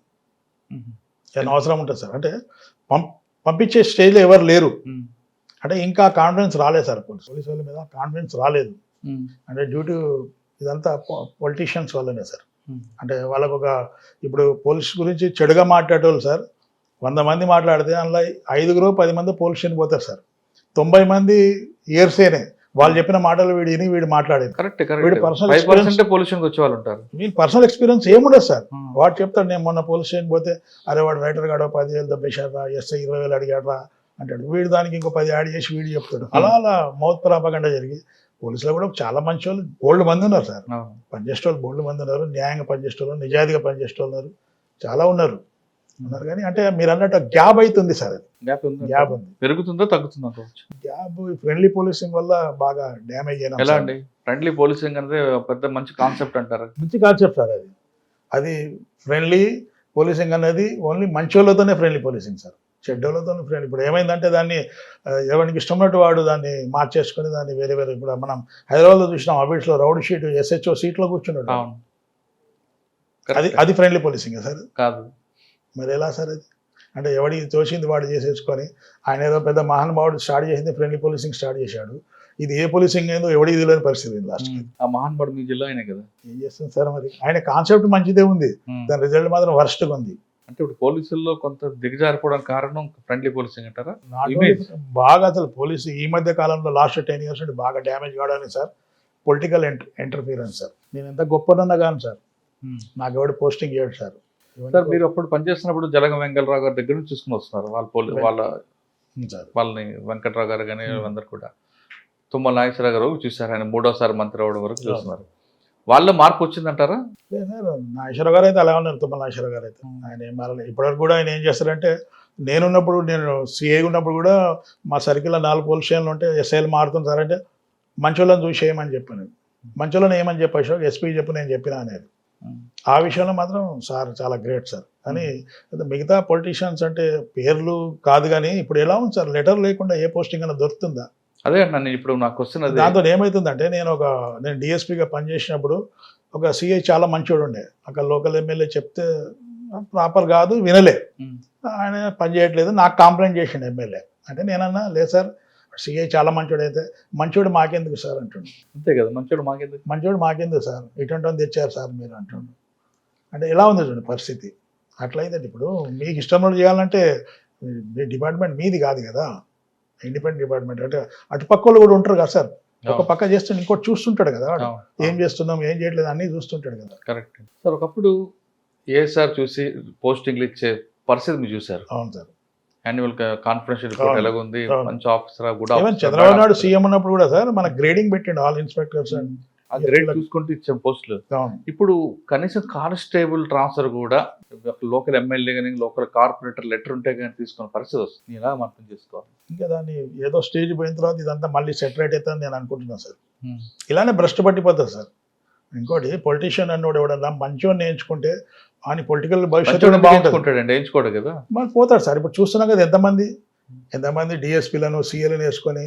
నేను అవసరం ఉంటుంది సార్. అంటే పంపించే స్టేజ్లో ఎవరు లేరు. అంటే ఇంకా కాన్ఫిడెన్స్ రాలేదు సార్, పోలీస్ వాళ్ళ మీద కాన్ఫిడెన్స్ రాలేదు. అంటే డ్యూ టు ఇదంతా పొలిటీషియన్స్ వల్లనే సార్. అంటే వాళ్ళకు ఇప్పుడు పోలీస్ గురించి చెడుగా మాట్లాడేవాళ్ళు సార్ 100 మంది మాట్లాడితే అందులో 5-10 మంది పోలీస్ స్టేషన్ పోతారు సార్. 90 మంది ఇయర్సేనే వాళ్ళు చెప్పిన మాటలు వీడు మాట్లాడేది. వీడి పర్సనల్ ఎక్స్పీరియన్స్ ఏముండదు సార్. వాడు చెప్తాడు, నేను మొన్న పోలీస్ స్టేషన్ పోతే అరే వాడు రైటర్ గాడో 10,000 దబ్బేశారా, ఎస్ఐ 20,000 అడిగాడరా అంటాడు. వీడు దానికి ఇంకో 10 యాడ్ చేసి వీడు చెప్తాడు. అలా మౌత్ ప్రాపగండా జరిగి పోలీసులో కూడా చాలా మంచి వాళ్ళు బోల్డ్ మంది ఉన్నారు సార్. పనిచేసేవాళ్ళు బోల్డ్ మంది ఉన్నారు, న్యాయంగా పనిచేసేవాళ్ళు, నిజాయితీగా పనిచేసేవాళ్ళు ఉన్నారు, చాలా ఉన్నారు. కానీ అంటే మీరు అన్నట్టు గ్యాప్ అవుతుంది సార్. గ్యాప్ ఉంది. పెరుగుతుందో తగ్గుతుందో? గ్యాప్ ఫ్రెండ్లీ పోలీసింగ్ వల్ల బాగా డ్యామేజ్ అయినా. ఎలా అండి? ఫ్రెండ్లీ పోలీసింగ్ అంటే పెద్ద మంచి కాన్సెప్ట్ అంటారు. మంచి కాన్సెప్ట్ సార్. అది ఫ్రెండ్లీ పోలీసింగ్ అనేది ఓన్లీ మంచి వాళ్ళతోనే ఫ్రెండ్లీ పోలీసింగ్ సార్. చెడ్డోళ్ళతో ఫ్రెండ్. ఇప్పుడు ఏమైందంటే దాన్ని ఎవరికి ఇష్టం ఉన్నట్టు వాడు దాన్ని మార్చేసుకొని దాన్ని వేరే వేరే, ఇప్పుడు మనం హైదరాబాద్లో చూసినాం అబిడ్స్లో రౌడ్ షీట్ SHO సీట్లో కూర్చున్నాడు. అవును. అది అది ఫ్రెండ్లీ పోలీసింగ్ సార్? కాదు. మరి ఎలా సార్ అది? అంటే ఎవడికి తోచింది వాడు చేసేసుకొని, ఆయన ఏదో పెద్ద మహానుభావుడు స్టార్ట్ చేసింది ఫ్రెండ్లీ పోలీసింగ్ స్టార్ట్ చేశాడు. ఇది ఏ పోలీసింగ్ ఏందో ఎవడికి తెలియని పరిస్థితి లాస్ట్. ఆ మహాన్బాడు మీ జిల్లా అయినా కదా. ఏం చేస్తుంది సార్ మరి? ఆయన కాన్సెప్ట్ మంచిదే ఉంది, దాని రిజల్ట్ మాత్రం వర్స్ట్గా ఉంది. అంటే ఇప్పుడు పోలీసుల్లో కొంత దిగజారిపోవడానికి కారణం ఫ్రెండ్లీ పోలీసింగ్ అంటారా? బాగా అసలు పోలీసు ఈ మధ్య కాలంలో లాస్ట్ 10 years నుండి బాగా డ్యామేజ్ కావడానికి సార్ పొలిటికల్ ఇంటర్ఫీరెన్స్ సార్. నేను ఎంత గొప్పనన్నా కానీ సార్ నాకు ఎవడు పోస్టింగ్ చేయడు సార్. సార్ మీరు అప్పుడు పనిచేస్తున్నప్పుడు జలగం వెంకటరావు గారి దగ్గర నుంచి చూసుకుని వస్తున్నారు వాళ్ళని వెంకటరావు గారు కానీ అందరు కూడా. తుమ్మల నాగేశ్వరరావు గారు చూసారు, ఆయన 3వ మంత్రి అవ్వడం వరకు చూస్తున్నారు. వాళ్ళ మార్పు వచ్చిందంటారా? లేదు సార్, నాగేశ్వరరావు గారు అయితే అలా ఉన్నారు. తుమ్మల నాగేశ్వరరావు గారు అయితే ఆయన ఏం మారలేదు. ఇప్పటివరకు కూడా ఆయన ఏం చేస్తారంటే, నేనున్నప్పుడు నేను CA ఉన్నప్పుడు కూడా మా సర్కిల్లో 4 పోలీస్ స్టేషన్లు ఉంటే SIలు మారుతుంది సార్ అంటే మంచోళ్ళని చూసి చేయమని చెప్పాను. మంచోళ్ళని ఏమని చెప్పాను, SP చెప్పు నేను చెప్పినా అనేది. ఆ విషయంలో మాత్రం సార్ చాలా గ్రేట్ సార్. కానీ మిగతా పొలిటీషియన్స్ అంటే పేర్లు కాదు కానీ ఇప్పుడు ఎలా ఉంది సార్, లెటర్ లేకుండా ఏ పోస్టింగ్ అయినా దొరుకుతుందా? అదే అండి ఇప్పుడు నాకు వస్తున్నది. దాంతో ఏమవుతుందంటే, నేను DSPగా పనిచేసినప్పుడు ఒక CI చాలా మంచోడు ఉండే, అక్కడ లోకల్ ఎమ్మెల్యే చెప్తే ప్రాపర్ కాదు వినలే, ఆయన పని చేయట్లేదు, నాకు కంప్లైంట్ చేసిండు ఎమ్మెల్యే. అంటే నేనన్నా లేదు సార్, CI చాలా మంచోడు, అయితే మంచోడు మాకెందుకు సార్ అంటుండు. అంతే కదా, మంచోడు మాకెందుకు సార్, ఇటువంటి తెచ్చారు సార్ మీరు అంటుండు. అంటే ఎలా ఉంది చూడండి పరిస్థితి. అట్లయితే ఇప్పుడు మీకు ఇష్టం చేయాలంటే మీ డిపార్ట్మెంట్ మీది కాదు కదా, ఇండిపెండెంట్ డిపార్ట్మెంట్. అంటే అటు పక్క వాళ్ళు కూడా ఉంటారు కదా సార్, ఒక పక్క చేస్తుంటే ఇంకోటి చూస్తుంటాడు కదా, ఏం చేస్తున్నాం ఏం చేయట్లేదు అన్నీ చూస్తుంటాడు కదా. Correct sir. ఒకప్పుడు ASR చూసి పోస్టింగ్లు ఇచ్చే పరిస్థితి మీరు చూసారు. అవును సార్. యాన్యువల్ కాన్ఫరెన్స్ రిపోర్ట్ ఎలాగుంది, మంచి officer, good officer. Chandrababu Naidu CM ఉన్నప్పుడు కూడా సార్ మన గ్రేడింగ్ పెట్టిండు, ఆల్ ఇన్స్పెక్టర్స్ గ్రేడ్ చూసుకుంటూ ఇచ్చాం పోస్టులు. ఇప్పుడు కనీసం కానిస్టేబుల్ ట్రాన్స్ఫర్ కూడా లోకల్ ఎమ్మెల్యే కానీ లోకల్ కార్పొరేటర్ లెటర్ ఉంటే కానీ తీసుకున్న పరిస్థితి వస్తుంది. ఇలా అర్థం చేసుకోవాలి. ఇంకా దాన్ని ఏదో స్టేజ్ పోయిన తర్వాత ఇదంతా మళ్ళీ సెటరేట్ అవుతుందని నేను అనుకుంటున్నాను సార్. ఇలానే భ్రష్టు పట్టిపోతుంది సార్. ఇంకోటి పొలిటీషియన్ అన్నోడు ఎవడన్నా మంచిగా నేర్చుకుంటే ఆయన పొలిటికల్ భవిష్యత్తు బాగుంటుంటాడు, నేర్చుకోడు కదా, మరి పోతాడు సార్. ఇప్పుడు చూస్తున్నాం కదా ఎంతమంది DSPలను CAలను వేసుకొని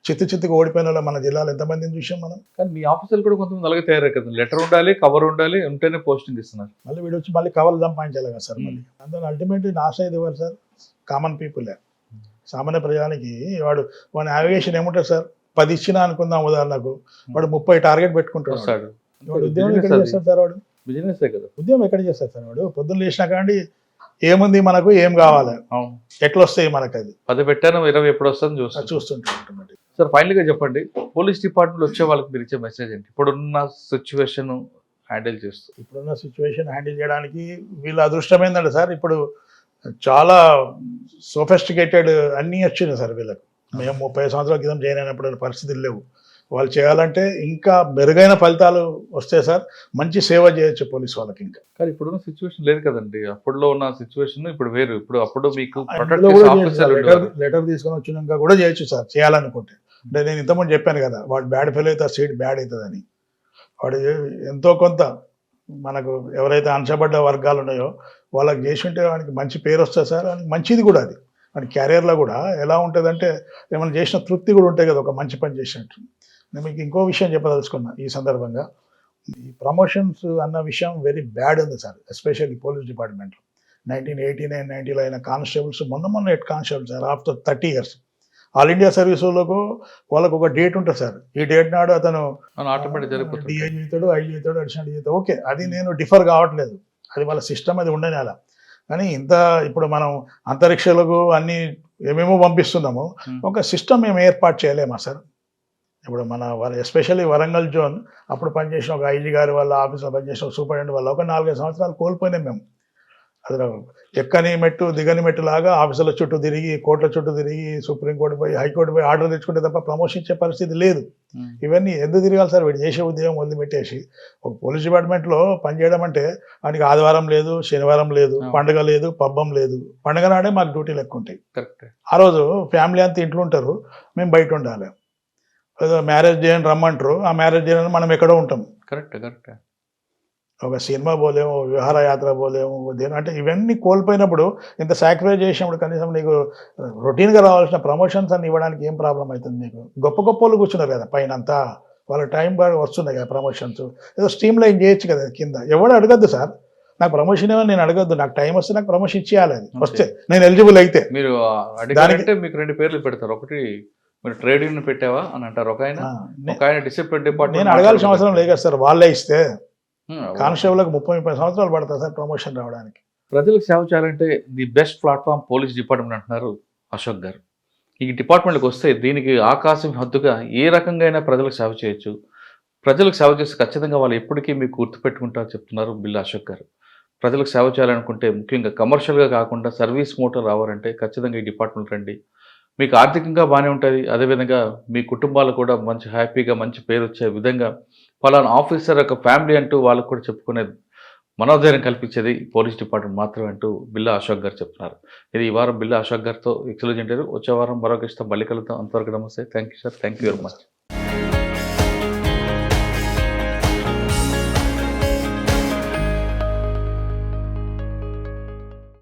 చిత్తుగా ఓడిపోయిన వాళ్ళు మన జిల్లాలో ఎంతమందిని చూసాం మనం. కానీ మీ ఆఫీసర్లు కూడా కొంతమంది అలాగే తయారయ్యారు కదా, లెటర్ ఉండాలి, కవర్ ఉండాలి, ఉంటేనే పోస్టింగ్ ఇస్తున్నారు. మళ్ళీ వీడు వచ్చి మళ్ళీ కవర్లు సంపాదించాలి కదా సార్. మళ్ళీ అందులో అల్టిమేట్లీ నాశ అయ్యేది ఎవరు సార్? కామన్ పీపులే, సామాన్య ప్రజానికి. వాడి నావిగేషన్ ఏముంటుంది సార్, 10 ఇచ్చినా అనుకుందాం ఉదాహరణకు, వాడు 30 టార్గెట్ పెట్టుకుంటాడు. వాడు ఉద్యోగం ఎక్కడ చేస్తాడు సార్? వాడు బిజినెస్ కదా, ఉద్యోగం ఎక్కడ చేస్తాడు సార్? వాడు పొద్దున్న లేచినా కానీ ఏముంది మనకు, ఏం కావాలి, ఎట్లా వస్తాయి మనకు, అది 10 పెట్టాను 20 ఎప్పుడు వస్తుంది చూస్తుంటాడు. సార్ ఫైనల్గా చెప్పండి, పోలీస్ డిపార్ట్మెంట్ వచ్చే వాళ్ళకి మీరు ఇచ్చే మెసేజ్ ఏంటి? ఇప్పుడున్న సిచ్యువేషన్ హ్యాండిల్ చేస్తూ, ఇప్పుడున్న సిచ్యువేషన్ హ్యాండిల్ చేయడానికి వీళ్ళ అదృష్టం ఏంటంటే సార్, ఇప్పుడు చాలా సోఫిస్టికేటెడ్ అన్నీ వచ్చినాయి సార్ వీళ్ళకు. మేము 30 సంవత్సరాల క్రితం జాయిన్ అయినప్పుడు పరిస్థితులు లేవు. వాళ్ళు చేయాలంటే ఇంకా మెరుగైన ఫలితాలు వస్తే సార్ మంచి సేవ చేయొచ్చు పోలీస్ వాళ్ళకి. ఇంకా కానీ ఇప్పుడున్న సిచ్యువేషన్ లేదు కదండి, అప్పుడులో ఉన్న సిచ్యువేషన్ ఇప్పుడు వేరు. అప్పుడు మీకు లెటర్ తీసుకొని వచ్చినాక కూడా చేయొచ్చు సార్ చేయాలనుకుంటే. అంటే నేను ఇంతకుముందు చెప్పాను కదా, వాడు బ్యాడ్ ఫెయిల్ అయితే ఆ సీట్ బ్యాడ్ అవుతుందని. వాడు ఎంతో కొంత మనకు ఎవరైతే అంచబడ్డ వర్గాలు ఉన్నాయో వాళ్ళకి చేసి ఉంటే వానికి మంచి పేరు వస్తుంది సార్. వానికి మంచిది కూడా, అది వాడి క్యారియర్లో కూడా ఎలా ఉంటుందంటే ఏమైనా చేసిన తృప్తి కూడా ఉంటుంది కదా, ఒక మంచి పని చేసినట్టు. నేను మీకు ఇంకో విషయం చెప్పదలుచుకున్నా ఈ సందర్భంగా. ఈ ప్రమోషన్స్ అన్న విషయం వెరీ బ్యాడ్ ఉంది సార్, ఎస్పెషల్లీ పోలీస్ డిపార్ట్మెంట్లో. 1989-90లో అయిన కానిస్టేబుల్స్ మొన్న head constable sir, after 30 years all India సర్వీసులకు వాళ్ళకు ఒక డేట్ ఉంటుంది సార్. ఈ డేట్ నాడు అతను DI అవుతాడు, IG అవుతాడు, అడిషనల్ అవుతాడు. ఓకే, అది నేను డిఫర్ కావట్లేదు, అది వాళ్ళ సిస్టమ్, అది ఉండని అలా. కానీ ఇప్పుడు మనం అంతరిక్షలకు అన్ని ఏమేమో పంపిస్తున్నాము, ఒక సిస్టమ్ మేము ఏర్పాటు చేయలేమా సార్? ఇప్పుడు మన ఎస్పెషల్లీ వరంగల్ జోన్ అప్పుడు పనిచేసిన ఒక IG గారి వాళ్ళ ఆఫీస్లో పనిచేసిన ఒక సూపరింటెండెంట్ వల్ల ఒక 4-5 సంవత్సరాలు కోల్పోయినాం మేము. అసలు ఎక్కని మెట్టు దిగని మెట్టు లాగా ఆఫీసుల చుట్టూ తిరిగి, కోర్టుల చుట్టూ తిరిగి, సుప్రీంకోర్టు పోయి, హైకోర్టు పోయి ఆర్డర్ తెచ్చుకుంటే తప్ప ప్రమోషన్ ఇచ్చే పరిస్థితి లేదు. ఇవన్నీ ఎందుకు తిరగాలి సార్? వీడు చేసే ఉద్యోగం వదిలిపెట్టేసి ఒక పోలీస్ డిపార్ట్మెంట్లో పనిచేయడం అంటే ఆయనకి ఆదివారం లేదు, శనివారం లేదు, పండుగ లేదు, పబ్బం లేదు. పండుగ నాడే మాకు డ్యూటీలు ఎక్కువ ఉంటాయి. ఆ రోజు ఫ్యామిలీ అంతా ఇంట్లో ఉంటారు, మేము బయట ఉండాలి. ఏదో మ్యారేజ్ చేయండి రమ్మంటారు, ఆ మ్యారేజ్ చేయాలని మనం ఎక్కడో ఉంటాం. కరెక్ట్. ఒక సినిమా పోలేము, విహారయాత్ర పోలేము, అంటే ఇవన్నీ కోల్పోయినప్పుడు ఇంత సాక్రిఫైస్ చేసినప్పుడు కనీసం నీకు రొటీన్‌గా రావాల్సిన ప్రమోషన్స్ అన్ని ఇవ్వడానికి ఏం ప్రాబ్లమ్ అయితుంది నీకు? గొప్ప గొప్పోళ్ళు కూర్చున్నారు కదా పైనంతా. వాళ్ళ టైం వస్తున్నాయి కదా ప్రమోషన్స్. ఏదో స్ట్రీమ్ లైన్ చేయొచ్చు కదా కింద. ఎవడు అడగద్దు సార్. నాకు ప్రమోషన్ ఏమని నేను అడగద్దు. నాకు టైం వస్తే నాకు ప్రమోషన్ ఇచ్చేయాలి అది. వస్తే నేను ఎలిజిబుల్ అయితే. మీరు అడిగారంటే మీకు 2 పేర్లు పెడతారు. ఒకటి మీరు ట్రేడ్ యూనియన్ పెట్టావా అని అంటారు ఒక ఆయన. ఒక ఆయన డిసిప్లిన్ డిపార్ట్మెంట్. నేను అడగాల్సిన అవసరం లేదు కదా సార్. వాళ్ళే ఇస్తే కానిస్టేబుల్‌కి 30-30 సంవత్సరాలు పడతాయి సార్ ప్రమోషన్ రావడానికి. ప్రజలకు సేవ చేయాలంటే the best platform police department అంటున్నారు అశోక్ గారు. ఈ డిపార్ట్మెంట్‌కి వస్తే దీనికి ఆకాశం హద్దుగా ఏ రకంగా అయినా ప్రజలకు సేవ చేయొచ్చు. ప్రజలకు సేవ చేస్తే ఖచ్చితంగా వాళ్ళు ఎప్పటికీ మీకు గుర్తుపెట్టుకుంటారని చెప్తున్నారు బిల్లా అశోక్ గారు. ప్రజలకు సేవ చేయాలనుకుంటే ముఖ్యంగా కమర్షియల్‌గా కాకుండా సర్వీస్ మోటో రావాలంటే ఖచ్చితంగా ఈ డిపార్ట్మెంట్ రండి. మీకు ఆర్థికంగా బాగానే ఉంటుంది. అదేవిధంగా మీ కుటుంబాలు కూడా మంచి హ్యాపీగా మంచి పేరు వచ్చే విధంగా పలానా ఆఫీసర్ ఒక ఫ్యామిలీ అంటూ వాళ్ళకు కూడా చెప్పుకునే మనోధైర్యం కల్పించేది పోలీస్ డిపార్ట్మెంట్ మాత్రమే అంటూ బిల్లా అశోక్ గారు చెప్తున్నారు. ఇది ఈ వారం బిల్లా అశోక్ గారితో ఎక్స్క్లూజివ్ ఇంటర్వ్యూ. వచ్చే వారం మరొక ఇష్టం మళ్ళీ కలుద్దాం. అంతవరకు నమస్తే. Thank you sir. Thank you very much.